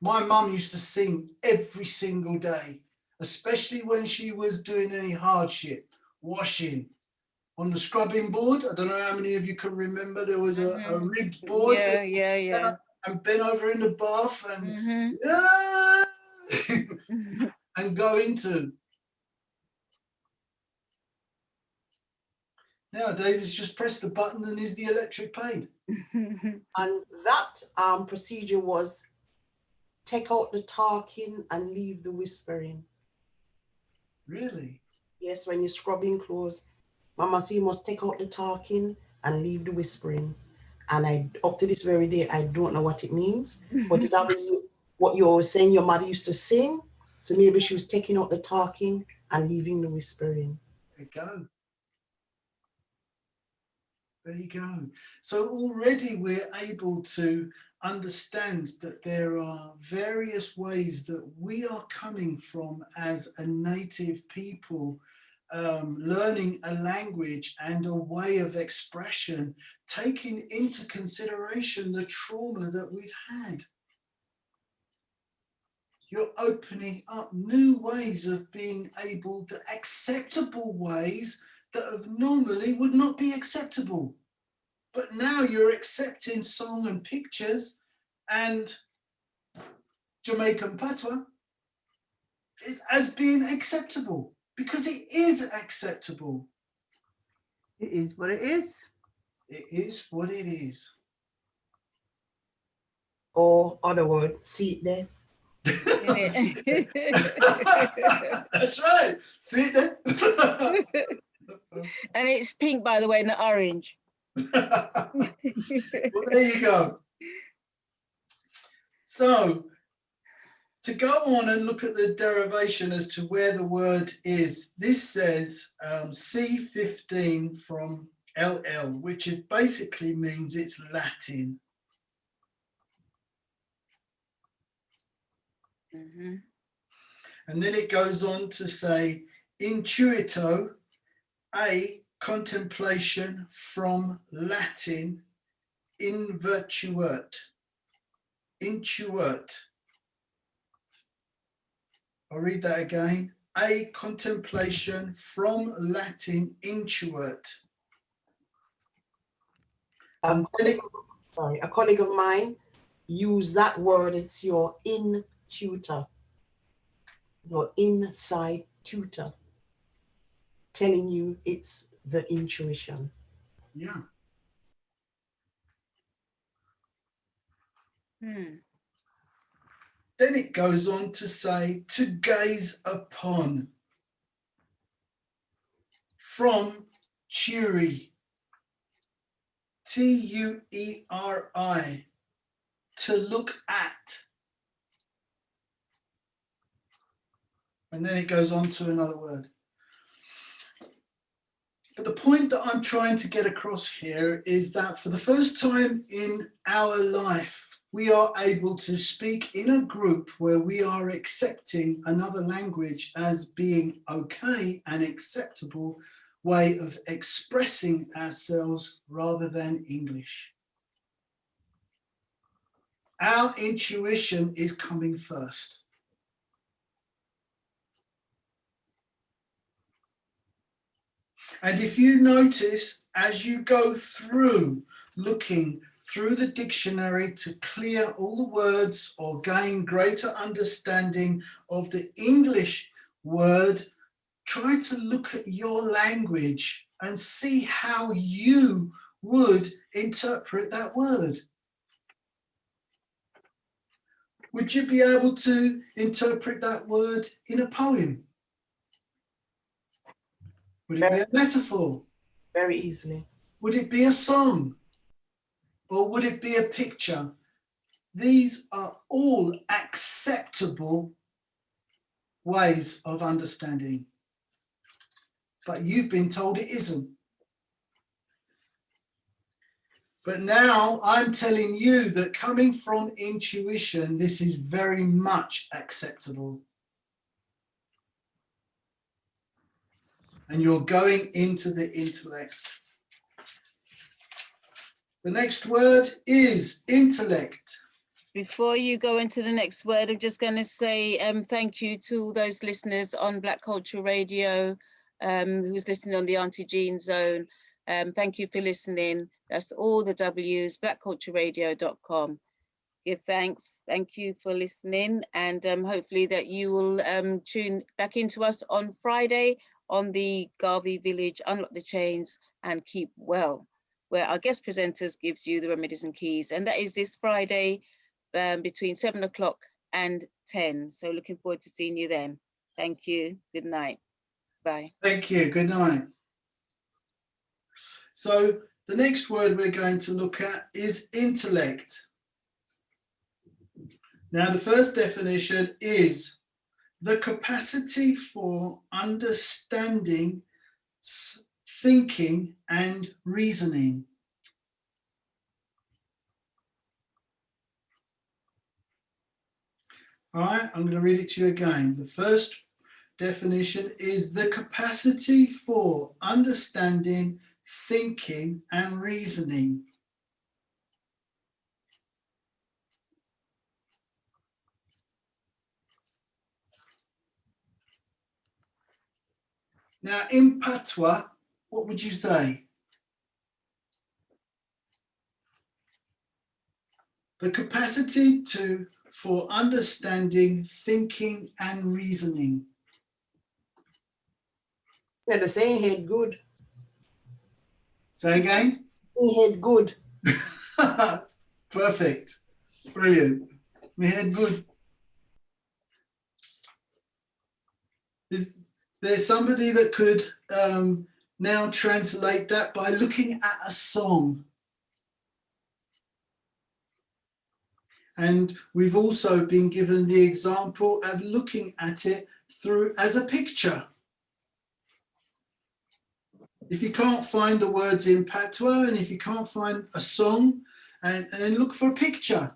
Speaker 2: My mum used to sing every single day, especially when she was doing any hardship, washing. On the scrubbing board, I don't know how many of you can remember, there was a ribbed board.
Speaker 1: Yeah.
Speaker 2: And bent over in the bath and and go into. Nowadays, it's just press the button and is the electric paid.
Speaker 12: And that procedure was take out the talking and leave the whispering.
Speaker 2: Really?
Speaker 12: Yes, when you're scrubbing clothes, Mama said you must take out the talking and leave the whispering. And I, up to this very day, I don't know what it means, but it obviously what you were saying your mother used to sing. So maybe she was taking out the talking and leaving the whispering.
Speaker 2: There you go. There you go. So already we're able to understand that there are various ways that we are coming from as a native people, learning a language and a way of expression, taking into consideration the trauma that we've had. You're opening up new ways of being able to, acceptable ways that have normally would not be acceptable. But now you're accepting song and pictures and Jamaican patois as being acceptable, because it is acceptable.
Speaker 7: It is what it is.
Speaker 2: It is what it is.
Speaker 12: Or other word, see it there.
Speaker 2: That's right. See it there.
Speaker 1: And it's pink, by the way, not orange.
Speaker 2: Well, there you go. So to go on and look at the derivation as to where the word is, this says C15 from LL, which it basically means it's Latin. And then it goes on to say intuito, a contemplation from Latin, intuit. I'll read that again. A contemplation, from Latin intuit.
Speaker 12: A colleague of mine used that word. It's your in-tutor, your inside tutor, telling you it's the intuition.
Speaker 2: Yeah. Then it goes on to say, to gaze upon, from Tueri, Tueri, to look at. And then it goes on to another word. But the point that I'm trying to get across here is that for the first time in our life, we are able to speak in a group where we are accepting another language as being okay and acceptable way of expressing ourselves rather than English. Our intuition is coming first. And if you notice, as you go through looking through the dictionary to clear all the words or gain greater understanding of the English word, try to look at your language and see how you would interpret that word. Would you be able to interpret that word in a poem? Would it be a metaphor?
Speaker 12: Very easily.
Speaker 2: Would it be a song? Or would it be a picture? These are all acceptable ways of understanding. But you've been told it isn't. But now I'm telling you that coming from intuition, this is very much acceptable. And you're going into the intellect. The next word is intellect.
Speaker 1: Before you go into the next word, I'm just going to say thank you to all those listeners on Black Culture Radio who's listening on the Auntie Jean Zone. Thank you for listening. That's all the W's, blackcultureradio.com. Give thanks. Thank you for listening. And hopefully that you will tune back into us on Friday on the Garvey Village, Unlock the Chains and Keep Well, where our guest presenters gives you the remedies and keys. And that is this Friday between 7 o'clock and 10. So looking forward to seeing you then. Thank you. Good night. Bye.
Speaker 2: Thank you. Good night. So the next word we're going to look at is intellect. Now, the first definition is the capacity for understanding, thinking, and reasoning. All right, I'm going to read it to you again. The first definition is the capacity for understanding, thinking, and reasoning. Now, in patois, what would you say? The capacity for understanding, thinking, and reasoning.
Speaker 12: Yeah, the saying head good.
Speaker 2: Say again?
Speaker 12: Me head good.
Speaker 2: Perfect. Brilliant. Me head good. Is there somebody that could now translate that by looking at a song? And we've also been given the example of looking at it through as a picture. If you can't find the words in patois, and if you can't find a song, and then look for a picture.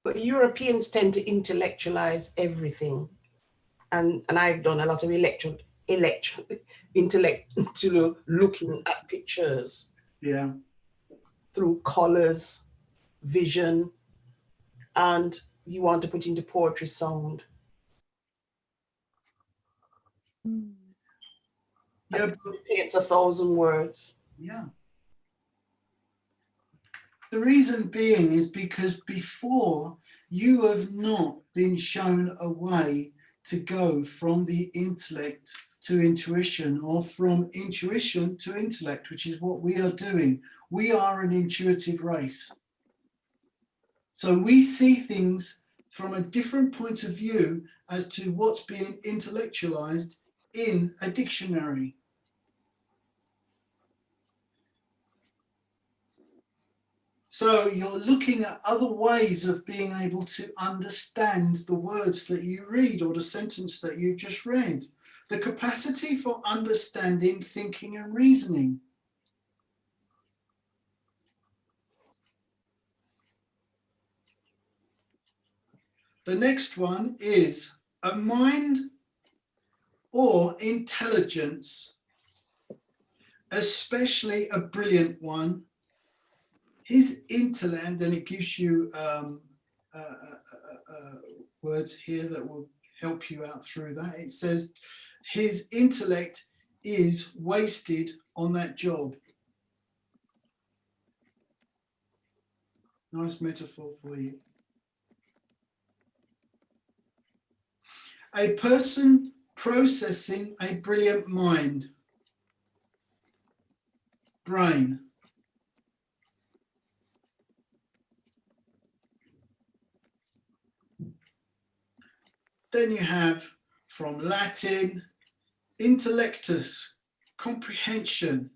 Speaker 12: But Europeans tend to intellectualize everything. And I've done a lot of intellectual looking at pictures.
Speaker 2: Yeah.
Speaker 12: Through colors, vision, and you want to put into poetry sound.
Speaker 2: Yeah,
Speaker 12: it's 1,000 words.
Speaker 2: Yeah. The reason being is because before you have not been shown a way to go from the intellect to intuition, or from intuition to intellect, which is what we are doing. We are an intuitive race. So we see things from a different point of view as to what's being intellectualized in a dictionary. So you're looking at other ways of being able to understand the words that you read or the sentence that you've just read. The capacity for understanding, thinking, and reasoning. The next one is a mind or intelligence, especially a brilliant one. His intellect, and it gives you words here that will help you out through that. It says his intellect is wasted on that job. Nice metaphor for you. A person processing a brilliant mind, brain. Then you have, from Latin, intellectus, comprehension.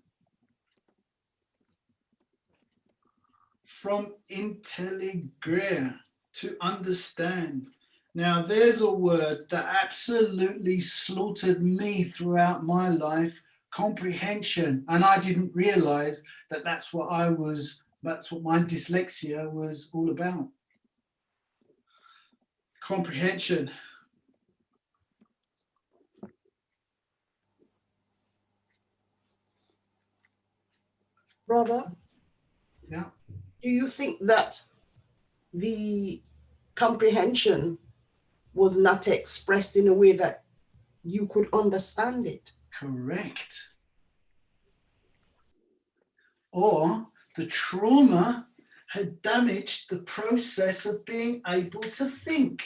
Speaker 2: From intelligere, to understand. Now there's a word that absolutely slaughtered me throughout my life, comprehension. And I didn't realize that that's what my dyslexia was all about. Comprehension.
Speaker 12: Brother?
Speaker 2: Yeah.
Speaker 12: Do you think that the comprehension was not expressed in a way that you could understand it?
Speaker 2: Correct. Or the trauma had damaged the process of being able to think.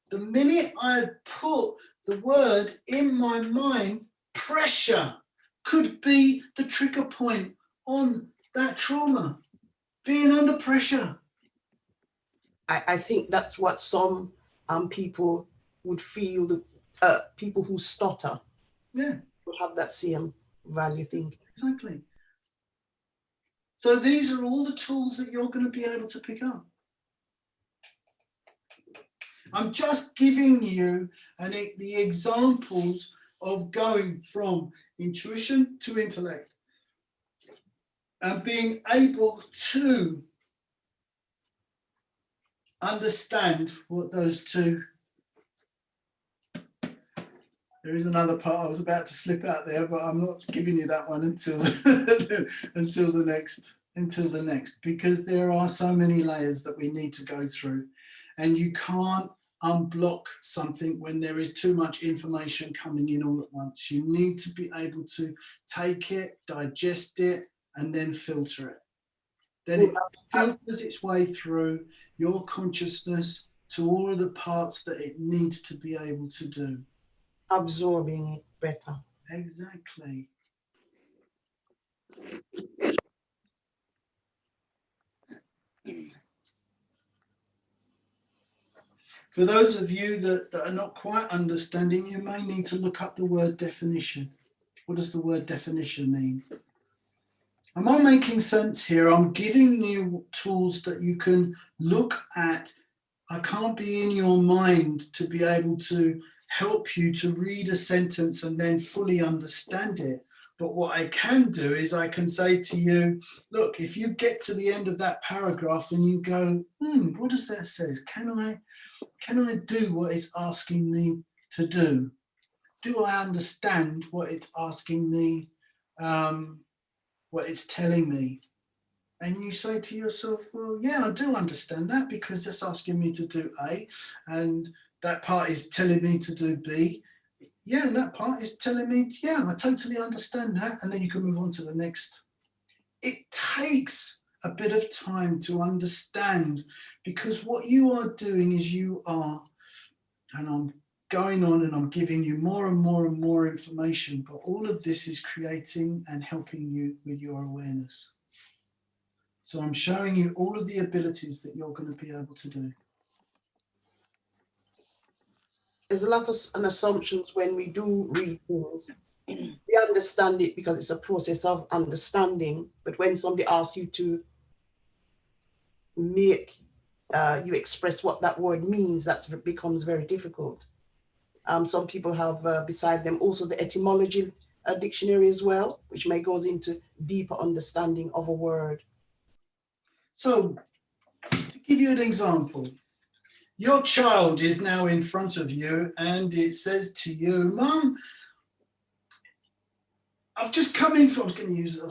Speaker 2: The minute I put the word in my mind, pressure could be the trigger point on that trauma, being under pressure.
Speaker 12: I think that's what some people would feel, people who stutter,
Speaker 2: yeah,
Speaker 12: would have that same value thinking.
Speaker 2: Exactly. So these are all the tools that you're going to be able to pick up. I'm just giving you the examples of going from intuition to intellect and being able to understand what those two. There is another part I was about to slip out there, but I'm not giving you that one until until the next, because there are so many layers that we need to go through, and you can't unblock something when there is too much information coming in all at once. You need to be able to take it, digest it, and then filter it. Then it filters its way through your consciousness to all of the parts that it needs to be able to do.
Speaker 12: Absorbing it better.
Speaker 2: Exactly. For those of you that are not quite understanding, you may need to look up the word definition. What does the word definition mean? Am I making sense here? I'm giving you tools that you can look at. I can't be in your mind to be able to help you to read a sentence and then fully understand it. But what I can do is I can say to you, look, if you get to the end of that paragraph and you go, what does that say? Can I do what it's asking me to do? do I understand what it's asking me, what it's telling me? And you say to yourself, well, yeah, I do understand that because it's asking me to do A, and that part is telling me to do B. Yeah, and that part is telling me, yeah, I totally understand that. And then you can move on to the next. It takes a bit of time to understand, because what you are doing is you are, and I'm going on and I'm giving you more and more and more information, but all of this is creating and helping you with your awareness. So I'm showing you all of the abilities that you're going to be able to do.
Speaker 12: There's a lot of assumptions when we do read things. We understand it because it's a process of understanding, but when somebody asks you to make you express what that word means, that becomes very difficult. Some people have beside them also the etymology dictionary as well, which may goes into deeper understanding of a word.
Speaker 2: So to give you an example, your child is now in front of you and it says to you, Mum, I've just come in from, I was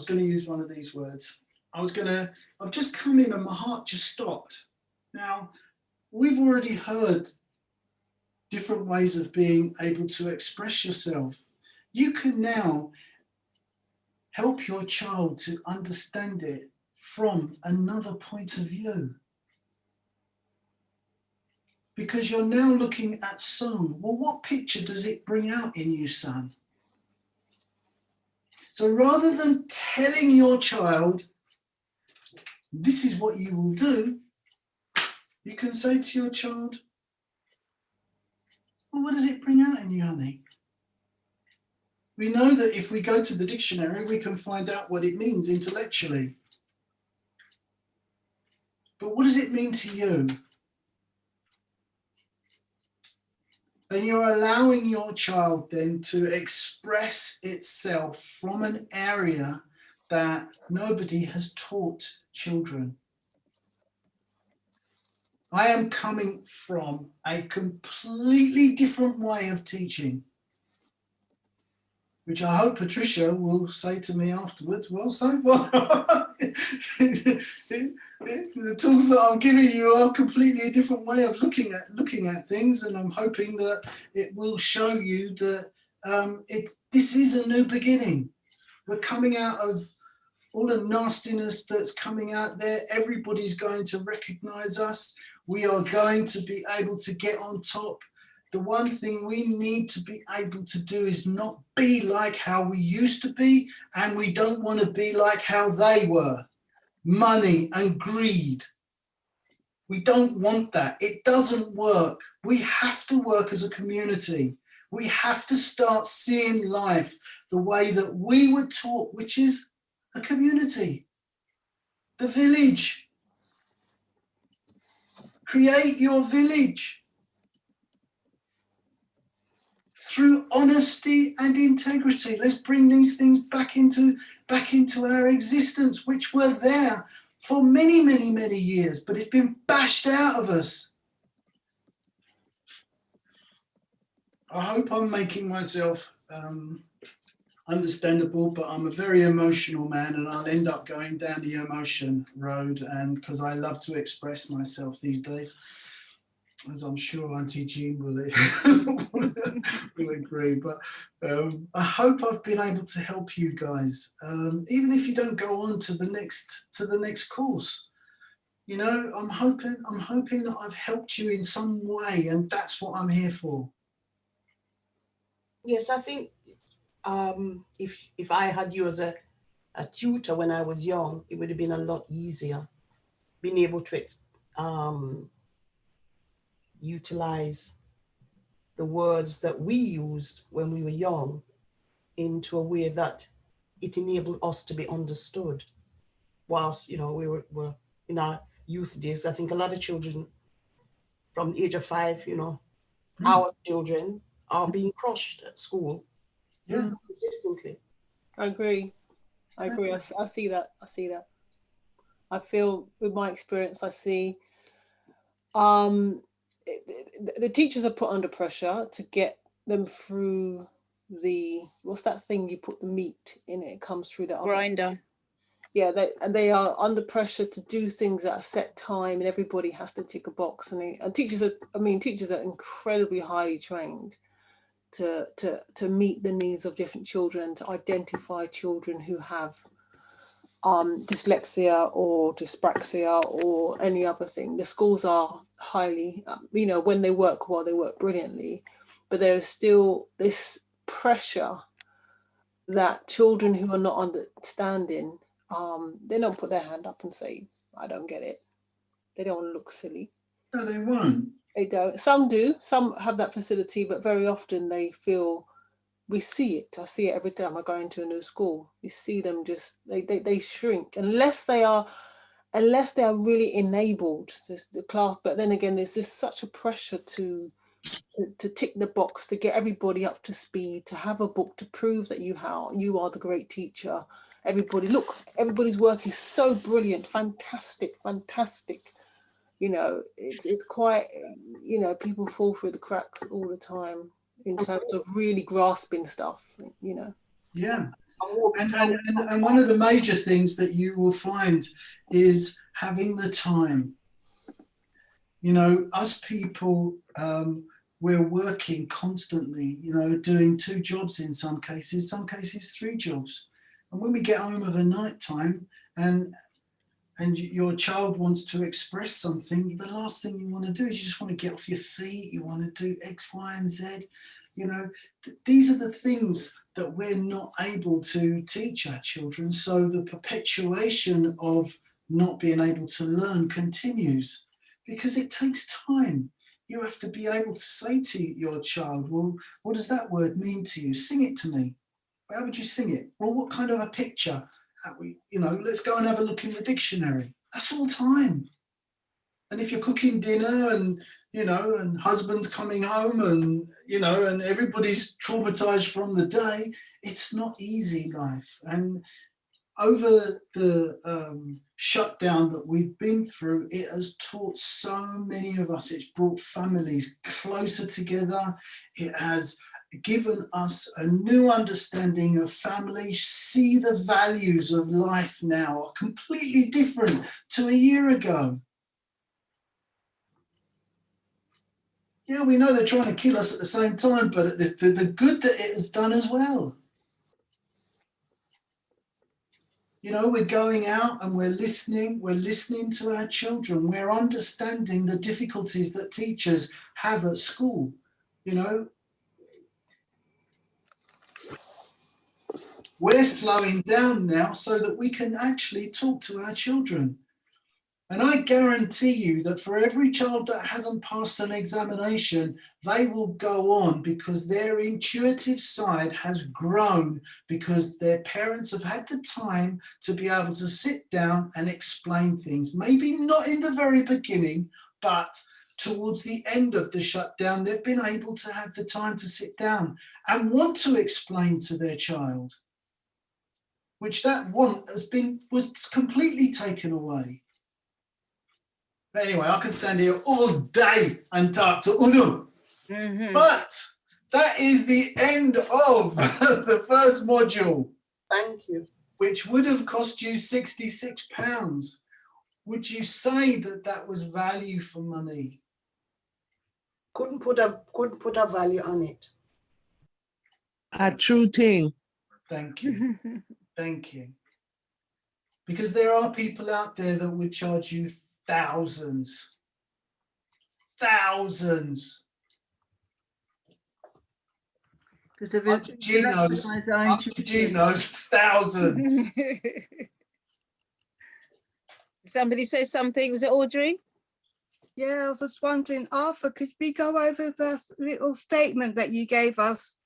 Speaker 2: going to use one of these words. I've just come in and my heart just stopped. Now, we've already heard different ways of being able to express yourself. You can now help your child to understand it from another point of view. Because you're now looking at song. Well, what picture does it bring out in you, son? So rather than telling your child, this is what you will do, you can say to your child, well, what does it bring out in you, honey? We know that if we go to the dictionary, we can find out what it means intellectually. But what does it mean to you? And you're allowing your child then to express itself from an area that nobody has taught children. I am coming from a completely different way of teaching, which I hope Patricia will say to me afterwards, well, so far, the tools that I'm giving you are completely a different way of looking at things, and I'm hoping that it will show you that this is a new beginning. We're coming out of all the nastiness that's coming out there. Everybody's going to recognize us. We are going to be able to get on top. The one thing we need to be able to do is not be like how we used to be, and we don't want to be like how they were. Money and greed. We don't want that. It doesn't work. We have to work as a community. We have to start seeing life the way that we were taught, which is a community, the village. Create your village through honesty and integrity. Let's bring these things back into our existence, which were there for many, many, many years, but it's been bashed out of us. I hope I'm making myself understandable, but I'm a very emotional man, and I'll end up going down the emotion road, and because I love to express myself these days, as I'm sure Auntie Jean will agree. But I hope I've been able to help you guys, even if you don't go on to the next course. You know, I'm hoping that I've helped you in some way, and that's what I'm here for.
Speaker 12: Yes, I think if I had you as a tutor when I was young, it would have been a lot easier being able to utilize the words that we used when we were young into a way that it enabled us to be understood. Whilst, you know, we were in our youth days, I think a lot of children from the age of 5, you know, our children are being crushed at school.
Speaker 2: Yeah,
Speaker 12: consistently.
Speaker 11: I agree. I see that. I feel with my experience, I see the teachers are put under pressure to get them through what's that thing you put the meat in it comes through the
Speaker 1: grinder.
Speaker 11: Yeah, they are under pressure to do things at a set time, and everybody has to tick a box. And teachers are incredibly highly trained to meet the needs of different children, to identify children who have dyslexia or dyspraxia or any other thing. The schools are highly, when they work well, they work brilliantly, but there is still this pressure that children who are not understanding, they don't put their hand up and say, I don't get it. They don't want to look silly.
Speaker 2: No, they won't.
Speaker 11: They don't. Some do. Some have that facility, but very often they feel, we see it. I see it every time I go into a new school. You see them just, they shrink unless they are really enabled, the class. But then again, there's just such a pressure to tick the box, to get everybody up to speed, to have a book to prove that you are the great teacher. Everybody's work is so brilliant, fantastic. It's quite, people fall through the cracks all the time in terms of really grasping stuff,
Speaker 2: Yeah. And one of the major things that you will find is having the time. Us people, we're working constantly, doing 2 jobs in some cases 3 jobs. And when we get home of a night time and your child wants to express something, the last thing you want to do is you just want to get off your feet. You want to do X, Y, and Z. These are the things that we're not able to teach our children. So the perpetuation of not being able to learn continues because it takes time. You have to be able to say to your child, well, what does that word mean to you? Sing it to me. How would you sing it? Well, what kind of a picture? Let's go and have a look in the dictionary. That's all time. And if you're cooking dinner and husband's coming home and everybody's traumatized from the day, it's not easy life. And over the shutdown that we've been through, it has taught so many of us. It's brought families closer together. It has given us a new understanding of family. See the values of life now are completely different to a year ago. Yeah, we know they're trying to kill us at the same time, but the good that it has done as well. We're going out and we're listening to our children. We're understanding the difficulties that teachers have at school. We're slowing down now so that we can actually talk to our children. And I guarantee you that for every child that hasn't passed an examination, they will go on because their intuitive side has grown because their parents have had the time to be able to sit down and explain things. Maybe not in the very beginning, but towards the end of the shutdown, they've been able to have the time to sit down and want to explain to their child, which that want was completely taken away. But anyway, I can stand here all day and talk to Udo. Mm-hmm. But that is the end of the first module.
Speaker 12: Thank you.
Speaker 2: Which would have cost you £66. Would you say that was value for money?
Speaker 12: Couldn't put a value on it.
Speaker 13: A true thing.
Speaker 2: Thank you. Thank you. Because there are people out there that would charge you thousands.
Speaker 7: Because of
Speaker 2: Auntie G knows thousands.
Speaker 1: Somebody say something. Was it Audrey?
Speaker 14: Yeah, I was just wondering, Arthur, could we go over the little statement that you gave us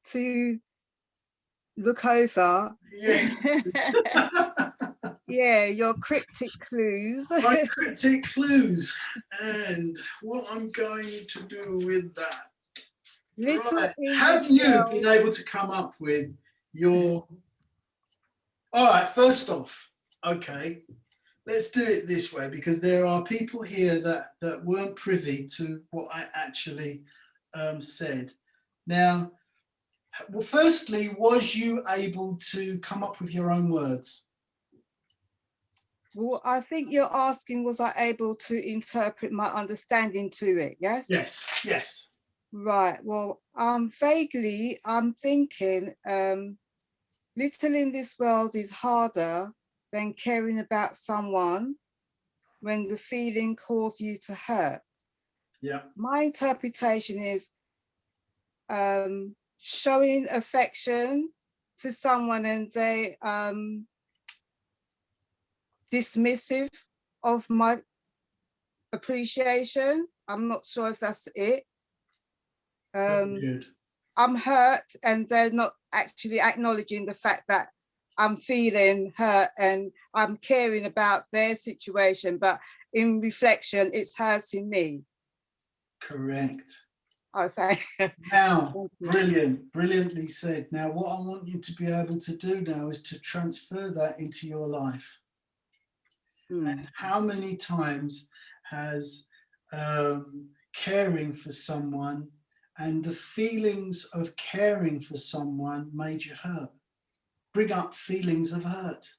Speaker 14: to look over?
Speaker 2: Yes.
Speaker 14: Yeah, your cryptic clues.
Speaker 2: My cryptic clues. And what I'm going to do with that. Right. Have you been able to come up with your... All right, first off, okay, let's do it this way because there are people here that weren't privy to what I actually said. Now, Well, firstly, was you able to come up with your own words?
Speaker 14: Well, I think you're asking, was I able to interpret my understanding to it? Yes?
Speaker 2: Yes, yes.
Speaker 14: Right. Well, vaguely, I'm thinking little in this world is harder than caring about someone when the feeling caused you to hurt.
Speaker 2: Yeah.
Speaker 14: My interpretation is showing affection to someone and they dismissive of my appreciation. I'm not sure if that's it.
Speaker 2: Good.
Speaker 14: I'm hurt and they're not actually acknowledging the fact that I'm feeling hurt and I'm caring about their situation, but in reflection, it's hurting me.
Speaker 2: Correct.
Speaker 14: Oh, thank you.
Speaker 2: Now, brilliantly said. Now, what I want you to be able to do now is to transfer that into your life. And how many times has caring for someone and the feelings of caring for someone made you hurt? Bring up feelings of hurt.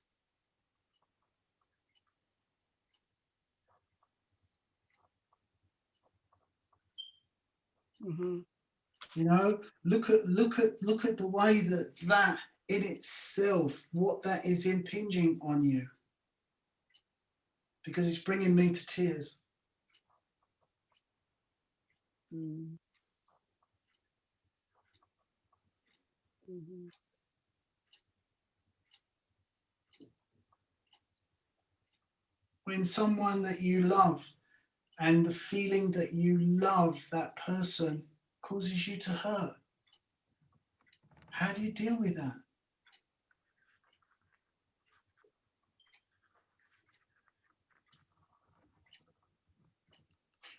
Speaker 2: You know, look at the way that in itself, what that is impinging on you, because it's bringing me to tears. When someone that you love and the feeling that you love that person causes you to hurt, how do you deal with that?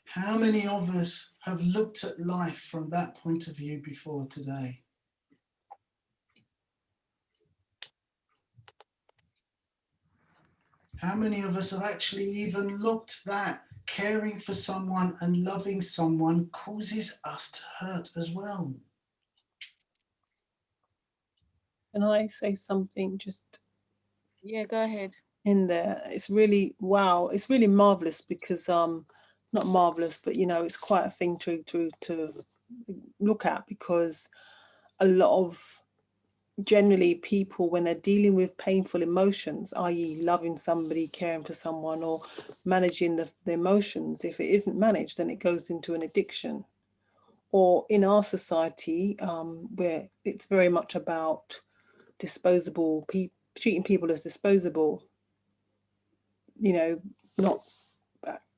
Speaker 2: How many of us have looked at life from that point of view before today? How many of us have actually even looked that caring for someone and loving someone causes us to hurt as well?
Speaker 11: Can I say something just?
Speaker 1: Yeah, go ahead.
Speaker 11: In there, it's really, wow, it's really marvelous because not marvelous, but you know, it's quite a thing to look at, because a lot of generally people, when they're dealing with painful emotions, i.e. loving somebody, caring for someone, or managing the emotions, if it isn't managed, then it goes into an addiction. Or in our society, where it's very much about disposable people, treating people as disposable, you know, not,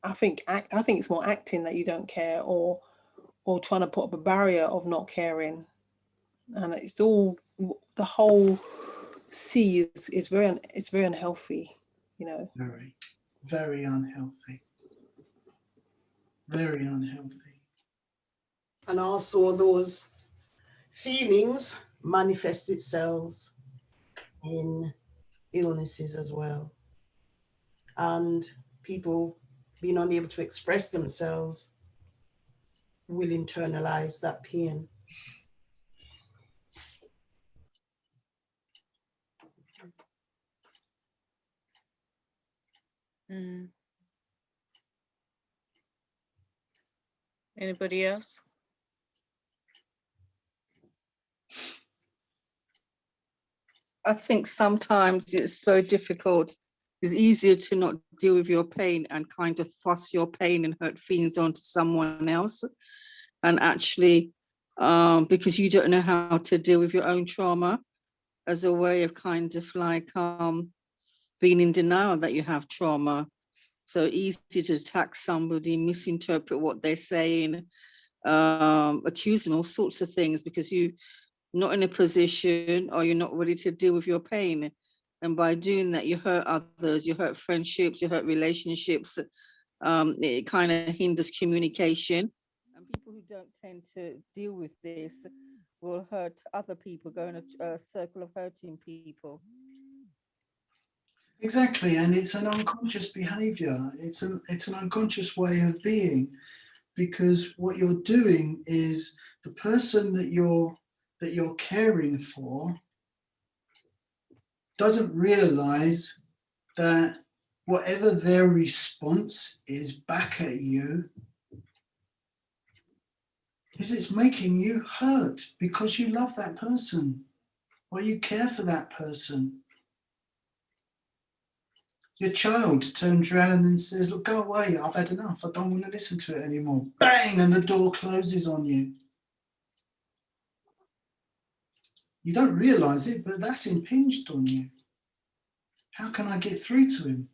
Speaker 11: I think it's more acting that you don't care, or trying to put up a barrier of not caring. And it's all, the whole sea is very, it's very unhealthy, you know.
Speaker 2: Very, very unhealthy. Very unhealthy.
Speaker 12: And also those feelings manifest itself in illnesses as well. And people being unable to express themselves will internalize that pain.
Speaker 1: Anybody else?
Speaker 14: I think sometimes it's so difficult. It's easier to not deal with your pain and kind of thrust your pain and hurt feelings onto someone else. And actually, because you don't know how to deal with your own trauma, as a way of kind of like being in denial that you have trauma. So easy to attack somebody, misinterpret what they're saying, accusing all sorts of things because you're not in a position or you're not ready to deal with your pain. And by doing that, you hurt others, you hurt friendships, you hurt relationships. It kind of hinders communication. And people who don't tend to deal with this will hurt other people, go in a circle of hurting people.
Speaker 2: Exactly, and it's an unconscious behavior. It's an unconscious way of being, because what you're doing is the person that you're that you're caring for doesn't realize that whatever their response is back at you is it's making you hurt because you love that person or you care for that person. Your child turns around and says, look, go away, I've had enough, I don't want to listen to it anymore. Bang, and the door closes on you. You don't realize it, but that's impinged on you. How can I get through to him?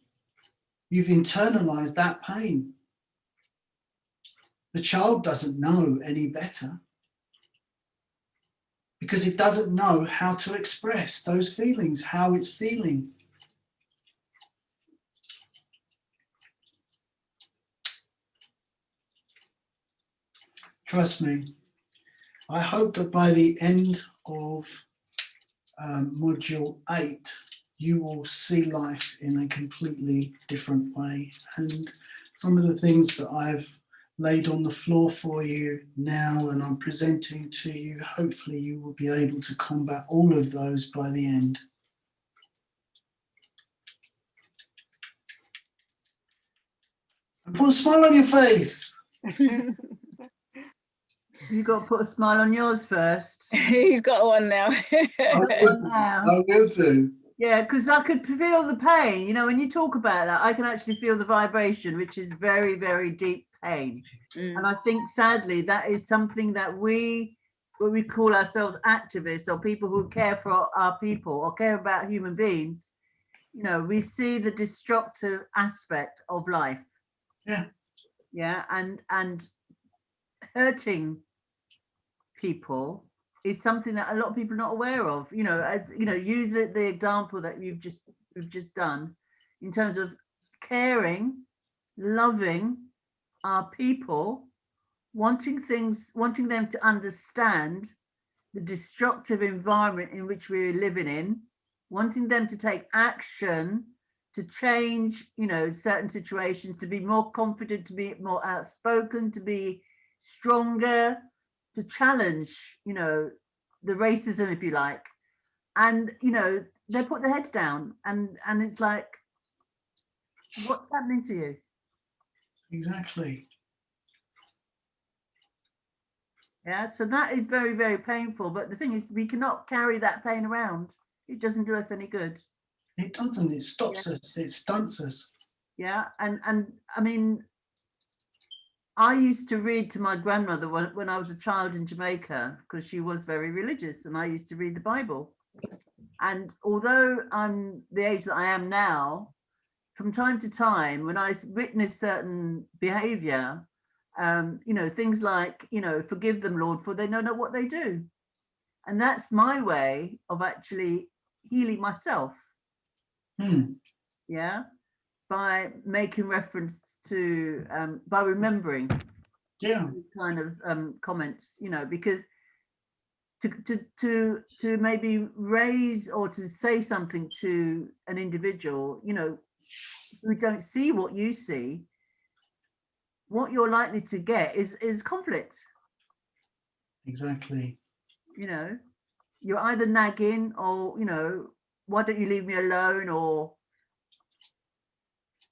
Speaker 2: You've internalized that pain. The child doesn't know any better because it doesn't know how to express those feelings, how it's feeling. Trust me, I hope that by the end of module 8, you will see life in a completely different way. And some of the things that I've laid on the floor for you now and I'm presenting to you, hopefully you will be able to combat all of those by the end. And put a smile on your face.
Speaker 7: You got to put a smile on yours first.
Speaker 1: He's got one now.
Speaker 2: I will do.
Speaker 7: Yeah, because I could feel the pain. You know, when you talk about that, I can actually feel the vibration, which is very, very deep pain. And I think, sadly, that is something that what we call ourselves activists or people who care for our people or care about human beings, you know, we see the destructive aspect of life.
Speaker 2: Yeah.
Speaker 7: Yeah, and hurting people is something that a lot of people are not aware of. You know, use the example that we've just done in terms of caring, loving our people, wanting them to understand the destructive environment in which we're living in, wanting them to take action to change, you know, certain situations, to be more confident, to be more outspoken, to be stronger, to challenge, you know, the racism, if you like. And, you know, they put their heads down and it's like, what's happening to you?
Speaker 2: Exactly.
Speaker 7: Yeah, so that is very, very painful. But the thing is, we cannot carry that pain around. It doesn't do us any good.
Speaker 2: It doesn't. It stops us. It stunts us.
Speaker 7: Yeah, and I mean, I used to read to my grandmother when I was a child in Jamaica because she was very religious, and I used to read the Bible. And although I'm the age that I am now, from time to time, when I witness certain behavior, you know, things like, you know, forgive them, Lord, for they know not what they do. And that's my way of actually healing myself. Yeah, by making reference to, by remembering these kind of comments, you know, because to maybe raise or to say something to an individual, you know, who don't see what you see, what you're likely to get is conflict.
Speaker 2: Exactly.
Speaker 7: You know, you're either nagging or, you know, why don't you leave me alone? Or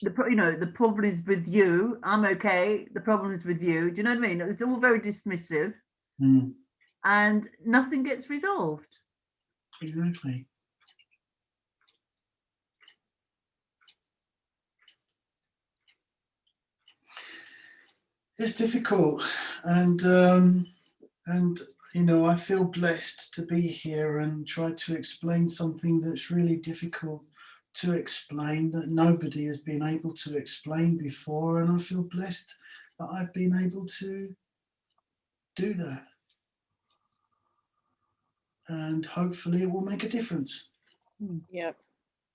Speaker 7: the problem is with you. I'm okay. The problem is with you. Do you know what I mean? It's all very dismissive, and nothing gets resolved.
Speaker 2: Exactly. It's difficult, and you know, I feel blessed to be here and try to explain something that's really difficult to explain, that nobody has been able to explain before, and I feel blessed that I've been able to do that, and hopefully it will make a difference.
Speaker 1: Yep.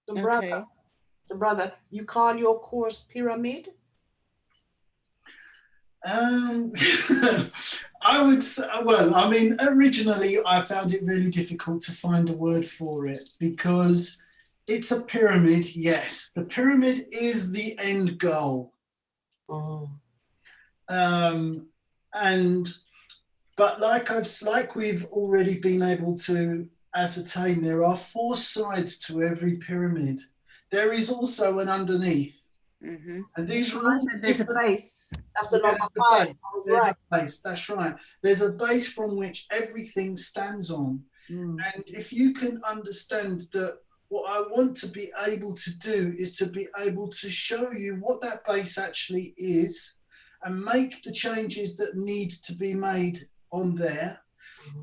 Speaker 12: So brother, you call your course pyramid?
Speaker 2: I would say, well, I mean, originally I found it really difficult to find a word for it because it's a pyramid. Yes, the pyramid is the end goal. And But like we've already been able to ascertain, there are 4 sides to every pyramid. There is also an underneath.
Speaker 1: Mm-hmm.
Speaker 2: And these are all
Speaker 7: there's a base.
Speaker 12: That's the number
Speaker 2: the
Speaker 12: 5.
Speaker 2: base. There's a base. That's right. There's a base from which everything stands on. And if you can understand that, what I want to be able to do is to be able to show you what that base actually is and make the changes that need to be made on there.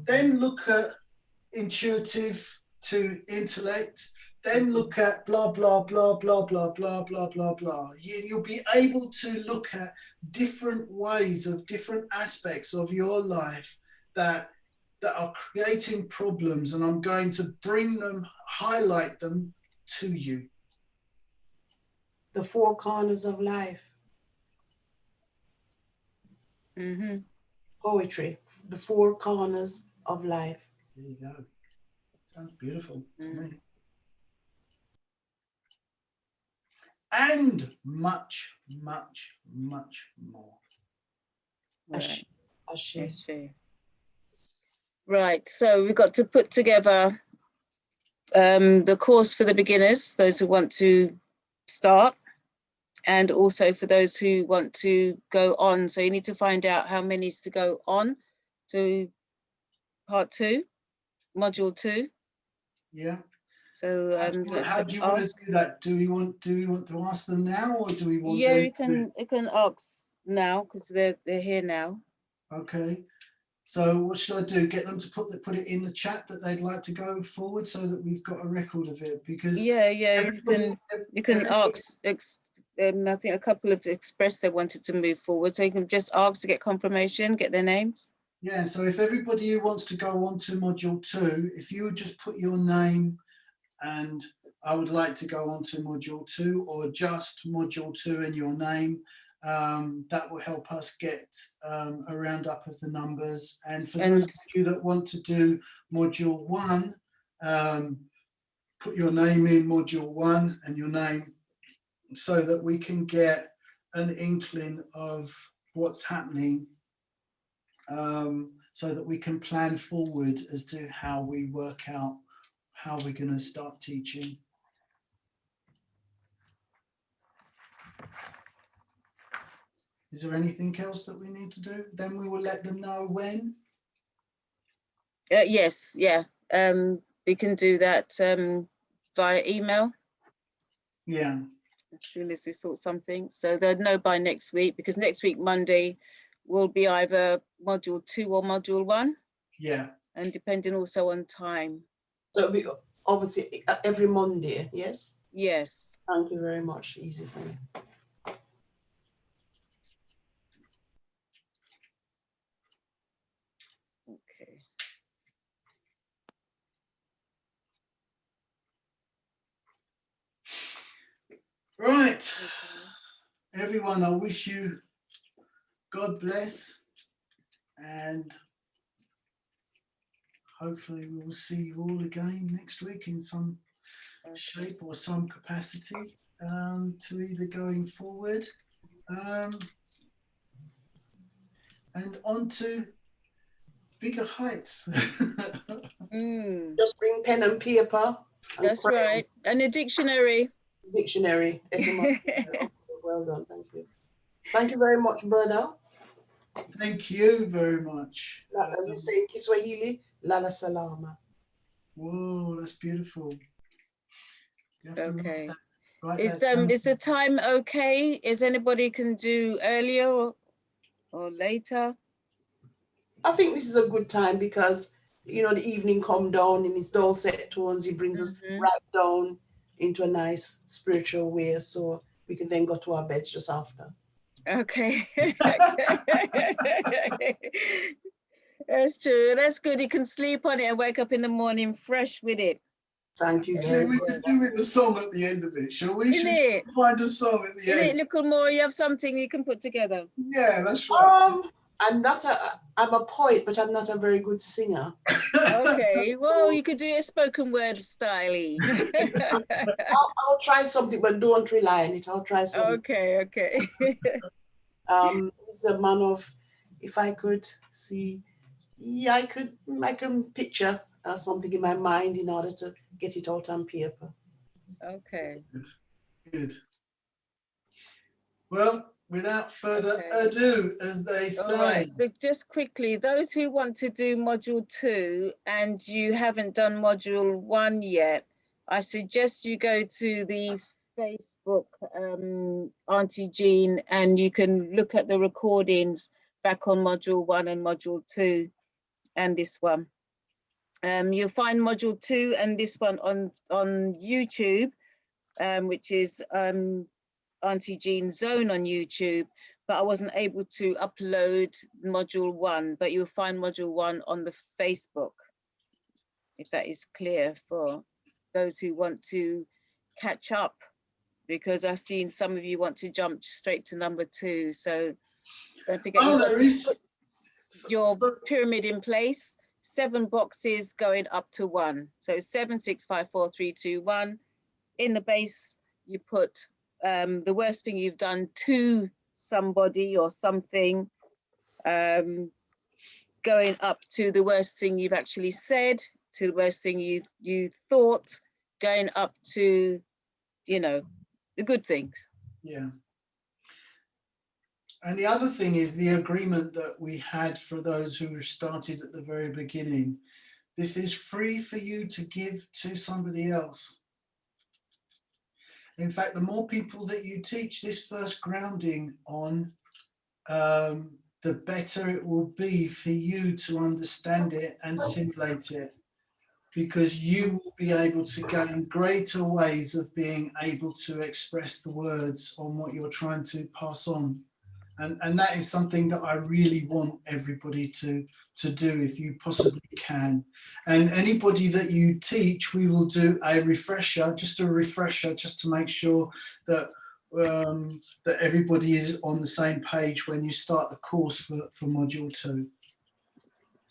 Speaker 2: Then look at intuitive to intellect. Then look at blah, blah, blah, blah, blah, blah, blah, blah, blah. You'll be able to look at different ways of different aspects of your life that are creating problems, and I'm going to bring them, highlight them to you.
Speaker 12: The 4 corners of life.
Speaker 1: Mm-hmm.
Speaker 12: Poetry. The 4 corners of life.
Speaker 2: There you go. Sounds beautiful to me. And much, much, much more.
Speaker 1: Right. Right, so we've got to put together the course for the beginners, those who want to start, and also for those who want to go on. So you need to find out how many is to go on to part 2, module 2.
Speaker 2: Yeah.
Speaker 1: So
Speaker 2: how do you want to do that? Do we want to ask them now, or do we want?
Speaker 1: Yeah,
Speaker 2: them
Speaker 1: you can ask now because they're here now.
Speaker 2: Okay. So what should I do? Get them to put it in the chat that they'd like to go forward, so that we've got a record of it. Because
Speaker 1: you can ask. I think a couple have expressed they wanted to move forward, so you can just ask to get confirmation, get their names.
Speaker 2: Yeah. So if everybody who wants to go on to module 2, if you would just put your name and I would like to go on to module 2, or just module 2 and your name. That will help us get a roundup of the numbers. And for those of you that want to do module 1, put your name in module 1 and your name, so that we can get an inkling of what's happening, so that we can plan forward as to how we work out how we're going to start teaching. Is there anything else that we need to do? Then we will let them know when.
Speaker 1: Yes, yeah. We can do that via email.
Speaker 2: Yeah.
Speaker 1: As soon as we sort something. So they'll know by next week, because next week, Monday, will be either module 2 or module 1.
Speaker 2: Yeah.
Speaker 1: And depending also on time.
Speaker 12: So it'll be obviously every Monday, yes?
Speaker 1: Yes.
Speaker 12: Thank you very much. Easy for me.
Speaker 1: Okay.
Speaker 2: Right. Everyone, I wish you God bless, and hopefully we will see you all again next week in some shape or some capacity, to either going forward and on to bigger heights.
Speaker 12: Just bring pen and paper.
Speaker 1: That's right. And a dictionary.
Speaker 12: Dictionary. Okay, well done. Thank you. Thank you very much, brother.
Speaker 2: Thank you very much.
Speaker 12: As we say in Kiswahili, lala salama.
Speaker 2: Whoa, that's beautiful.
Speaker 1: Okay. Is the time okay? Is anybody can do earlier or later?
Speaker 12: I think this is a good time because, you know, the evening come down in his dulcet tones. He brings us right down into a nice spiritual way. So we can then go to our beds just after.
Speaker 1: Okay. That's true. That's good. You can sleep on it and wake up in the morning fresh with it.
Speaker 12: Thank you.
Speaker 2: We could do with the song at the end of it, shall we? Should we find a song at the end?
Speaker 1: It little more? You have something you can put together.
Speaker 2: Yeah, that's right.
Speaker 12: I'm a poet, but I'm not a very good singer.
Speaker 1: Okay, well, you could do a spoken word style-y.
Speaker 12: I'll try something, but don't rely on it. I'll try something.
Speaker 1: Okay.
Speaker 12: He's a man of, if I could see Yeah, I can picture something in my mind in order to get it out on paper.
Speaker 1: Okay.
Speaker 2: Good. Well, without further ado, as they say.
Speaker 1: All right. Look, just quickly, those who want to do module 2 and you haven't done module 1 yet, I suggest you go to the Facebook Auntie Jean and you can look at the recordings back on module 1 and module 2 and this one. You'll find module 2 and this one on YouTube, which is Auntie Jean's Zone on YouTube, but I wasn't able to upload module 1, but you'll find module 1 on the Facebook, if that is clear for those who want to catch up, because I've seen some of you want to jump straight to number 2. So don't forget, you've got to put your pyramid in place, 7 boxes going up to 1. So 7, 6, 5, 4, 3, 2, 1. In the base, you put the worst thing you've done to somebody or something, going up to the worst thing you've actually said, to the worst thing you thought, going up to, you know, the good things.
Speaker 2: Yeah. And the other thing is the agreement that we had for those who started at the very beginning. This is free for you to give to somebody else. In fact, the more people that you teach this first grounding on, the better it will be for you to understand it and simulate it, because you will be able to gain greater ways of being able to express the words on what you're trying to pass on. And that is something that I really want everybody to do if you possibly can. And anybody that you teach, we will do a refresher, just to make sure that that everybody is on the same page when you start the course for module 2.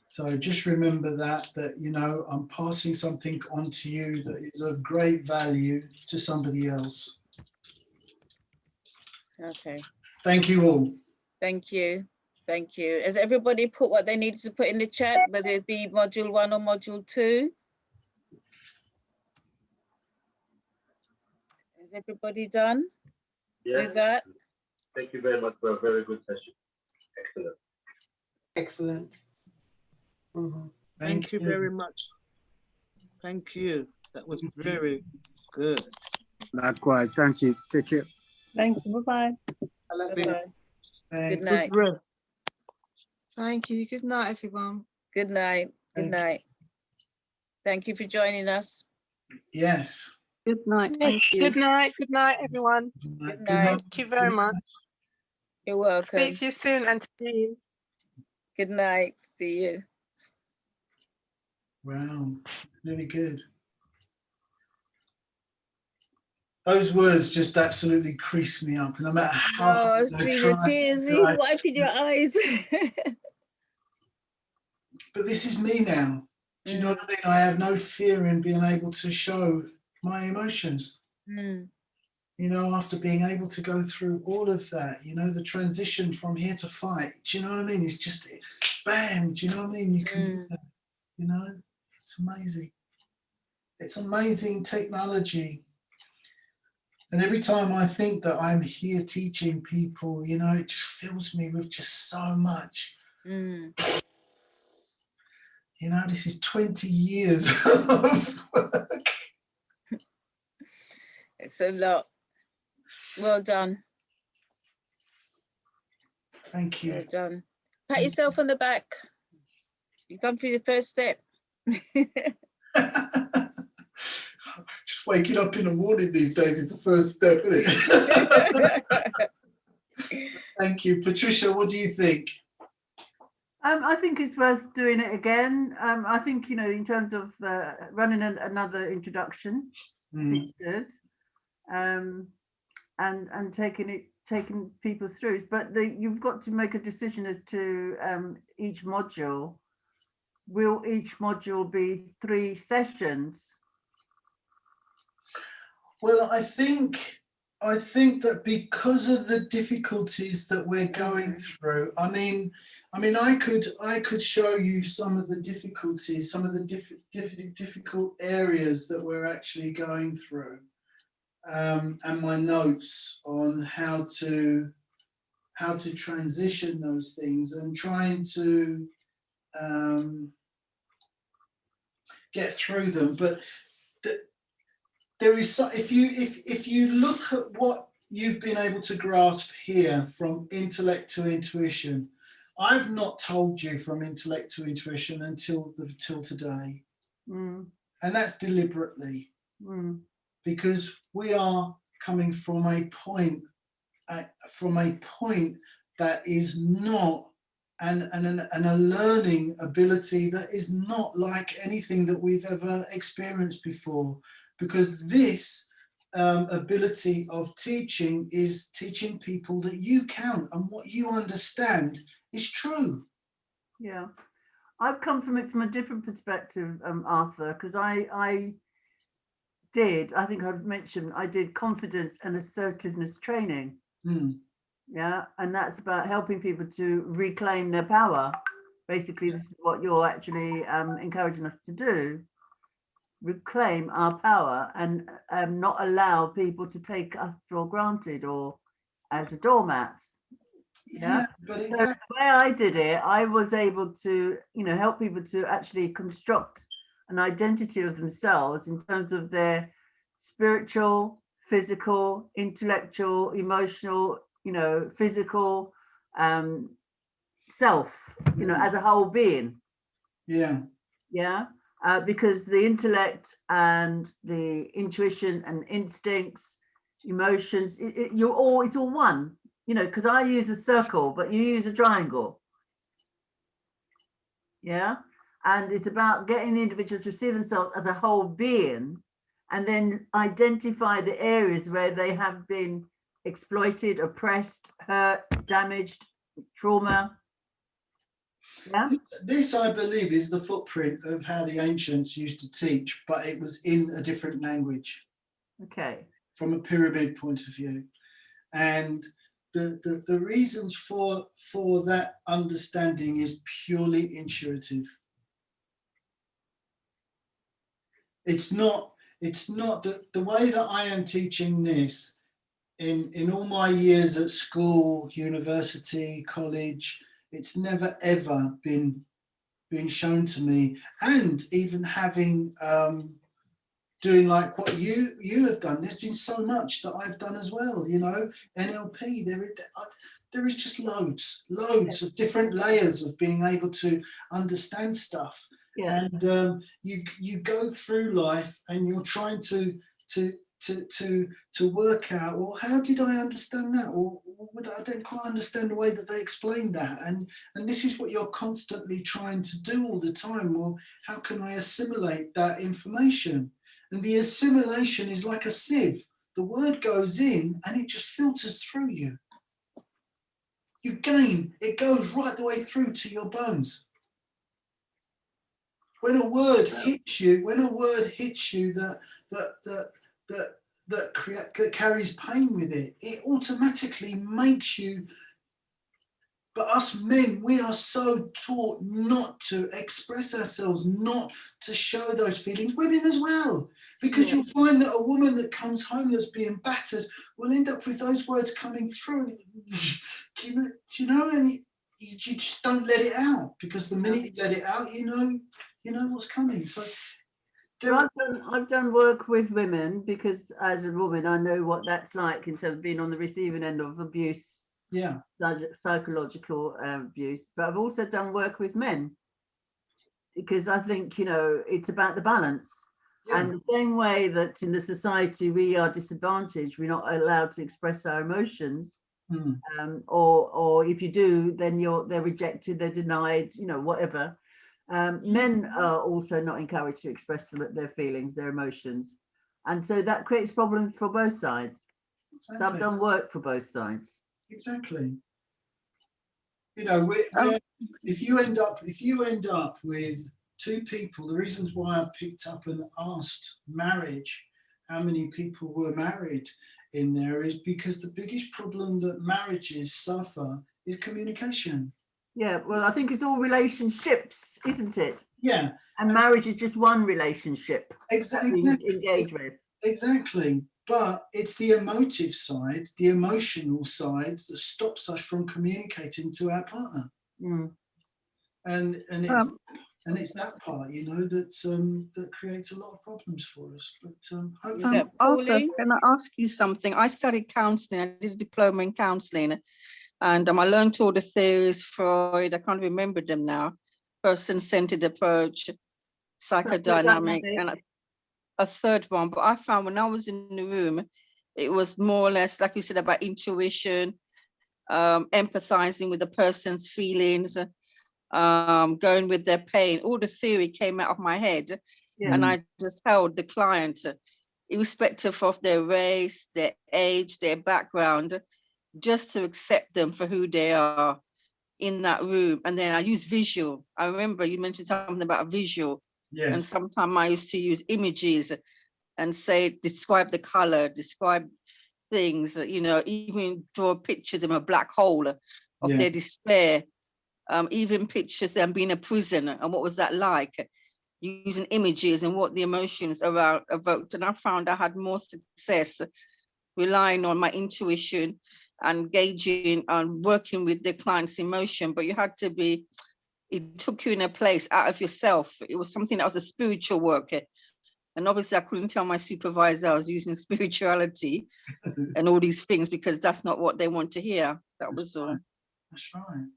Speaker 2: So just remember that you know, I'm passing something on to you that is of great value to somebody else.
Speaker 1: Okay.
Speaker 2: Thank you all.
Speaker 1: Thank you. Thank you. Has everybody put what they needed to put in the chat, whether it be module 1 or module 2? Is everybody done with that?
Speaker 8: Thank you very much for a very good session. Excellent.
Speaker 12: Excellent. Mm-hmm.
Speaker 13: Thank you very much. Thank you. That was very good.
Speaker 3: Likewise. Thank you. Take care.
Speaker 11: Thank you. Bye-bye.
Speaker 1: Bye-bye. Good
Speaker 2: Thanks.
Speaker 1: night.
Speaker 14: Thank you. Good night, everyone.
Speaker 1: Good night. Good night. Thank you for joining us.
Speaker 2: Yes.
Speaker 14: Good night. Thank you.
Speaker 4: Good night. Good night, everyone.
Speaker 1: Good night.
Speaker 4: Thank you very much.
Speaker 1: You're welcome.
Speaker 4: Speak to you soon, Auntie.
Speaker 1: Good night. See you.
Speaker 2: Wow, really good. Those words just absolutely crease me up, and no matter how
Speaker 1: Oh,
Speaker 2: hard I
Speaker 1: see
Speaker 2: try
Speaker 1: the tears,
Speaker 2: to,
Speaker 1: you wiping your eyes.
Speaker 2: but this is me now. Do you know what I mean? I have no fear in being able to show my emotions.
Speaker 1: Mm.
Speaker 2: You know, after being able to go through all of that, you know, the transition from here to fight, do you know what I mean? It's just bam, do you know what I mean? You can do that, you know? It's amazing. It's amazing technology. And every time I think that I'm here teaching people, you know, it just fills me with just so much.
Speaker 1: Mm.
Speaker 2: You know, this is 20 years of work.
Speaker 1: It's a lot. Well done.
Speaker 2: Thank you.
Speaker 1: Well done. Pat yourself on the back. You come through the first step.
Speaker 2: Just waking up in the morning these days is the first step, isn't it? Thank you. Patricia, what do you think?
Speaker 7: I think it's worth doing it again. I think, you know, in terms of running another introduction, it's good. And taking people through. But you've got to make a decision as to each module. Will each module be 3 sessions?
Speaker 2: Well, I think I think that because of the difficulties that we're going through, I mean, I could show you some of the difficulties, some of the difficult areas that we're actually going through, and my notes on how to transition those things and trying to get through them. But there is if you look at what you've been able to grasp here from intellect to intuition, I've not told you from intellect to intuition until today, and that's deliberately, because we are coming from a point that is not and a learning ability that is not like anything that we've ever experienced before. Because this ability of teaching is teaching people that you count and what you understand is true.
Speaker 7: Yeah, I've come from it from a different perspective, Arthur, because I think I've mentioned I did confidence and assertiveness training. Yeah, and that's about helping people to reclaim their power. Basically, this is what you're actually encouraging us to do. Reclaim our power and not allow people to take us for granted or as a doormat. Yeah, but so the way I did it, I was able to, help people to actually construct an identity of themselves in terms of their spiritual, physical, intellectual, emotional, physical self, as a whole being. Yeah. Yeah. Because the intellect and the intuition and instincts, emotions, it's all one, because I use a circle, but you use a triangle. Yeah. And it's about getting the individual to see themselves as a whole being and then identify the areas where they have been exploited, oppressed, hurt, damaged, trauma. Yeah.
Speaker 2: This, I believe, is the footprint of how the ancients used to teach, but it was in a different language.
Speaker 7: Okay.
Speaker 2: From a pyramid point of view. And the reasons for that understanding is purely intuitive. It's not the way that I am teaching this in all my years at school, university, college. It's never ever been shown to me, and even having doing like what you have done. There's been so much that I've done as well. NLP. There is just loads of different layers of being able to understand stuff. Yeah. And you go through life and you're trying to work out, well, how did I understand that? Or I don't quite understand the way that they explained that. And this is what you're constantly trying to do all the time. Well, how can I assimilate that information? And the assimilation is like a sieve. The word goes in and it just filters through you. It goes right the way through to your bones. When a word hits you, that carries pain with it, it automatically makes you. But us men, we are so taught not to express ourselves, not to show those feelings. Women as well, because you'll find that a woman that comes home that's being battered will end up with those words coming through. Do you know? And you just don't let it out, because the minute you let it out, you know what's coming. So.
Speaker 7: I've done work with women because as a woman, I know what that's like in terms of being on the receiving end of abuse, psychological abuse. But I've also done work with men because I think, it's about the balance. Yeah. And the same way that in the society we are disadvantaged, we're not allowed to express our emotions. Or if you do, then they're rejected, they're denied, whatever. Men are also not encouraged to express their feelings, their emotions. And so that creates problems for both sides. Exactly. So I've done work for both sides.
Speaker 2: Exactly. If you end up with two people, the reasons why I picked up and asked marriage how many people were married in there, is because the biggest problem that marriages suffer is communication.
Speaker 7: Yeah, well, I think it's all relationships, isn't it?
Speaker 2: Yeah.
Speaker 7: And marriage is just one relationship
Speaker 2: Exactly.
Speaker 7: that we engage with.
Speaker 2: Exactly. But it's the emotive side, the emotional side that stops us from communicating to our partner.
Speaker 7: Mm.
Speaker 2: And it's that part, you know, that's that creates a lot of problems for us. But hopefully,
Speaker 14: Arthur, can I ask you something? I studied counselling. I did a diploma in counselling, and I learned all the theories, Freud. I can't remember them now. Person-centered approach, psychodynamic, and a third one. But I found when I was in the room, it was more or less, like you said, about intuition, empathizing with the person's feelings, going with their pain. All the theory came out of my head, and I just held the client, irrespective of their race, their age, their background, just to accept them for who they are in that room. And then I use visual. I remember you mentioned something about visual.
Speaker 2: Yes.
Speaker 14: And sometimes I used to use images and say, describe the color, describe things, you know, even draw pictures of a black hole of their despair, even pictures them being a prisoner and what was that like, using images and what the emotions around evoked. And I found I had more success relying on my intuition and gauging and working with the client's emotion. But you had to be, it took you in a place out of yourself. It was something that was a spiritual work. And obviously I couldn't tell my supervisor I was using spirituality and all these things, because that's not what they want to hear. That was all.
Speaker 2: That's right.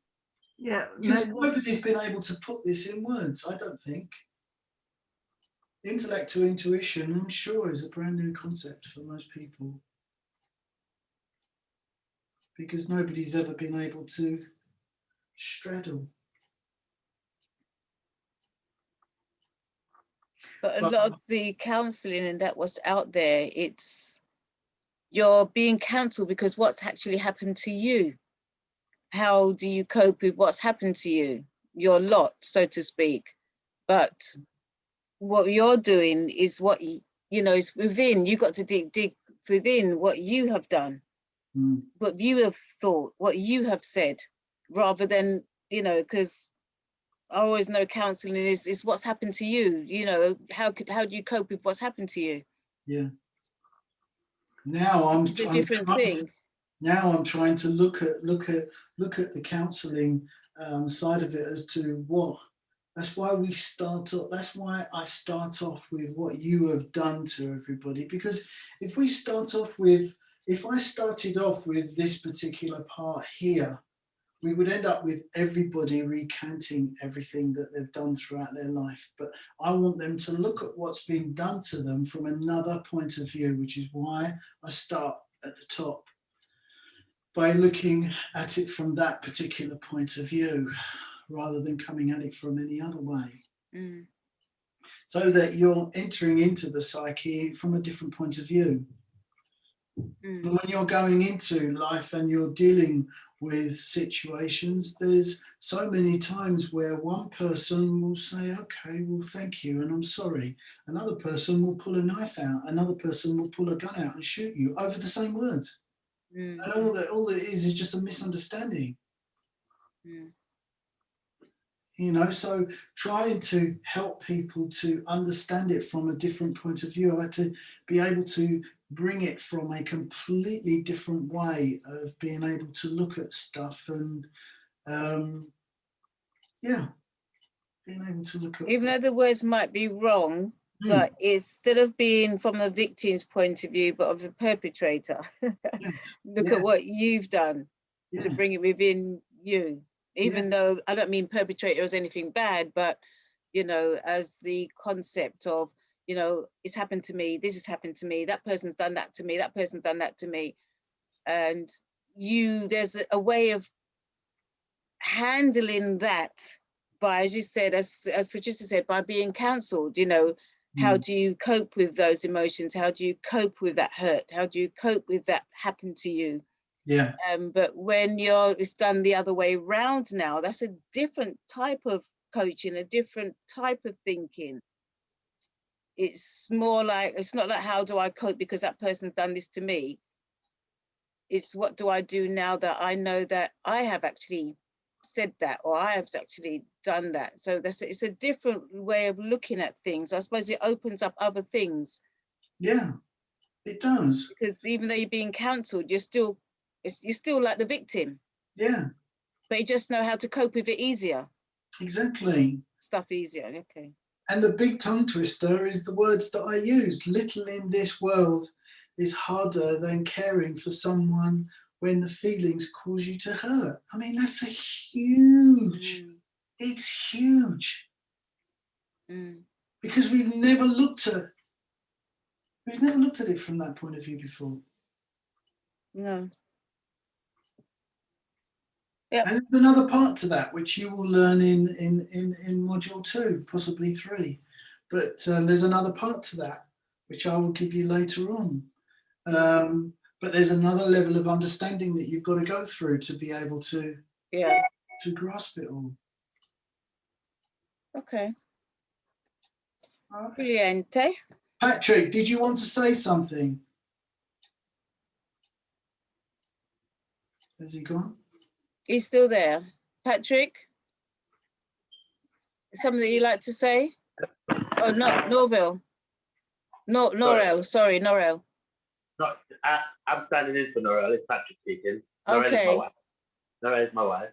Speaker 7: Yeah.
Speaker 2: Because nobody's been able to put this in words, I don't think. Intellect to intuition, I'm sure, is a brand new concept for most people. Because nobody's ever been able to straddle.
Speaker 1: But a lot of the counselling and that was out there, it's you're being counselled because what's actually happened to you. How do you cope with what's happened to you? Your lot, so to speak. But what you're doing is what, you know, is within. You got to dig within what you have done, what you have thought, what you have said, rather than, you know, because I always know counselling is what's happened to you. You know, how do you cope with what's happened to you?
Speaker 2: Yeah. Now I'm
Speaker 1: it's a different thing.
Speaker 2: Now I'm trying to look at the counselling side of it as to what. That's why we start off. That's why I start off with what you have done to everybody. Because if I started off with this particular part here, we would end up with everybody recanting everything that they've done throughout their life. But I want them to look at what's been done to them from another point of view, which is why I start at the top, by looking at it from that particular point of view, rather than coming at it from any other way. So that you're entering into the psyche from a different point of view. And when you're going into life and you're dealing with situations, there's so many times where one person will say, okay, well, thank you, and I'm sorry. Another person will pull a knife out. Another person will pull a gun out and shoot you over the same words. And all it is just a misunderstanding. You know, so trying to help people to understand it from a different point of view, I had to be able to bring it from a completely different way of being able to look at stuff and, being able to look at...
Speaker 1: Even though the words might be wrong, but instead of being from the victim's point of view, but of the perpetrator, look at what you've done to bring it within you. Even though I don't mean perpetrator as anything bad, but, you know, as the concept of, you know, it's happened to me, this has happened to me, that person's done that to me, that person's done that to me. And there's a way of handling that by, as you said, as Patricia said, by being counselled, you know, how do you cope with those emotions? How do you cope with that hurt? How do you cope with that happened to you?
Speaker 2: Yeah.
Speaker 1: But when it's done the other way round now, that's a different type of coaching, a different type of thinking. it's more like, it's not like how do I cope because that person's done this to me. It's what do I do now that I know that I have actually said that, or I have actually done that. So it's a different way of looking at things. I suppose it opens up other things.
Speaker 2: Yeah, it does.
Speaker 1: Because even though you're being counseled, you're still like the victim.
Speaker 2: Yeah.
Speaker 1: But you just know how to cope with it easier.
Speaker 2: Exactly.
Speaker 1: Stuff easier, okay.
Speaker 2: And the big tongue twister is the words that I use. Little in this world is harder than caring for someone when the feelings cause you to hurt. I mean, that's a huge, it's huge. Because we've never looked at it from that point of view before.
Speaker 1: No.
Speaker 2: Yep. And there's another part to that, which you will learn in module 2, possibly 3. But there's another part to that, which I will give you later on. But there's another level of understanding that you've got to go through to be able to, to grasp it all.
Speaker 1: Okay. Brilliant.
Speaker 2: Patrick, did you want to say something? Has he gone?
Speaker 1: He's still there. Patrick? Something that you'd like to say? Oh, no, Norville. No, Norel, sorry, Norel.
Speaker 8: No, I'm standing in for Norel. It's Patrick speaking. Norel
Speaker 1: Okay.
Speaker 8: is my wife. Norel is my wife.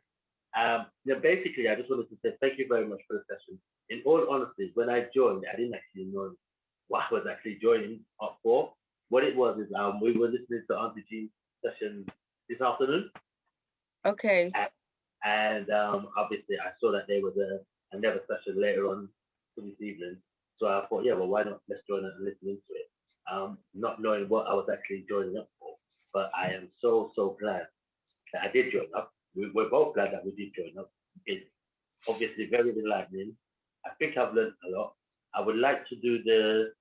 Speaker 8: Yeah, basically, I just wanted to say thank you very much for the session. In all honesty, when I joined, I didn't actually know what I was actually joining up for. What it was is we were listening to Auntie G's session this afternoon.
Speaker 1: Okay.
Speaker 8: And obviously, I saw that there was another session later on this evening. So I thought, yeah, well, why not let's join it and listen into it. Not knowing what I was actually joining up for. But I am so, so glad that I did join up. We're both glad that we did join up. It's obviously very enlightening. I think I've learned a lot. I would like to do the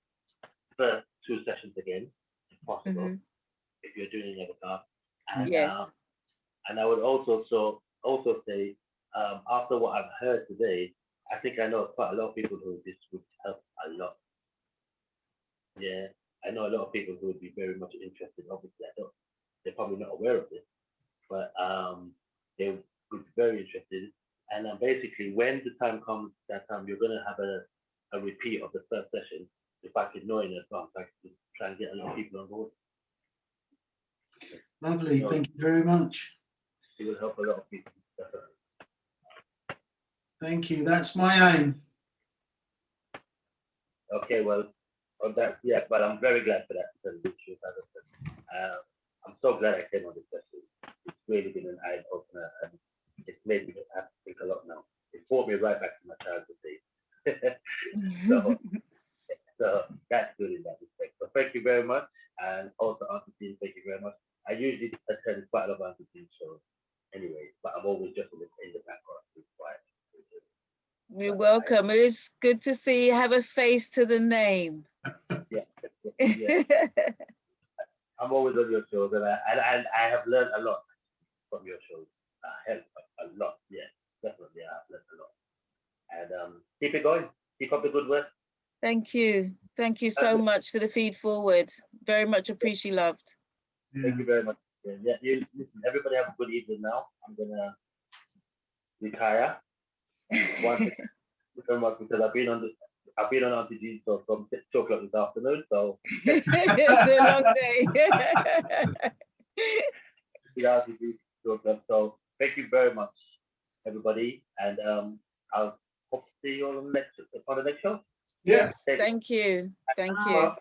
Speaker 8: first 2 sessions again, if possible, if you're doing another class. And,
Speaker 1: yes.
Speaker 8: And I would also say, after what I've heard today, I think I know quite a lot of people who this would help a lot. Yeah, I know a lot of people who would be very much interested. Obviously, they're probably not aware of this, but they would be very interested. And basically, when the time comes that you're going to have a repeat of the first session, if I could know in advance, I could try and get a lot of people on board.
Speaker 2: Lovely, thank you very much.
Speaker 8: It will help a lot of people. Definitely.
Speaker 2: Thank you, that's my aim.
Speaker 8: Okay, well, on that, yeah, but I'm very glad for that. I'm so glad I came on this session. It's really been an eye opener, and it's made me have to think a lot now. It brought me right back to my childhood days. so that's good in that respect. So thank you very much, and also Auntie Jean, thank you very much. I usually attend quite a lot of Auntie Jean shows anyway, but I'm always just in the background. Quiet.
Speaker 1: You're welcome. It's good to see you have a face to the name.
Speaker 8: Yeah. I'm always on your shows, and I have learned a lot from your shows. Helped a lot. Yeah, definitely. I have learned a lot. And keep it going. Keep up the good work.
Speaker 1: Thank you. Thank you so much for the feed forward. Very much appreciate loved.
Speaker 8: Thank you very much. Yeah, you listen, everybody have a good evening now. I'm gonna retire. Because I've been on Auntie Jean so from 2 o'clock this afternoon. So
Speaker 1: it's a long day.
Speaker 8: So thank you very much, everybody, and I'll hope to see you on the next show.
Speaker 2: Yes.
Speaker 1: Thank you. Thank you.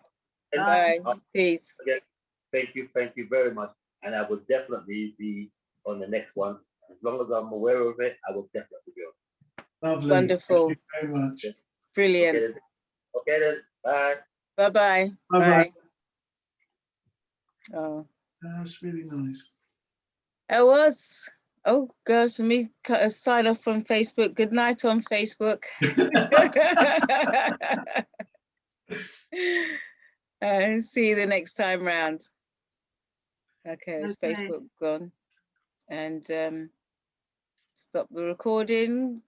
Speaker 8: Bye.
Speaker 1: Peace.
Speaker 8: Okay. Thank you very much, and I will definitely be on the next one. As long as I'm aware of it, I will definitely be on.
Speaker 2: Lovely.
Speaker 1: Wonderful.
Speaker 2: Thank you very much.
Speaker 1: Brilliant.
Speaker 8: Okay then. Bye.
Speaker 1: Bye-bye.
Speaker 2: Bye-bye.
Speaker 1: Oh.
Speaker 2: That's really nice.
Speaker 1: It was. Oh gosh, let me cut a sign off from Facebook. Good night on Facebook. See you the next time round. Okay, it's Facebook gone. And stop the recording.